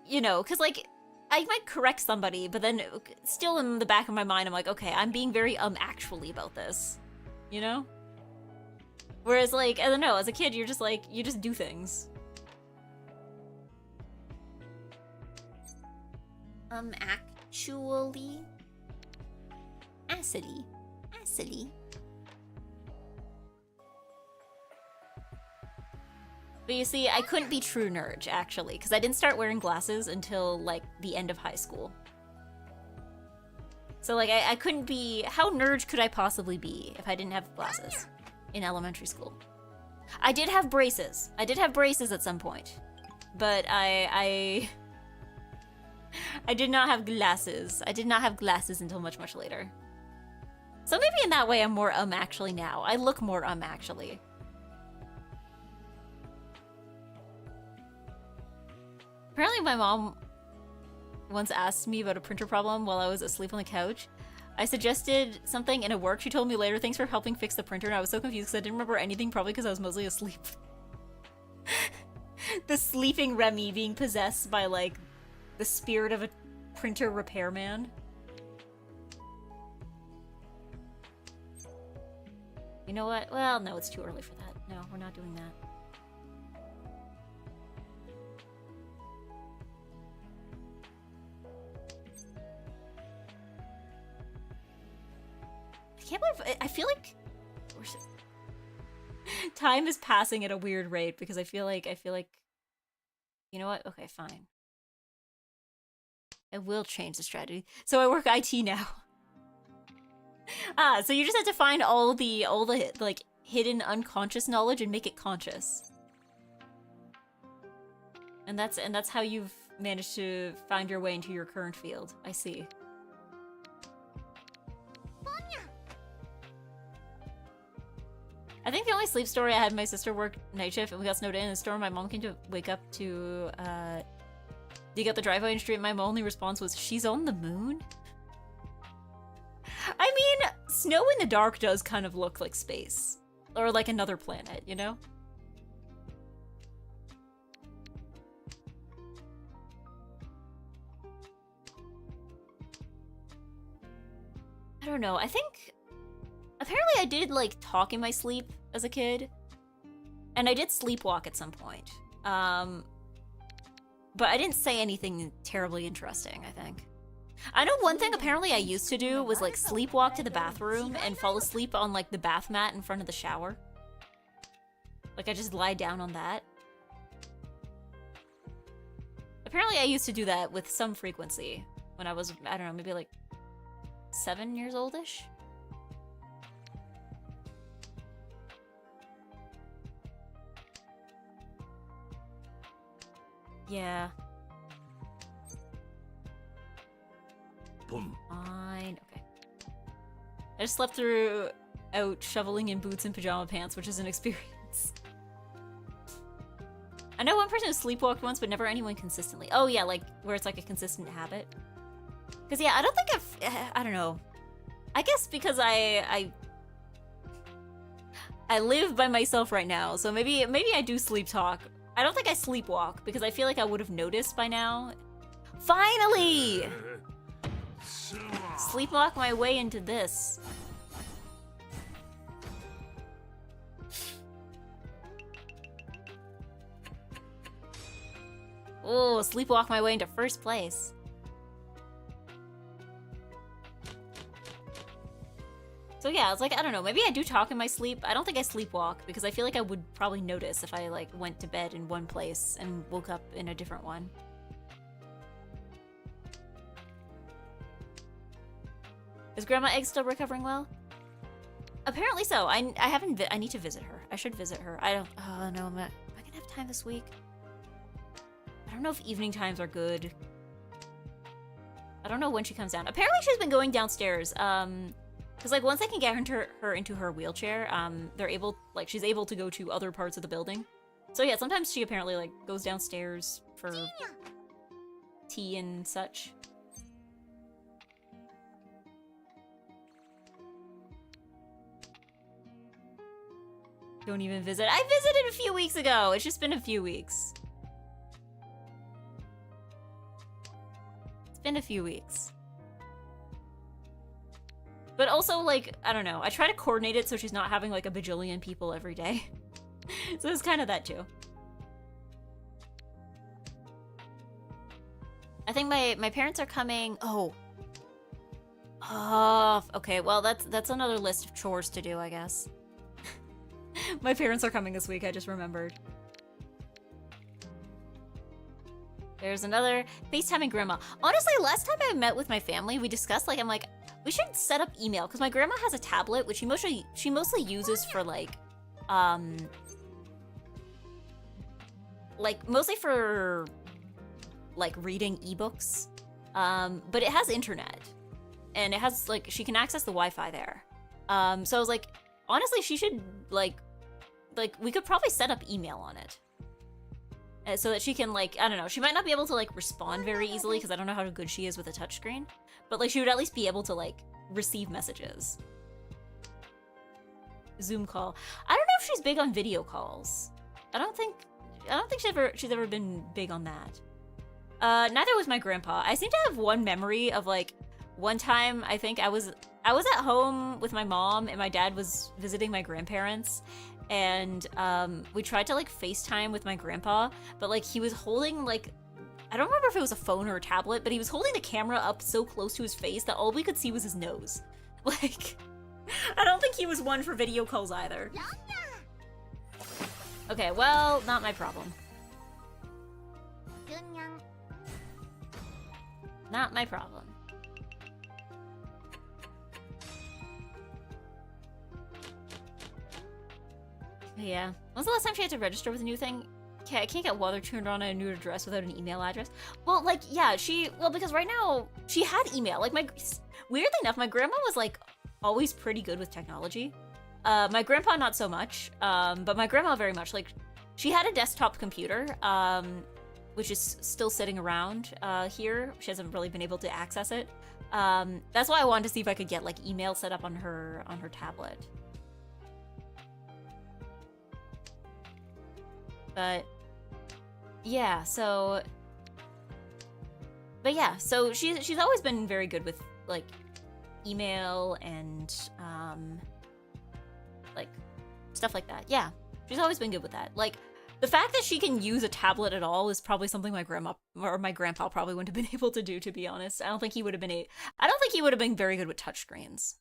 you know, because like I might correct somebody, but then still in the back of my mind, I'm like, okay, I'm being very actually about this, you know? Whereas like, I don't know, as a kid, you're just like, you just do things. Actually. Acidy. But you see, I couldn't be true nerd, actually, because I didn't start wearing glasses until, like, the end of high school. So, like, I couldn't be... How nerd could I possibly be if I didn't have glasses in elementary school? I did have braces. I did have braces at some point. But I did not have glasses. I did not have glasses until much, much later. So maybe in that way I'm more actually now. I look more actually. Apparently my mom once asked me about a printer problem while I was asleep on the couch. I suggested something in a work. She told me later, thanks for helping fix the printer, and I was so confused because I didn't remember anything, probably because I was mostly asleep. The sleeping Remy being possessed by, like, the spirit of a printer repairman. You know what? Well, no, it's too early for that. No, we're not doing that. I can't believe... I feel like... Time is passing at a weird rate because I feel like... You know what? Okay, fine. I will change the strategy. So I work IT now. So you just have to find all the like hidden unconscious knowledge and make it conscious. And that's how you've managed to find your way into your current field. I see. I think the only sleep story I had, my sister worked night shift and we got snowed in the storm. My mom came to wake up to dig out the driveway and street. My only response was, "She's on the moon?" I mean, snow in the dark does kind of look like space. Or like another planet, you know? I don't know, I think... Apparently I did, like, talk in my sleep as a kid. And I did sleepwalk at some point. But I didn't say anything terribly interesting, I think. I know one thing apparently I used to do was, like, sleepwalk to the bathroom and fall asleep on, like, the bath mat in front of the shower. Like, I just lie down on that. Apparently I used to do that with some frequency when I was, I don't know, maybe, like, 7 years old-ish? Yeah. Boom. Fine, okay. I just slept through out shoveling in boots and pajama pants, which is an experience. I know one person who sleepwalked once, but never anyone consistently. Oh yeah, like, where it's like a consistent habit. Because yeah, I don't think I don't know. I guess because I live by myself right now, so maybe I do sleep talk. I don't think I sleepwalk, because I feel like I would have noticed by now. Finally! Sleepwalk my way into this. Oh, sleepwalk my way into first place. So yeah, it's like, I don't know, maybe I do talk in my sleep. I don't think I sleepwalk, because I feel like I would probably notice if I, like, went to bed in one place and woke up in a different one. Is Grandma Egg still recovering well? Apparently so. I haven't, I need to visit her. I should visit her. I don't, oh no, am I gonna have time this week? I don't know if evening times are good. I don't know when she comes down. Apparently she's been going downstairs, because, like, once I can get her into her wheelchair, they're able, like, she's able to go to other parts of the building. So yeah, sometimes she apparently, like, goes downstairs for tea and such. Don't even visit. I visited a few weeks ago. It's just been a few weeks. It's been a few weeks. But also, like, I don't know. I try to coordinate it so she's not having, like, a bajillion people every day. So it's kind of that, too. I think my parents are coming... Oh. Oh, okay. Well, that's another list of chores to do, I guess. My parents are coming this week, I just remembered. There's another FaceTiming Grandma. Honestly, last time I met with my family, we discussed, like, I'm like, we should set up email, because my grandma has a tablet, which she mostly uses for, like, mostly for, like, reading ebooks. But it has internet. And it has, like, she can access the Wi-Fi there. So I was like, honestly, she should, like, we could probably set up email on it. So that she can, like, I don't know, she might not be able to, like, respond very easily, because I don't know how good she is with a touchscreen. But, like, she would at least be able to, like, receive messages. Zoom call. I don't know if she's big on video calls. I don't think she's ever been big on that. Neither was my grandpa. I seem to have one memory of, like, one time, I think I was at home with my mom and my dad was visiting my grandparents, and we tried to, like, FaceTime with my grandpa, but, like, he was holding, like, I don't remember if it was a phone or a tablet, but he was holding the camera up so close to his face that all we could see was his nose. Like, I don't think he was one for video calls either. Okay, well, not my problem. Not my problem. Yeah. When's the last time she had to register with a new thing? Okay, I can't get water turned on a new address without an email address. Well, like, yeah, because right now, she had email. Like, weirdly enough, my grandma was, like, always pretty good with technology. My grandpa not so much, but my grandma very much. Like, she had a desktop computer, which is still sitting around here. She hasn't really been able to access it. That's why I wanted to see if I could get like email set up on her tablet. But yeah, so she's always been very good with like email and like stuff like that. Yeah, she's always been good with that. Like, the fact that she can use a tablet at all is probably something my grandma or my grandpa probably wouldn't have been able to do, to be honest. I don't think he would have been very good with touchscreens.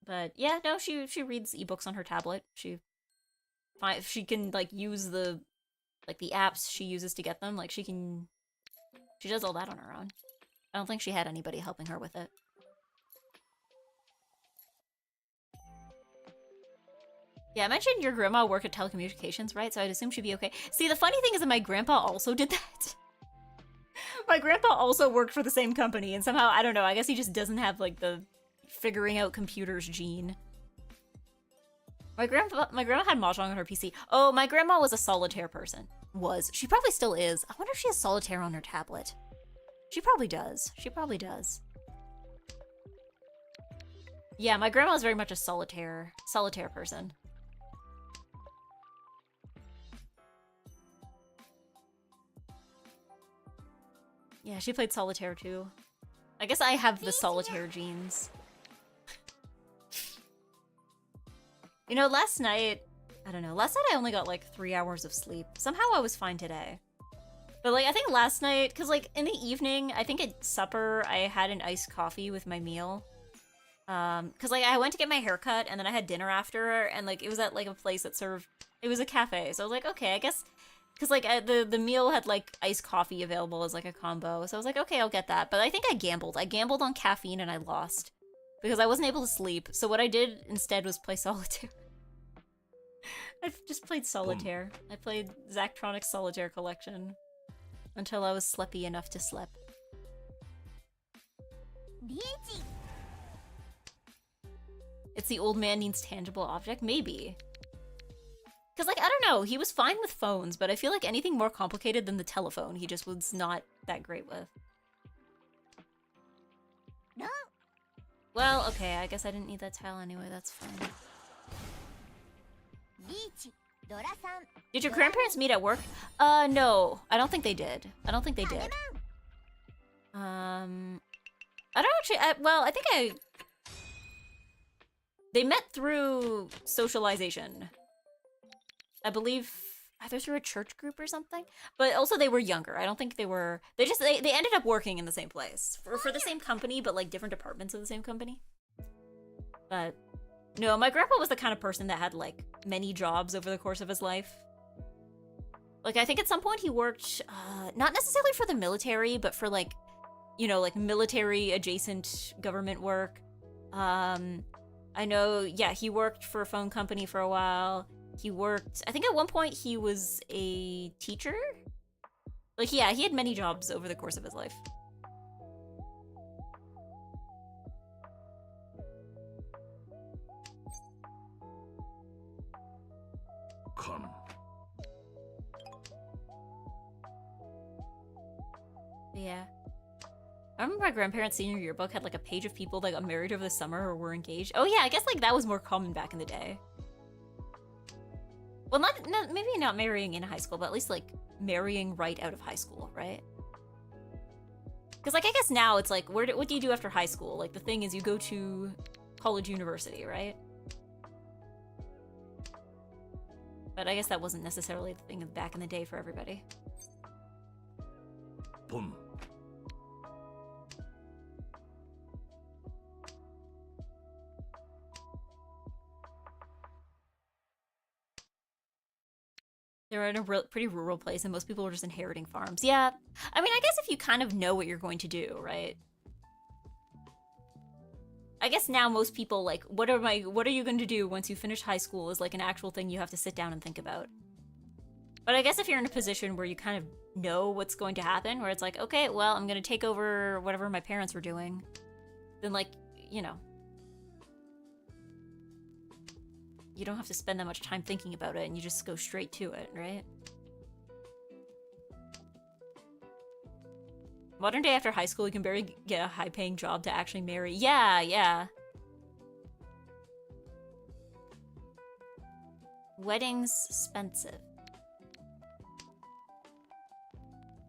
But yeah, no, she reads ebooks on her tablet. She can like use the apps she uses to get them. Like, she does all that on her own. I don't think she had anybody helping her with it. Yeah, I mentioned your grandma worked at telecommunications, right? So I'd assume she'd be okay. See, the funny thing is that my grandpa also did that. My grandpa also worked for the same company, and somehow, I don't know, I guess he just doesn't have, like, the figuring out computers gene. My grandma had Mahjong on her PC. Oh, my grandma was a solitaire person. She probably still is. I wonder if she has solitaire on her tablet. She probably does. Yeah, my grandma was very much a solitaire person. Yeah, she played solitaire too. I guess I have the solitaire genes. You know, last night I only got like 3 hours of sleep. Somehow I was fine today. But like, I think last night, cause like in the evening, I think at supper, I had an iced coffee with my meal. Cause like I went to get my hair cut and then I had dinner after, and like it was at like a place that served, it was a cafe. So I was like, okay, I guess, cause like the meal had like iced coffee available as like a combo. So I was like, okay, I'll get that. But I think I gambled. I gambled on caffeine and I lost because I wasn't able to sleep. So what I did instead was play solitaire. I just played solitaire. I played Zachtronic's Solitaire Collection until I was sleepy enough to sleep. It's the old man needs tangible object? Maybe. Because, like, I don't know. He was fine with phones, but I feel like anything more complicated than the telephone, he just was not that great with. No. Well, okay. I guess I didn't need that tile anyway. That's fine. Did your grandparents meet at work? No. I don't think they did. I don't think they did. I don't actually... well, I think they met through socialization. I believe either through a church group or something. But also they were younger. I don't think they were... They ended up working in the same place. For the same company, but like different departments of the same company. But... No, my grandpa was the kind of person that had, like, many jobs over the course of his life. Like, I think at some point he worked, not necessarily for the military, but for, like, you know, like, military-adjacent government work. I know, yeah, he worked for a phone company for a while. He worked, I think at one point he was a teacher? Like, yeah, he had many jobs over the course of his life. Come. Yeah. I remember my grandparents' senior yearbook had like a page of people that got married over the summer or were engaged. Oh yeah, I guess like that was more common back in the day. Well, maybe not marrying in high school, but at least like marrying right out of high school, right? Because like I guess now it's like, what do you do after high school? Like the thing is you go to college, university, right? But I guess that wasn't necessarily the thing back in the day for everybody. Boom. They're in a pretty rural place and most people are just inheriting farms. Yeah, I mean, I guess if you kind of know what you're going to do, right? I guess now most people, like, what are you going to do once you finish high school is like an actual thing you have to sit down and think about. But I guess if you're in a position where you kind of know what's going to happen, where it's like, okay, well, I'm going to take over whatever my parents were doing, then like, you know. you don't have to spend that much time thinking about it and you just go straight to it, right? Modern day after high school, you can barely get a high-paying job to actually marry. Yeah, yeah. Weddings expensive.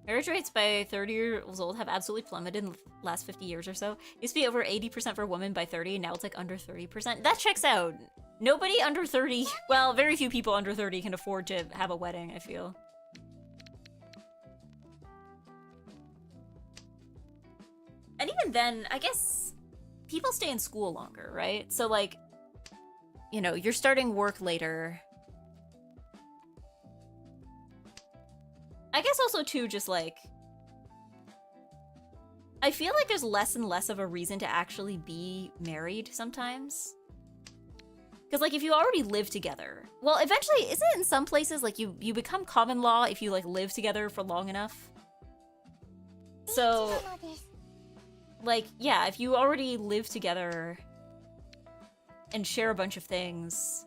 Marriage rates by 30 years old have absolutely plummeted in the last 50 years or so. It used to be over 80% for women by 30, and now it's like under 30%. That checks out. Nobody under 30, well, very few people under 30 can afford to have a wedding, I feel. And even then, I guess people stay in school longer, right? So like, you know, you're starting work later. I guess also too, just like, I feel like there's less and less of a reason to actually be married sometimes. Because like if you already live together, well, eventually, isn't it in some places like you become common law if you like live together for long enough? So like, yeah, if you already live together and share a bunch of things,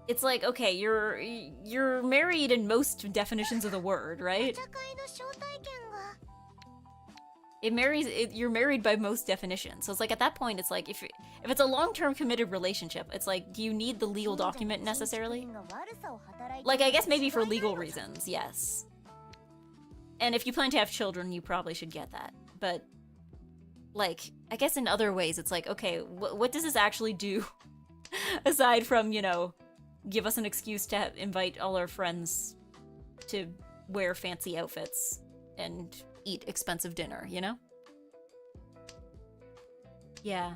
it's like, okay, you're married in most definitions of the word, right? You're married by most definitions. So it's like at that point, it's like if it's a long-term committed relationship, it's like, do you need the legal document necessarily? Like, I guess maybe for legal reasons, yes. And if you plan to have children, you probably should get that. But, like, I guess in other ways, it's like, okay, what does this actually do? Aside from, you know, give us an excuse to invite all our friends to wear fancy outfits and eat expensive dinner, you know? Yeah.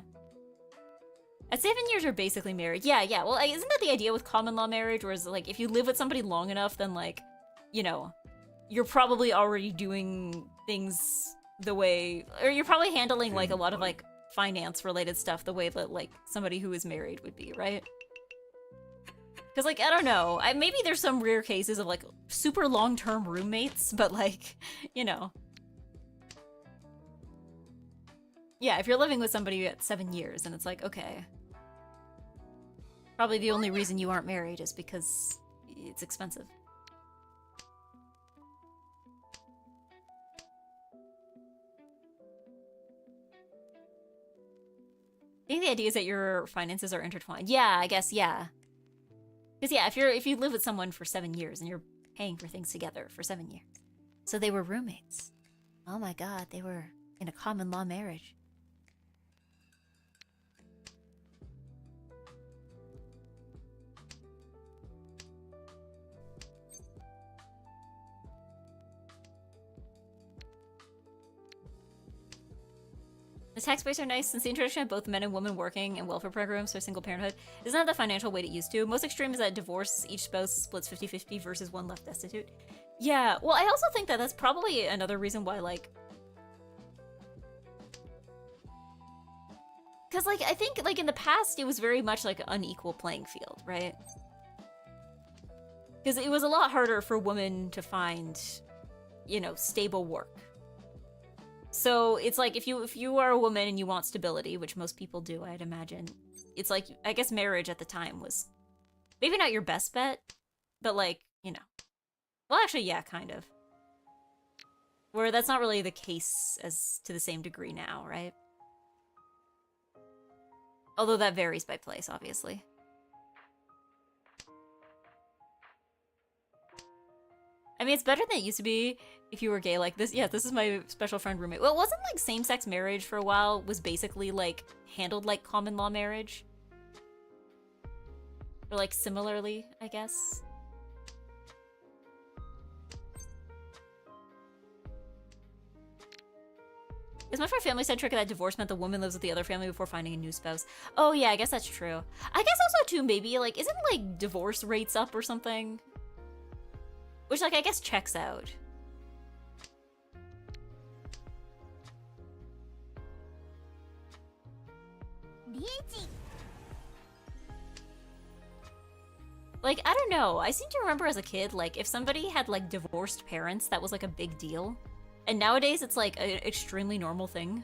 At 7 years, you're basically married. Yeah, yeah. Well, isn't that the idea with common law marriage? Whereas, like, if you live with somebody long enough, then, like, you know, you're probably already doing things the way, or you're probably handling like a lot of like finance related stuff the way that like somebody who is married would be, right? Because like, I don't know, maybe there's some rare cases of like super long-term roommates, but like, you know. Yeah, if you're living with somebody at 7 years and it's like, okay. Probably the only reason you aren't married is because it's expensive. I think the idea is that your finances are intertwined. Yeah, I guess, yeah. Because yeah, if you live with someone for 7 years and you're paying for things together for 7 years. So they were roommates. Oh my god, they were in a common law marriage. The tax breaks are nice since the introduction of both men and women working and welfare programs for single parenthood is not the financial weight it used to. Most extreme is that divorce, each spouse splits 50-50 versus one left destitute. Yeah, well, I also think that that's probably another reason why, like... Because, like, I think, like, in the past, it was very much, like, an unequal playing field, right? Because it was a lot harder for women to find, you know, stable work. So it's like if you are a woman and you want stability, which most people do, I'd imagine, it's like, I guess marriage at the time was maybe not your best bet, but like, you know. Well, actually, yeah, kind of. Where that's not really the case as to the same degree now, right? Although that varies by place, obviously. I mean, it's better than it used to be if you were gay. Like this, yeah, this is my special friend roommate. Well, it wasn't like same-sex marriage for a while, was basically like handled like common law marriage. Or like similarly, I guess. Is my friend family centric that divorce meant the woman lives with the other family before finding a new spouse? Oh yeah, I guess that's true. I guess also too, maybe like, isn't like divorce rates up or something? Which, like, I guess checks out. Like, I don't know. I seem to remember as a kid, like, if somebody had, like, divorced parents, that was, like, a big deal. And nowadays, it's, like, an extremely normal thing.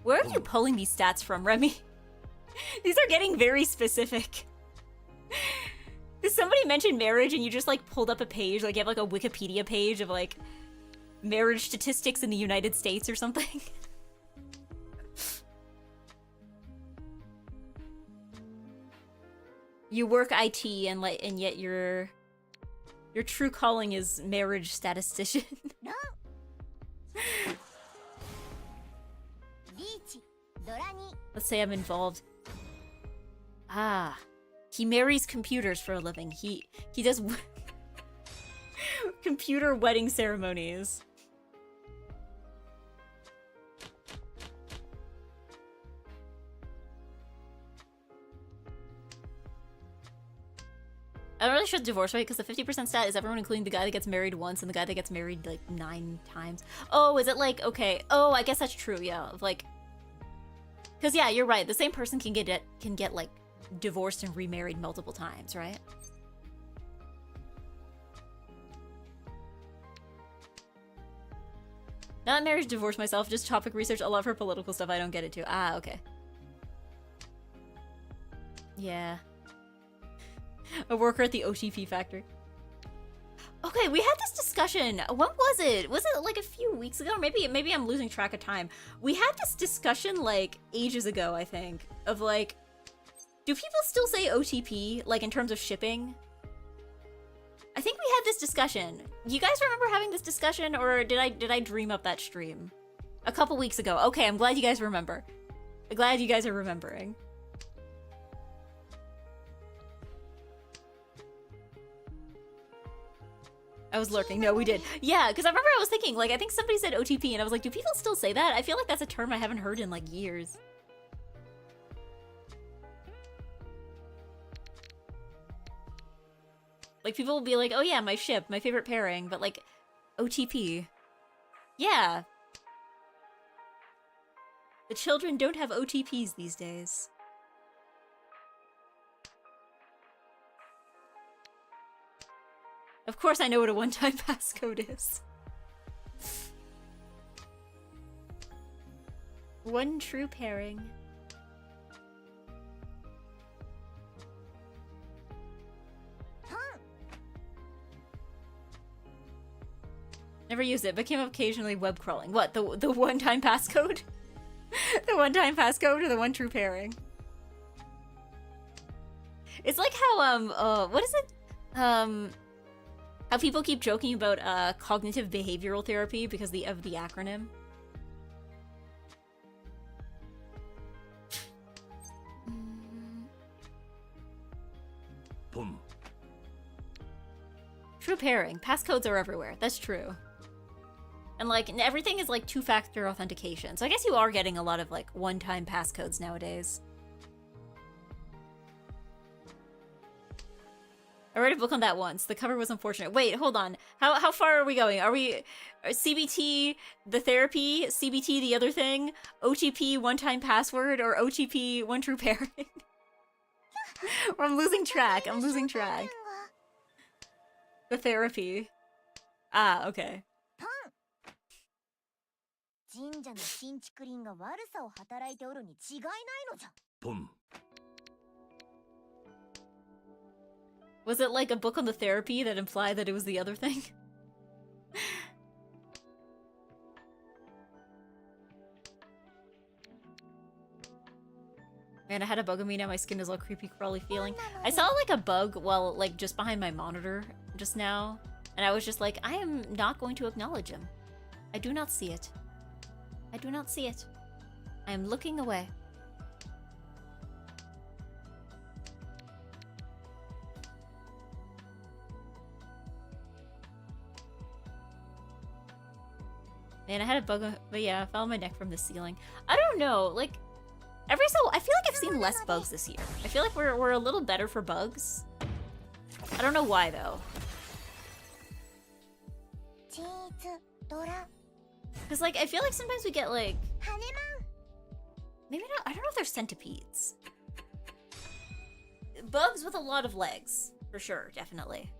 Where are you pulling these stats from, Remy? These are getting very specific. Did somebody mention marriage and you just like pulled up a page, like you have like a Wikipedia page of like marriage statistics in the United States or something? You work IT and yet your true calling is marriage statistician. Let's say I'm involved. Ah, he marries computers for a living. He does computer wedding ceremonies. I don't really should divorce rate because the 50% stat is everyone including the guy that gets married once and the guy that gets married like 9 times. Oh, is it like, okay. Oh, I guess that's true, yeah. Like, because yeah, you're right. The same person can get like divorced and remarried multiple times, right? Not marriage, divorce myself, just topic research. I love her political stuff. I don't get it too. Ah, okay. Yeah. A worker at the OTP factory. Okay, we had this discussion. When was it? Was it like a few weeks ago? Or maybe I'm losing track of time. We had this discussion like ages ago, I think, of like, do people still say OTP, like in terms of shipping? I think we had this discussion. You guys remember having this discussion, or did I dream up that stream? A couple weeks ago. Okay, I'm glad you guys remember. I'm glad you guys are remembering. I was lurking. No, we did. Yeah, because I remember I was thinking, like, I think somebody said OTP, and I was like, do people still say that? I feel like that's a term I haven't heard in, like, years. Like, people will be like, oh yeah, my ship, my favorite pairing, but, like, OTP. Yeah. The children don't have OTPs these days. Of course I know what a one-time passcode is. One true pairing. Never used it, but came up occasionally web crawling. What, the one-time passcode? The one-time passcode or the one true pairing? It's like how, what is it? How people keep joking about cognitive behavioral therapy because of the acronym. Boom. True pairing. Passcodes are everywhere. That's true. And like everything is like two-factor authentication. So I guess you are getting a lot of like one-time passcodes nowadays. I read a book on that once. The cover was unfortunate. Wait, hold on. How far are we going? Are we CBT the therapy, CBT the other thing, OTP one-time password, or OTP one true pairing? I'm losing track. I'm losing track. The therapy. Ah, okay. Boom. Was it like a book on the therapy that implied that it was the other thing? Man, I had a bug on me, now my skin is all creepy crawly feeling. I saw like a bug while like just behind my monitor just now, and I was just like, I am not going to acknowledge him. I do not see it. I do not see it. I am looking away. Man, I had a bug, but yeah, I fell on my neck from the ceiling. I don't know, like, I feel like I've seen less bugs this year. I feel like we're a little better for bugs. I don't know why, though. Because, like, I feel like sometimes we get, like... Maybe not, I don't know if they're centipedes. Bugs with a lot of legs, for sure, definitely.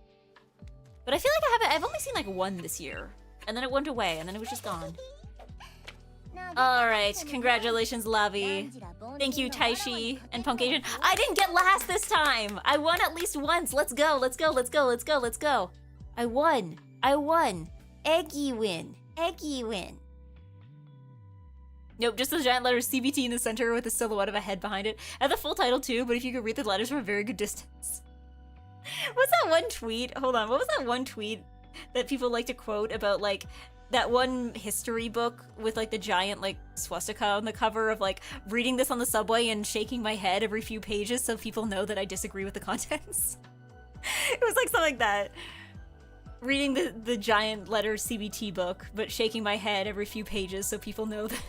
But I feel like I've only seen, like, one this year. And then it went away, and then it was just gone. Alright, congratulations, Lavi. Thank you, Taishi and Punk Asian. I didn't get last this time! I won at least once! Let's go, let's go, let's go, let's go, let's go! I won! I won! Eggy win! Eggy win! Nope, just the giant letters CBT in the center with a silhouette of a head behind it. And the full title too, but if you could read the letters from a very good distance. What's that one tweet? Hold on, what was that one tweet that people like to quote about, like, that one history book with, like, the giant, like, swastika on the cover of, like, reading this on the subway and shaking my head every few pages so people know that I disagree with the contents? It was like something like that. Reading the giant letters CBT book, but shaking my head every few pages so people know that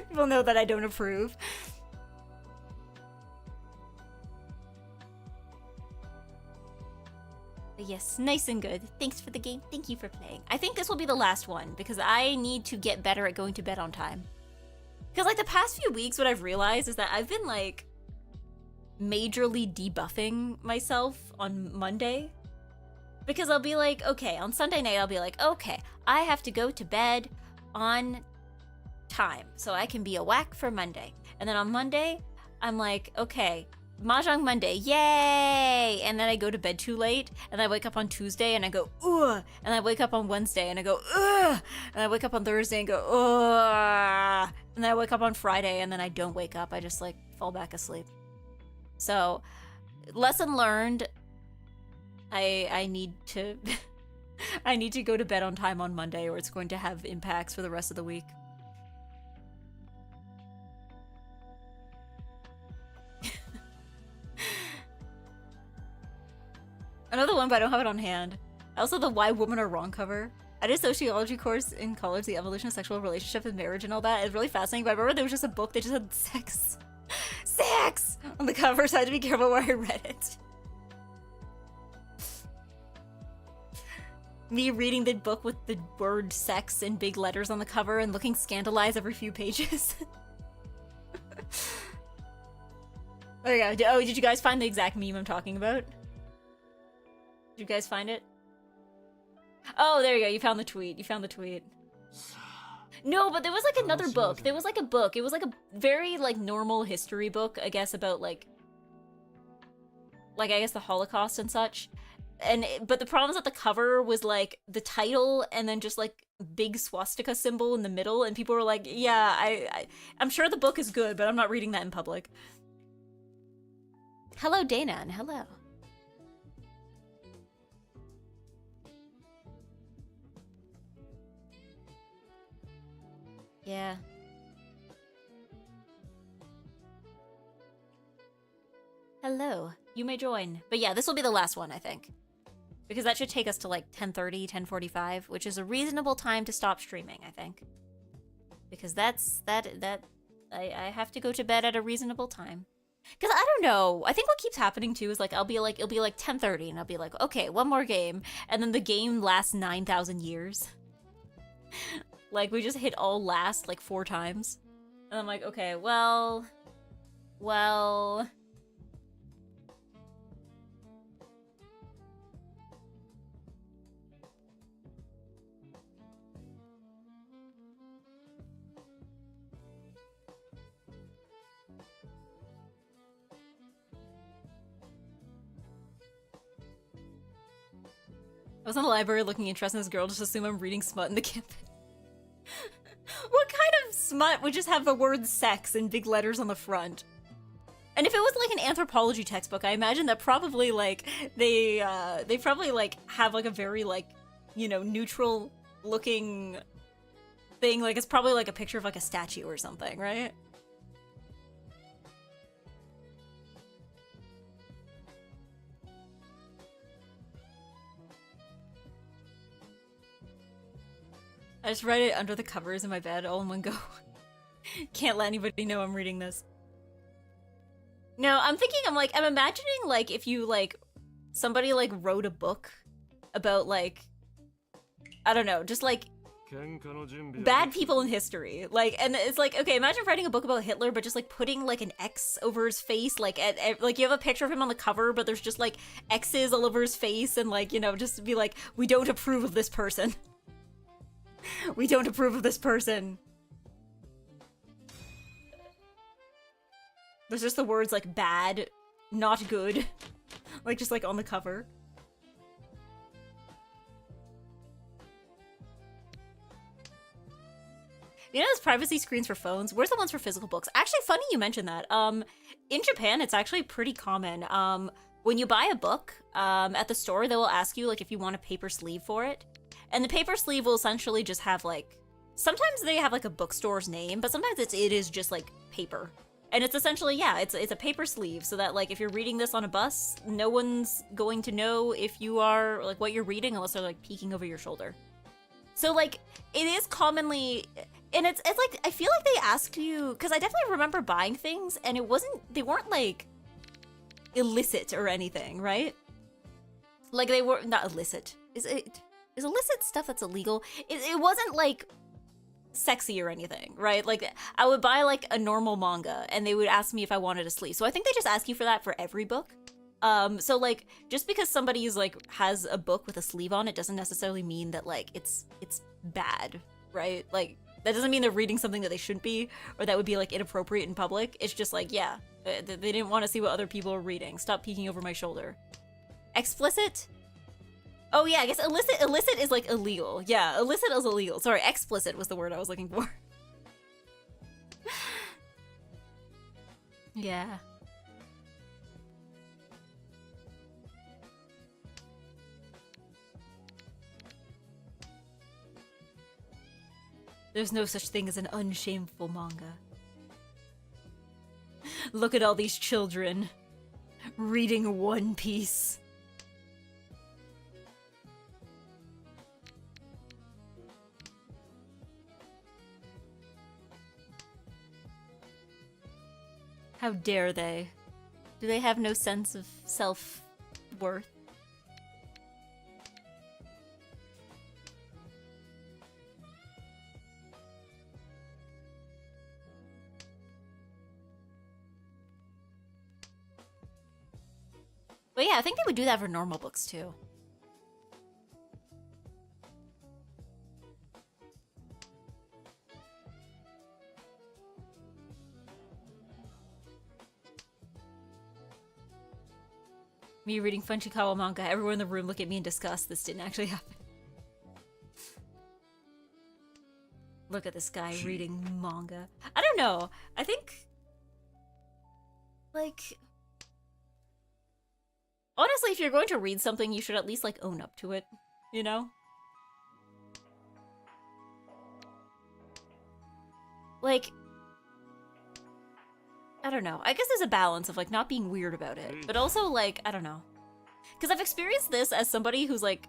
people know that I don't approve. But yes, nice and good. Thanks for the game. Thank you for playing. I think this will be the last one because I need to get better at going to bed on time. Because, like, the past few weeks, what I've realized is that I've been, like, majorly debuffing myself on Monday. Because I'll be like, okay, on Sunday night, I'll be like, okay, I have to go to bed on time so I can be a whack for Monday. And then on Monday, I'm like, okay, Mahjong Monday, yay! And then I go to bed too late, and I wake up on Tuesday and I go, ugh! And I wake up on Wednesday and I go, ugh! And I wake up on Thursday and go, ugh! And then I wake up on Friday and then I don't wake up, I just, like, fall back asleep. So, lesson learned, I need to I need to go to bed on time on Monday or it's going to have impacts for the rest of the week. Another one, but I don't have it on hand. Also, the Why Women Are Wrong cover. I did a sociology course in college, the evolution of sexual relationships and marriage and all that. It's really fascinating, but I remember there was just a book that just had sex. Sex! On the cover, so I had to be careful where I read it. Me reading the book with the word sex in big letters on the cover and looking scandalized every few pages. There you go. Oh, did you guys find the exact meme I'm talking about? Did you guys find it? Oh, there you go. You found the tweet. You found the tweet. No, but there was like another book. There was like a book. It was like a very like normal history book, I guess, about like I guess the Holocaust and such. But the problem is that the cover was like the title and then just like big swastika symbol in the middle, and people were like, "Yeah, I'm sure the book is good, but I'm not reading that in public." Hello, Dana, and hello. Yeah. Hello. You may join. But yeah, this will be the last one, I think. Because that should take us to like 10:30, 10:45, which is a reasonable time to stop streaming, I think. Because I have to go to bed at a reasonable time. Because I don't know. I think what keeps happening too is like it'll be like 10:30 and I'll be like, okay, one more game. And then the game lasts 9,000 years. Like, we just hit all last, like, 4 times. And I'm like, okay, well... I was in the library looking interested in this girl, just assume I'm reading smut in the campus. What kind of smut would just have the word sex in big letters on the front? And if it was like an anthropology textbook, I imagine that probably like they probably like have like a very like, you know, neutral looking thing. Like it's probably like a picture of like a statue or something, right? I just write it under the covers in my bed all in one go. Can't let anybody know I'm reading this. No, I'm imagining like if you like, somebody like wrote a book about like, I don't know, just like bad people in history. Like, and it's like, okay, imagine writing a book about Hitler, but just like putting like an X over his face, like like you have a picture of him on the cover, but there's just like X's all over his face, and like, you know, just be like, we don't approve of this person. We don't approve of this person. There's just the words like bad, not good, like just like on the cover. You know those privacy screens for phones? Where's the ones for physical books? Actually, funny you mentioned that. In Japan, it's actually pretty common. When you buy a book, at the store, they will ask you, like, if you want a paper sleeve for it. And the paper sleeve will essentially just have, like, sometimes they have, like, a bookstore's name, but sometimes it is just, like, paper. And it's essentially, yeah, it's a paper sleeve, so that, like, if you're reading this on a bus, no one's going to know if you are, like, what you're reading unless they're, like, peeking over your shoulder. So, like, it is commonly... And it's like, I feel like they asked you, because I definitely remember buying things, and they weren't, like, illicit or anything, right? Like, they were, not illicit. Is illicit stuff that's illegal? It wasn't, like, sexy or anything, right? Like, I would buy, like, a normal manga, and they would ask me if I wanted a sleeve. So I think they just ask you for that for every book. So, like, just because somebody is, like, has a book with a sleeve on, it doesn't necessarily mean that, like, it's bad, right? Like, that doesn't mean they're reading something that they shouldn't be, or that would be, like, inappropriate in public. It's just like, yeah, they didn't want to see what other people are reading. Stop peeking over my shoulder. Explicit? Oh, yeah, I guess illicit is, like, illegal. Yeah, illicit is illegal. Sorry, explicit was the word I was looking for. Yeah. There's no such thing as an unshameful manga. Look at all these children reading One Piece. How dare they? Do they have no sense of self-worth? But yeah, I think they would do that for normal books too. Me reading Funchikawa manga, everyone in the room look at me in disgust. This didn't actually happen. Look at this guy reading manga. I don't know. I think... like... honestly, if you're going to read something, you should at least, like, own up to it, you know? Like... I don't know. I guess there's a balance of, like, not being weird about it. But also, like, I don't know. Because I've experienced this as somebody who's, like,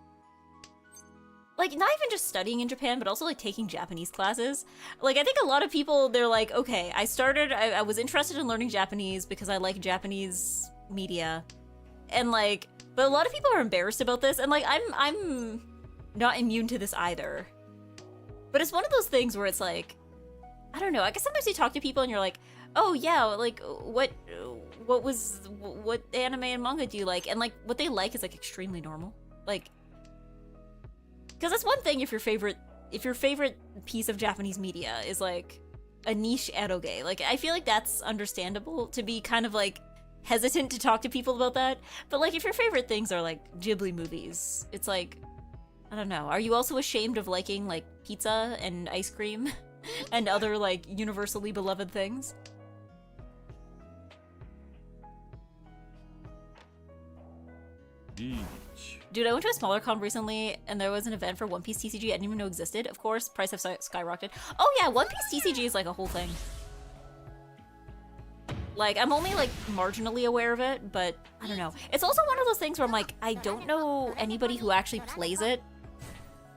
not even just studying in Japan, but also, like, taking Japanese classes. Like, I think a lot of people, they're like, okay, I was interested in learning Japanese because I like Japanese media. And, like, but a lot of people are embarrassed about this, and, like, I'm not immune to this either. But it's one of those things where it's like, I don't know, I guess sometimes you talk to people and you're like, oh yeah, like, what anime and manga do you like? And, like, what they like is, like, extremely normal. Like, because that's one thing if your favorite piece of Japanese media is, like, a niche eroge. Like, I feel like that's understandable to be kind of, like, hesitant to talk to people about that. But, like, if your favorite things are, like, Ghibli movies, it's like, I don't know. Are you also ashamed of liking, like, pizza and ice cream and other, like, universally beloved things? Dude, I went to a smaller con recently, and there was an event for One Piece TCG I didn't even know existed. Of course, price have skyrocketed. Oh yeah, One Piece TCG is, like, a whole thing. Like, I'm only, like, marginally aware of it, but I don't know. It's also one of those things where I'm like, I don't know anybody who actually plays it.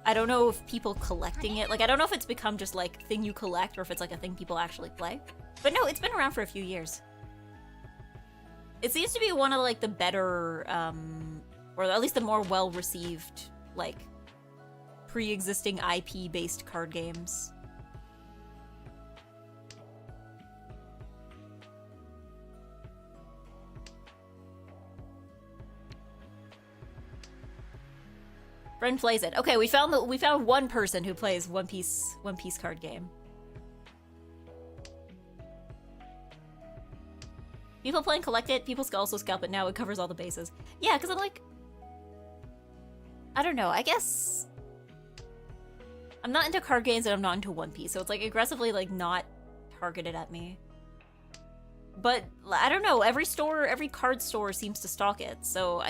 I don't know if people collecting it, like, I don't know if it's become just, like, thing you collect or if it's, like, a thing people actually play. But no, it's been around for a few years. It seems to be one of, like, the better, or at least the more well-received, like, pre-existing IP-based card games. Friend plays it. Okay, we found one person who plays One Piece card game. People play and collect it, people also scalp it now, it covers all the bases. Yeah, because I'm like... I don't know, I guess... I'm not into card games and I'm not into One Piece, so it's like aggressively like not targeted at me. But I don't know, every card store seems to stock it, so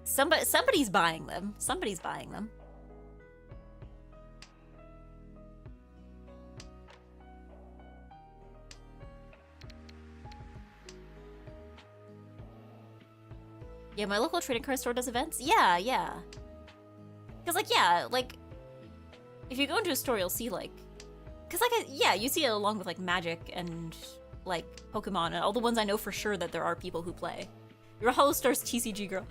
somebody's buying them. Somebody's buying them. Yeah, my local trading card store does events? Yeah, yeah. Because, like, yeah, like, if you go into a store, you'll see, like... Because, like, yeah, you see it along with, like, Magic and, like, Pokemon, and all the ones I know for sure that there are people who play. You're a Hollow Stars TCG girl.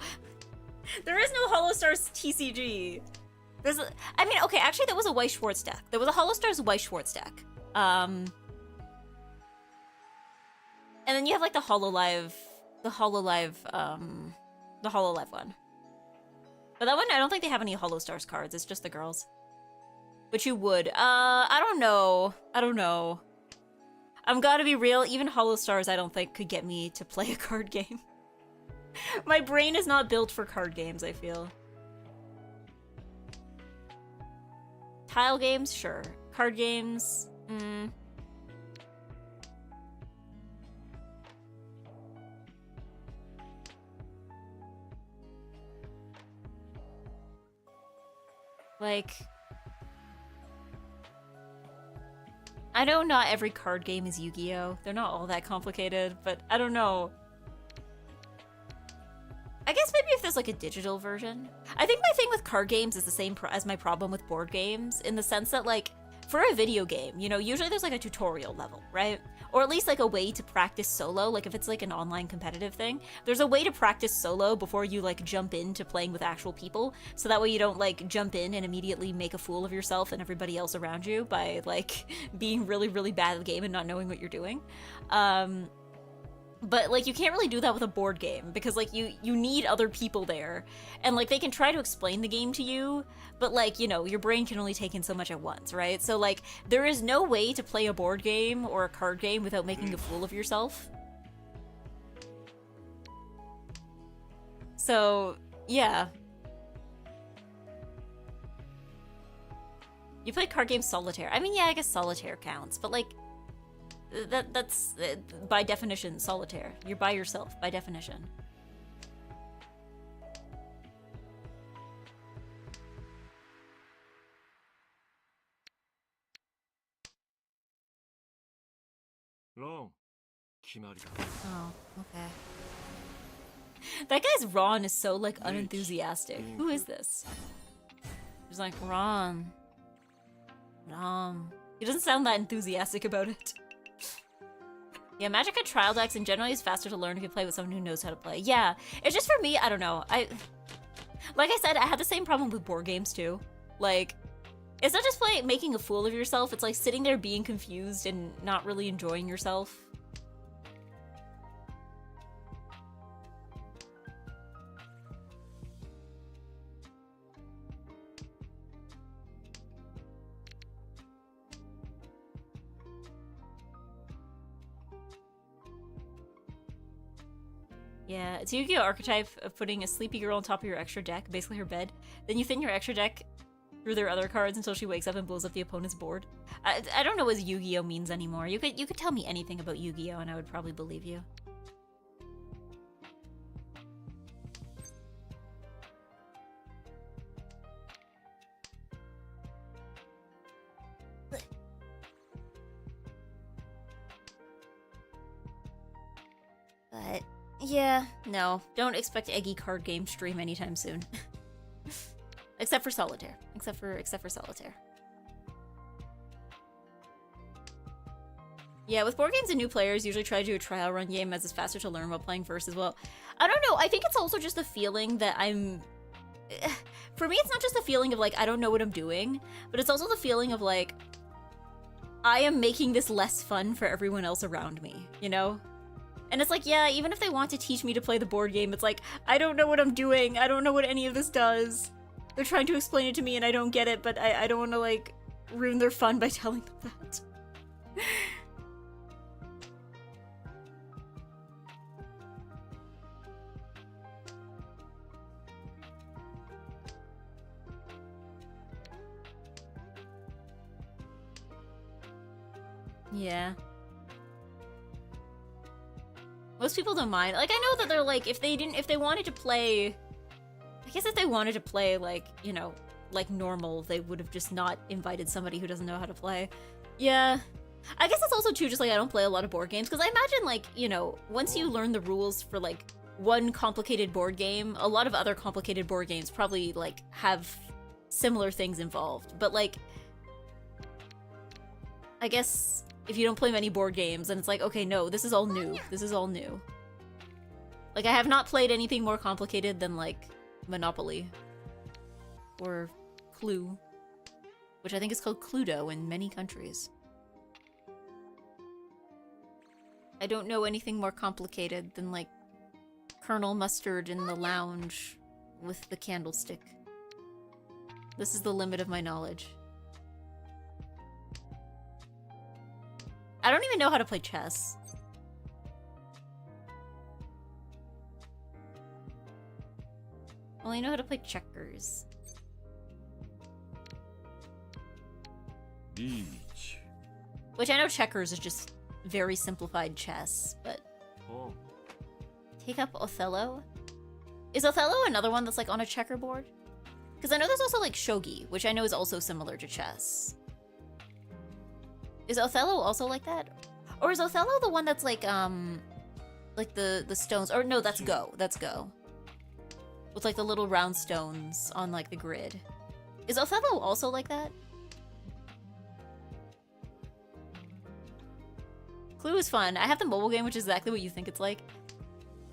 There is no Hollow Stars TCG. There's a... I mean, okay, actually, there was a Weiss Schwartz deck. There was a Hollow Stars Weiss Schwartz deck. And then you have, like, the Hololive one. But that one, I don't think they have any Hollow Stars cards. It's just the girls. But you would. I don't know. I don't know. I'm gotta be real. Even Hollow Stars, I don't think, could get me to play a card game. My brain is not built for card games, I feel. Tile games? Sure. Card games? Like... I know not every card game is Yu-Gi-Oh! They're not all that complicated, but I don't know. I guess maybe if there's like a digital version. I think my thing with card games is the same as my problem with board games, in the sense that, like, for a video game, you know, usually there's like a tutorial level, right? Or at least like a way to practice solo, like if it's like an online competitive thing, there's a way to practice solo before you like jump into playing with actual people, so that way you don't like jump in and immediately make a fool of yourself and everybody else around you by like being really, really bad at the game and not knowing what you're doing. But, like, you can't really do that with a board game, because, like, you need other people there. And, like, they can try to explain the game to you, but, like, you know, your brain can only take in so much at once, right? So, like, there is no way to play a board game or a card game without making a fool of yourself. So, yeah. You play card game Solitaire. I mean, yeah, I guess Solitaire counts, but, like... That's by definition solitaire. You're by yourself by definition. Long. Oh, okay. That guy's Ron is so like unenthusiastic. Who is this? He's like Ron. He doesn't sound that enthusiastic about it. Yeah, Magic and trial decks in general is faster to learn if you play with someone who knows how to play. Yeah, it's just for me, I don't know. Like I said, I had the same problem with board games too. Like, it's not just making a fool of yourself, it's like sitting there being confused and not really enjoying yourself. Yeah, it's a Yu-Gi-Oh! Archetype of putting a sleepy girl on top of your extra deck, basically her bed. Then you thin your extra deck through their other cards until she wakes up and blows up the opponent's board. I don't know what Yu-Gi-Oh! Means anymore. You could tell me anything about Yu-Gi-Oh! And I would probably believe you. But... yeah, no. Don't expect EGGY card game stream anytime soon. Except for Solitaire. Except for Solitaire. Yeah, with board games and new players, usually try to do a trial run game as it's faster to learn while playing first as well. I don't know, I think it's also just the feeling that I'm... For me, it's not just the feeling of, like, I don't know what I'm doing, but it's also the feeling of, like, I am making this less fun for everyone else around me, you know? And it's like, yeah, even if they want to teach me to play the board game, it's like, I don't know what I'm doing. I don't know what any of this does. They're trying to explain it to me and I don't get it, but I don't want to, like, ruin their fun by telling them that. Yeah. Most people don't mind. Like, I know that they're like, if they wanted to play, I guess if they wanted to play, like, you know, like normal, they would have just not invited somebody who doesn't know how to play. Yeah. I guess it's also too, just like, I don't play a lot of board games, because I imagine, like, you know, once you learn the rules for, like, one complicated board game, a lot of other complicated board games probably, like, have similar things involved. But, like, I guess if you don't play many board games, then it's like, okay, no, this is all new. This is all new. Like, I have not played anything more complicated than, like, Monopoly. Or Clue. Which I think is called Cluedo in many countries. I don't know anything more complicated than, like, Colonel Mustard in the lounge with the candlestick. This is the limit of my knowledge. I don't even know how to play chess. Only know how to play checkers. Beach. Which I know checkers is just very simplified chess, but... Oh. Take up Othello? Is Othello another one that's like on a checkerboard? Because I know there's also like shogi, which I know is also similar to chess. Is Othello also like that? Or is Othello the one that's like the stones? Or no, that's Go. That's Go. With like the little round stones on like the grid. Is Othello also like that? Clue is fun. I have the mobile game, which is exactly what you think it's like.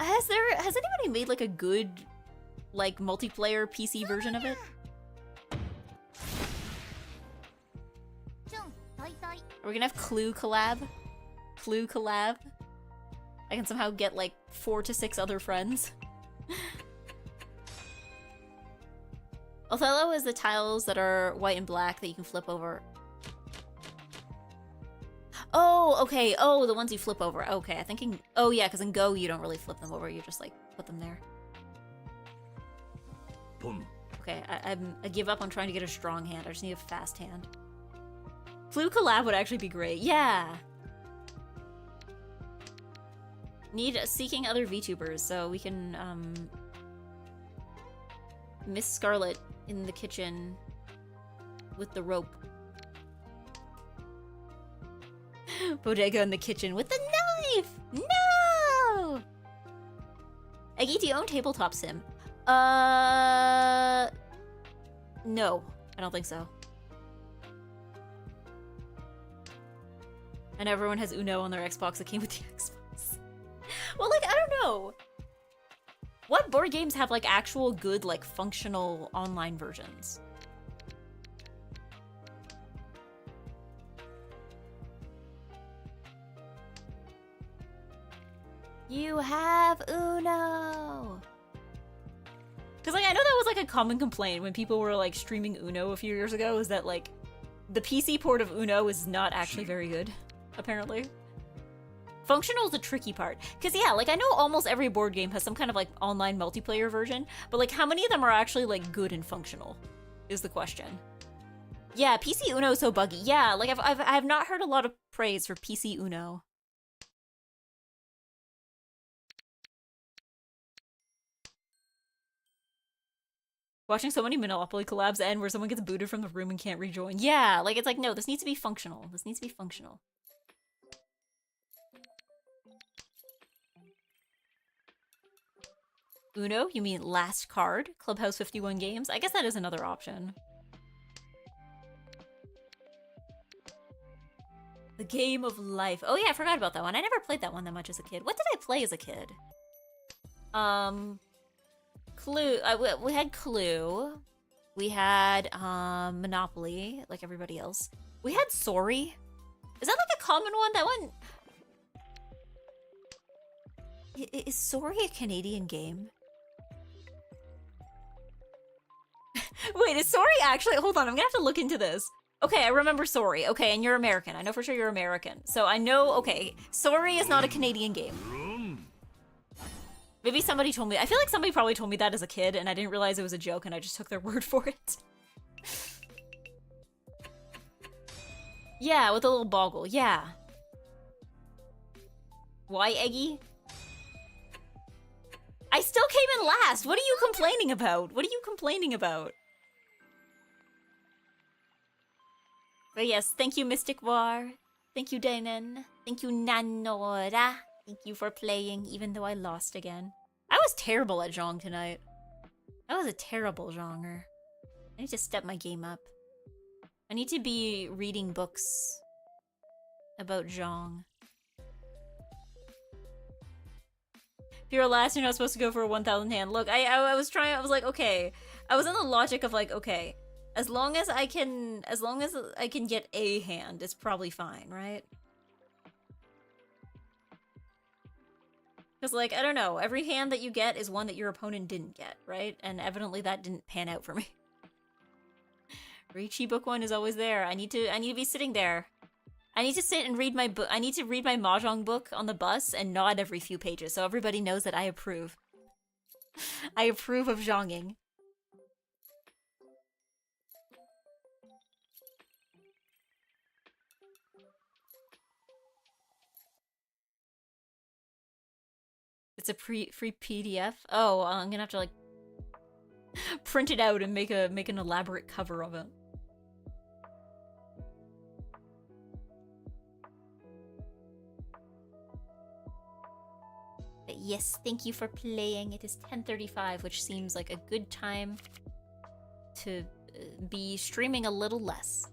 Has anybody made like a good like multiplayer PC version of it? Are we gonna have Clue collab? Clue collab? I can somehow get like 4 to 6 other friends. Othello is the tiles that are white and black that you can flip over. Oh, okay. Oh, the ones you flip over. Okay, I'm thinking... Oh, yeah, because in Go, you don't really flip them over. You just, like, put them there. Boom. Okay, I give up on trying to get a strong hand. I just need a fast hand. Clue collab would actually be great. Yeah! Seeking other VTubers so we can, Miss Scarlet in the kitchen with the rope. Bodega in the kitchen with the knife! No! Eggy, do you own Tabletop Sim? No. I don't think so. And everyone has Uno on their Xbox that came with the Xbox. Well, like, I don't know. What board games have, like, actual good, like, functional online versions? You have Uno! Because, like, I know that was, like, a common complaint when people were, like, streaming Uno a few years ago, is that, like, the PC port of Uno is not actually very good, apparently. Functional is the tricky part. Because, yeah, like, I know almost every board game has some kind of, like, online multiplayer version, but, like, how many of them are actually, like, good and functional is the question. Yeah, PC Uno is so buggy. Yeah, like, I have not heard a lot of praise for PC Uno. Watching so many Monopoly collabs end where someone gets booted from the room and can't rejoin. Yeah, like, it's like, no, this needs to be functional. This needs to be functional. Uno? You mean last card? Clubhouse 51 games? I guess that is another option. The game of life. Oh yeah, I forgot about that one. I never played that one that much as a kid. What did I play as a kid? Clue. We had Clue. We had Monopoly, like everybody else. We had Sorry. Is that like a common one? That one. Is Sorry a Canadian game? Wait, is Sorry actually? Hold on, I'm gonna have to look into this. Okay, I remember Sorry. Okay, and you're American. I know for sure you're American. So I know. Okay, Sorry is not a Canadian game. Maybe somebody told me. I feel like somebody probably told me that as a kid, and I didn't realize it was a joke, and I just took their word for it. Yeah, with a little boggle. Yeah. Why, Eggy? I still came in last! What are you complaining about? What are you complaining about? But yes, thank you, Mystic War. Thank you, Danon. Thank you, Nanora. Thank you for playing, even though I lost again. I was terrible at Zhong tonight. I was a terrible Zhonger. I need to step my game up. I need to be reading books about Zhong. If you're last, you're not supposed to go for a 1,000 hand. Look, I was trying, I was like, okay. I was in the logic of like, okay, as long as I can get a hand, it's probably fine, right? Because, like, I don't know, every hand that you get is one that your opponent didn't get, right? And evidently that didn't pan out for me. Riichi book 1 is always there. I need to be sitting there. I need to sit and read my book. I need to read my Mahjong book on the bus and nod every few pages so everybody knows that I approve. I approve of Zhonging. It's a free PDF. Oh, I'm gonna have to like print it out and make an elaborate cover of it. But yes, thank you for playing. It is 10:35, which seems like a good time to be streaming a little less.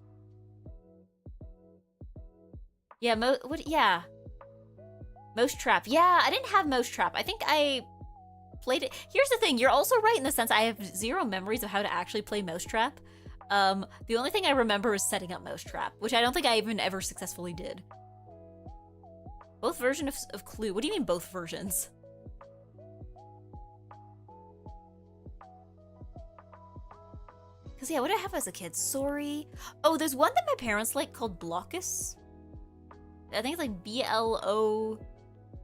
Yeah, yeah. Mouse Trap. Yeah, I didn't have Mouse Trap. I think I played it. Here's the thing, you're also right in the sense I have zero memories of how to actually play Mouse Trap. The only thing I remember is setting up Mouse Trap, which I don't think I even ever successfully did. Both versions of Clue. What do you mean both versions? Because yeah, what did I have as a kid? Sorry. Oh, there's one that my parents like called Blockus. I think it's like B-L-O...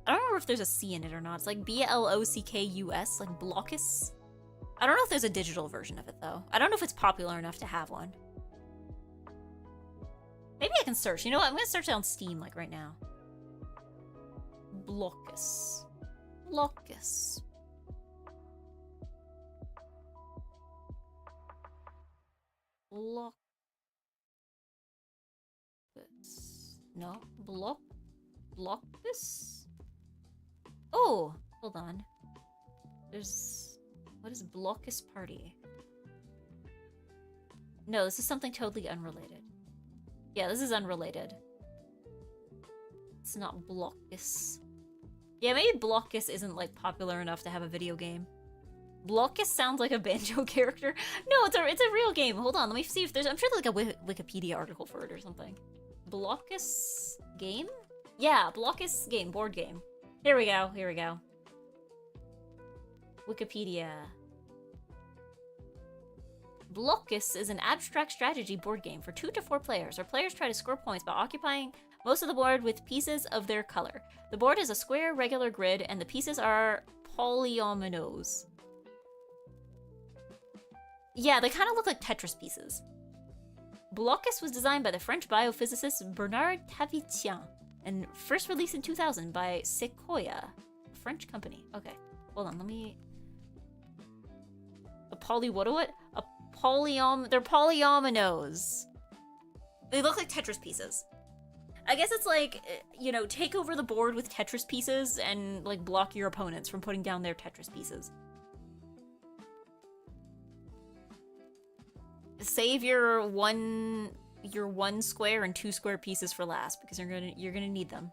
I don't remember if there's a C in it or not. It's like B-L-O-C-K-U-S, like Blockus. I don't know if there's a digital version of it, though. I don't know if it's popular enough to have one. Maybe I can search. You know what? I'm gonna search it on Steam, like, right now. Blockus. Blockus. Blockus. No? Blockus? Oh! Hold on. There's... What is Blockus Party? No, this is something totally unrelated. Yeah, this is unrelated. It's not Blockus. Yeah, maybe Blockus isn't, like, popular enough to have a video game. Blockus sounds like a Banjo character. No, it's a real game. Hold on, let me see if there's... I'm sure there's, like, a Wikipedia article for it or something. Blockus game? Yeah, Blockus game, board game. Here we go, here we go. Wikipedia. Blockus is an abstract strategy board game for 2 to 4 players, where players try to score points by occupying most of the board with pieces of their color. The board is a square, regular grid, and the pieces are polyominoes. Yeah, they kind of look like Tetris pieces. Blockus was designed by the French biophysicist Bernard Tavitien and first released in 2000 by Sequoia, a French company. Okay, hold on, let me... They're polyominoes. They look like Tetris pieces. I guess it's like, you know, take over the board with Tetris pieces and, like, block your opponents from putting down their Tetris pieces. Save your one square and 2 square pieces for last, because you're gonna need them.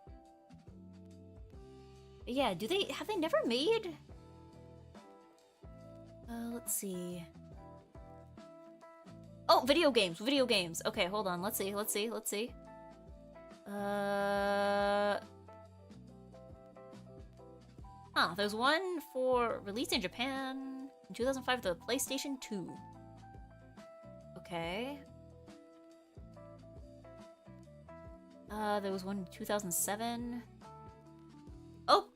But yeah, have they never made... let's see. Oh, video games. Okay, hold on. Let's see. There's one for released in Japan in 2005, the PlayStation 2. Okay. There was one in 2007. Oh,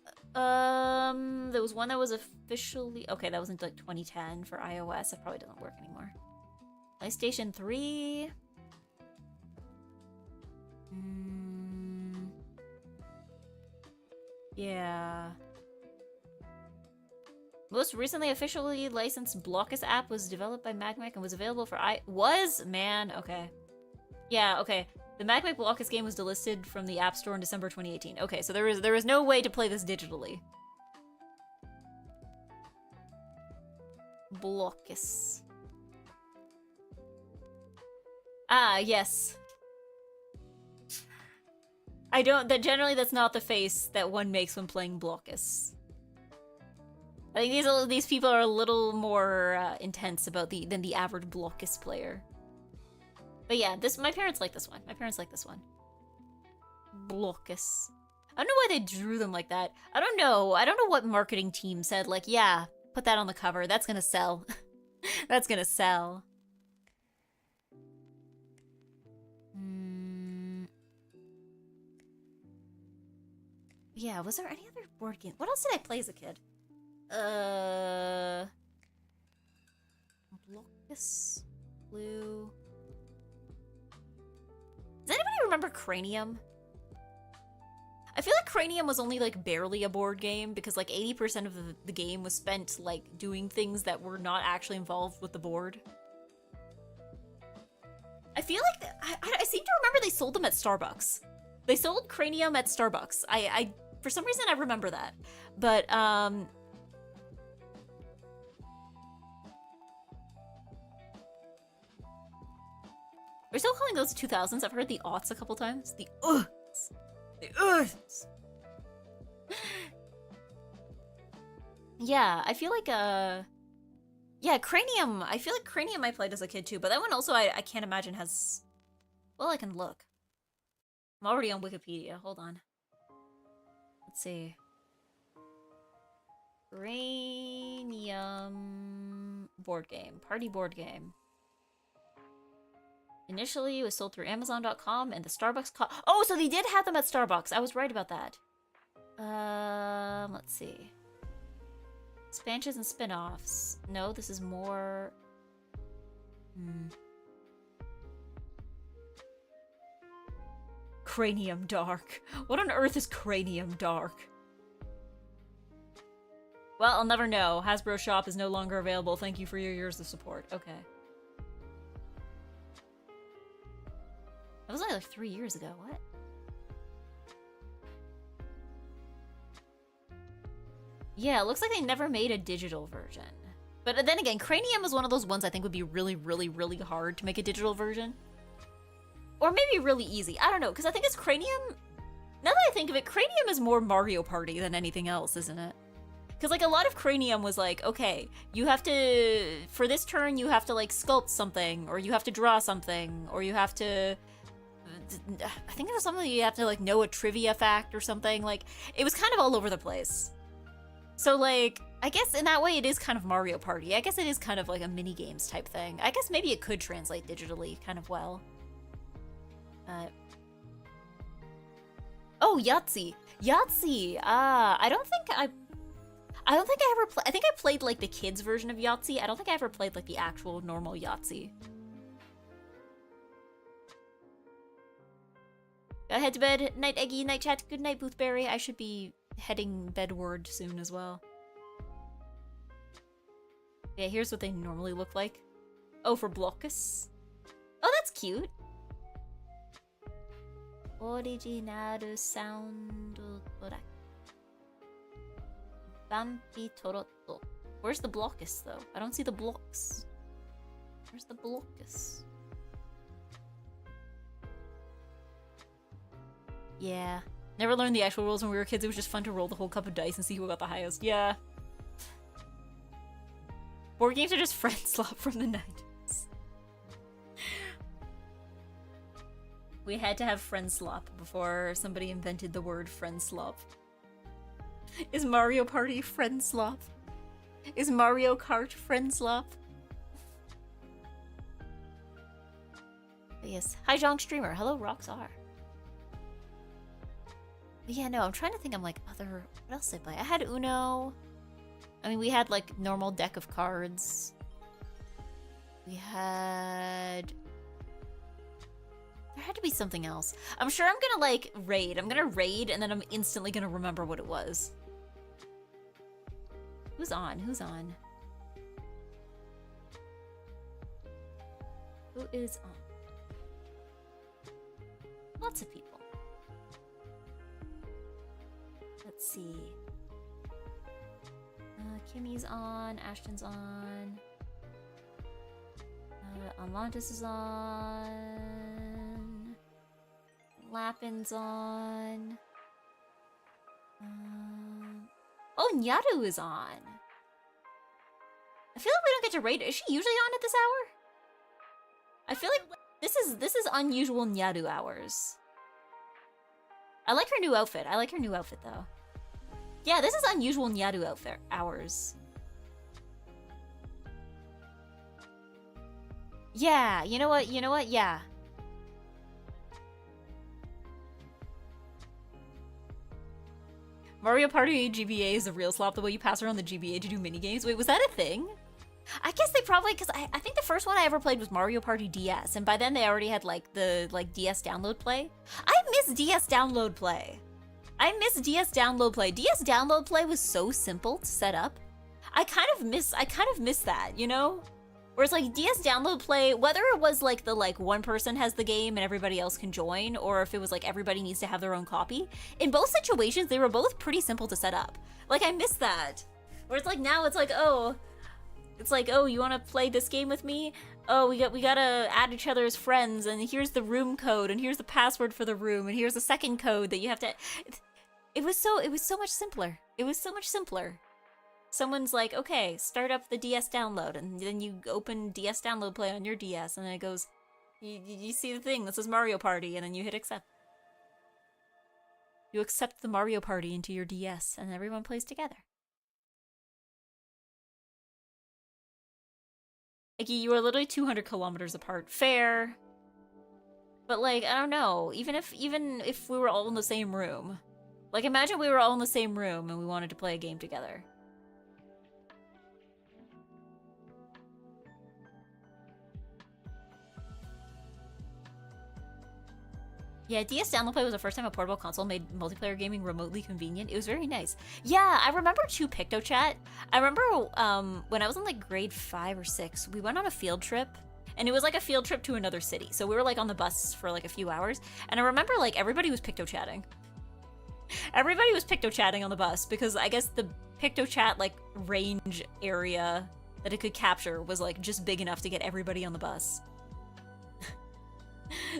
there was one that was officially... Okay, that was in like 2010 for iOS. That probably doesn't work anymore. PlayStation 3. Yeah. Most recently officially licensed Blockus app was developed by Magmac and was available for Man, okay. Yeah, okay. The Magmac Blockus game was delisted from the App Store in December 2018. Okay, so there is no way to play this digitally. Blockus. Ah, yes. Generally that's not the face that one makes when playing Blockus. I think these people are a little more intense about than the average Blockus player. But yeah, my parents like this one. My parents like this one. Blockus. I don't know why they drew them like that. I don't know. I don't know what marketing team said, like, yeah, put that on the cover. That's gonna sell. That's gonna sell. Yeah, was there any other board game? What else did I play as a kid? Blockus. Blue. Does anybody remember Cranium? I feel like Cranium was only like barely a board game because like 80% of the game was spent like doing things that were not actually involved with the board. I feel like I seem to remember they sold them at Starbucks. They sold Cranium at Starbucks. I for some reason I remember that. But are we still calling those 2000s? I've heard the aughts a couple times. The aughts. The aughts. Yeah, I feel like yeah, Cranium. I feel like Cranium I played as a kid too, but that one also I can't imagine has. Well, I can look. I'm already on Wikipedia. Hold on. Let's see. Cranium board game. Party board game. Initially, it was sold through Amazon.com and the Starbucks Oh, so they did have them at Starbucks. I was right about that. Let's see. Expansions and spin-offs. No, this is more... Cranium Dark. What on earth is Cranium Dark? Well, I'll never know. Hasbro Shop is no longer available. Thank you for your years of support. Okay. That was only like 3 years ago. What? Yeah, it looks like they never made a digital version. But then again, Cranium is one of those ones I think would be really, really, really hard to make a digital version. Or maybe really easy. I don't know, because I think it's Cranium... Now that I think of it, Cranium is more Mario Party than anything else, isn't it? Because, like, a lot of Cranium was like, okay, you have to... For this turn, you have to, like, sculpt something, or you have to draw something, or you have to... I think there was something you have to, like, know a trivia fact or something. Like, it was kind of all over the place. So, like, I guess in that way it is kind of Mario Party. I guess it is kind of like a mini-games type thing. I guess maybe it could translate digitally kind of well. Oh, Yahtzee! Yahtzee! I don't think I ever played... I think I played, like, the kids' version of Yahtzee. I don't think I ever played, like, the actual normal Yahtzee. Go head to bed. Night Eggy, night chat. Good night, Boothberry. I should be heading bedward soon as well. Yeah, here's what they normally look like. Oh, for Blockus. Oh, that's cute. Original sound. Vampi Torotto. Where's the Blockus, though? I don't see the blocks. Where's the Blockus? Yeah. Never learned the actual rules when we were kids. It was just fun to roll the whole cup of dice and see who got the highest. Yeah. Board games are just friend slop from the 90s. We had to have friend slop before somebody invented the word friend slop. Is Mario Party friend slop? Is Mario Kart friend slop? But yes. Hi, Jong Streamer. Hello, Roxar. But yeah, no, I'm trying to think. I'm like, what else did I play? I had Uno. I mean, we had like normal deck of cards. We had... There had to be something else. I'm sure I'm gonna, like, raid. I'm gonna raid, and then I'm instantly gonna remember what it was. Who's on? Who's on? Who is on? Lots of people. Let's see. Kimmy's on. Ashton's on. Alantis is on. Lappin's on. Oh, Nyaru is on. I feel like we don't get to raid. Is she usually on at this hour? I feel like this is unusual Nyaru hours. I like her new outfit. I like her new outfit though. Yeah, this is unusual Nyaru outfit hours. Yeah, you know what? You know what? Yeah. Mario Party GBA is a real slop, the way you pass around the GBA to do minigames. Wait, was that a thing? I guess they probably, because I think the first one I ever played was Mario Party DS, and by then they already had like the DS download play. I miss DS download play. I miss DS download play. DS download play was so simple to set up. I kind of miss that, you know? Whereas like DS download play, whether it was like the one person has the game and everybody else can join, or if it was like everybody needs to have their own copy, in both situations they were both pretty simple to set up. Like I miss that. Whereas like now it's like, oh, you want to play this game with me? Oh, we gotta add each other as friends, and here's the room code, and here's the password for the room, and here's the second code that you have to. It was so much simpler. It was so much simpler. Someone's like, okay, start up the DS download, and then you open DS download play on your DS, and then it goes, you see the thing that says Mario Party, and then you hit accept. You accept the Mario Party into your DS, and everyone plays together. Like, you are literally 200 kilometers apart. Fair. But, like, I don't know. Even if we were all in the same room. Like, imagine we were all in the same room and we wanted to play a game together. Yeah, DS Download Play was the first time a portable console made multiplayer gaming remotely convenient. It was very nice. Yeah, I remember too PictoChat. I remember when I was in like grade 5 or 6, we went on a field trip, and it was like a field trip to another city. So we were like on the bus for like a few hours, and I remember like everybody was PictoChatting. Everybody was PictoChatting on the bus because I guess the PictoChat like range area that it could capture was like just big enough to get everybody on the bus.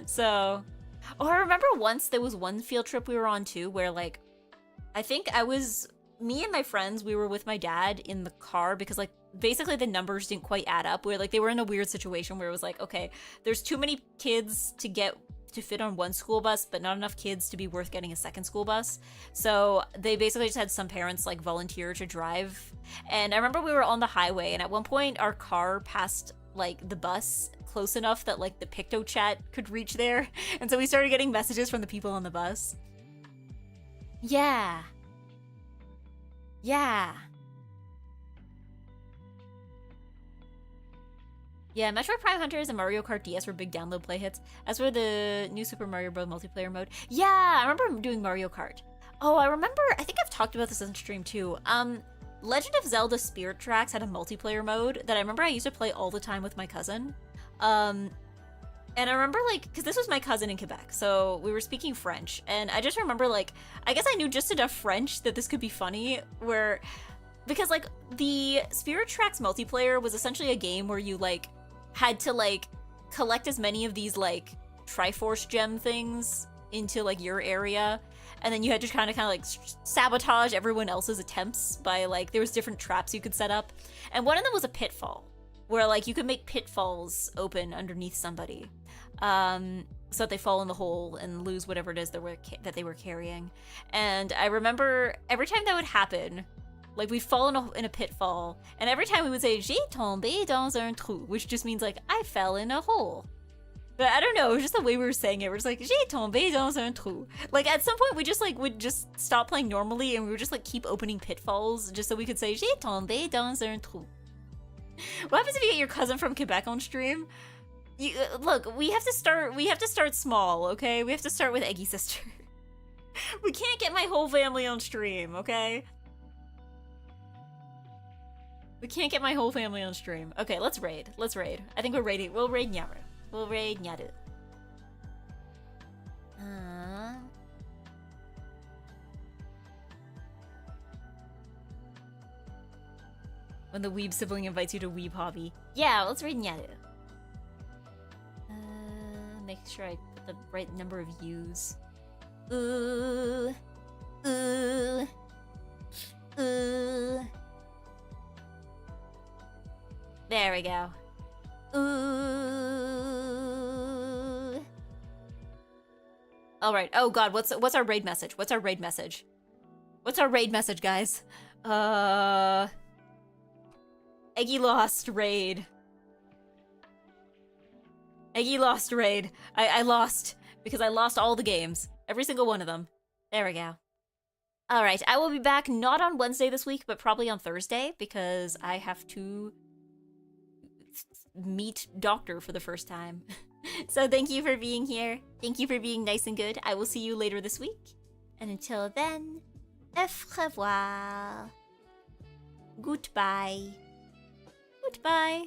So... Oh, I remember once there was one field trip we were on too, where like, I think me and my friends, we were with my dad in the car because like, basically the numbers didn't quite add up. Where like, they were in a weird situation where it was like, okay, there's too many kids to fit on one school bus, but not enough kids to be worth getting a second school bus. So they basically just had some parents like volunteer to drive. And I remember we were on the highway, and at one point our car passed like the bus close enough that like the PictoChat could reach there, and so we started getting messages from the people on the bus. Yeah. Yeah, Metroid Prime Hunters and Mario Kart DS were big download play hits, as were the new Super Mario Bros. Multiplayer mode. Yeah, I remember doing Mario Kart. Oh, I think I've talked about this on stream too. Legend of Zelda Spirit Tracks had a multiplayer mode that I remember I used to play all the time with my cousin. And I remember, like, because this was my cousin in Quebec, so we were speaking French, and I just remember, like, I guess I knew just enough French that this could be funny, because, like, the Spirit Tracks multiplayer was essentially a game where you, like, had to, like, collect as many of these, like, Triforce gem things into, like, your area, and then you had to kind of like sabotage everyone else's attempts by like, there was different traps you could set up. And one of them was a pitfall where like you could make pitfalls open underneath somebody, so that they fall in the hole and lose whatever it is that they were carrying. And I remember every time that would happen, like we'd fall in a pitfall, and every time we would say, "J'ai tombé dans un trou," which just means like, I fell in a hole. But I don't know, it was just the way we were saying it. We're just like, "J'ai tombé dans un trou." Like, at some point, we just, like, would just stop playing normally, and we would just, like, keep opening pitfalls just so we could say, "J'ai tombé dans un trou." What happens if you get your cousin from Quebec on stream? Look, we have to start small, okay? We have to start with Eggy Sister. We can't get my whole family on stream, okay? We can't get my whole family on stream. Okay, let's raid. Let's raid. I think we're raiding. We'll raid Nyaru. We'll raid Nyaru. When the weeb sibling invites you to weeb hobby. Yeah, let's raid Nyaru. Make sure I put the right number of U's. Ooh. Ooh. Ooh. There we go. Ooh. All right. Oh God, what's our raid message? What's our raid message? What's our raid message, guys? Eggy lost raid. Eggy lost raid. I lost because I lost all the games. Every single one of them. There we go. All right, I will be back not on Wednesday this week, but probably on Thursday because I have to meet Doctor for the first time. So thank you for being here. Thank you for being nice and good. I will see you later this week. And until then, au revoir. Goodbye. Goodbye.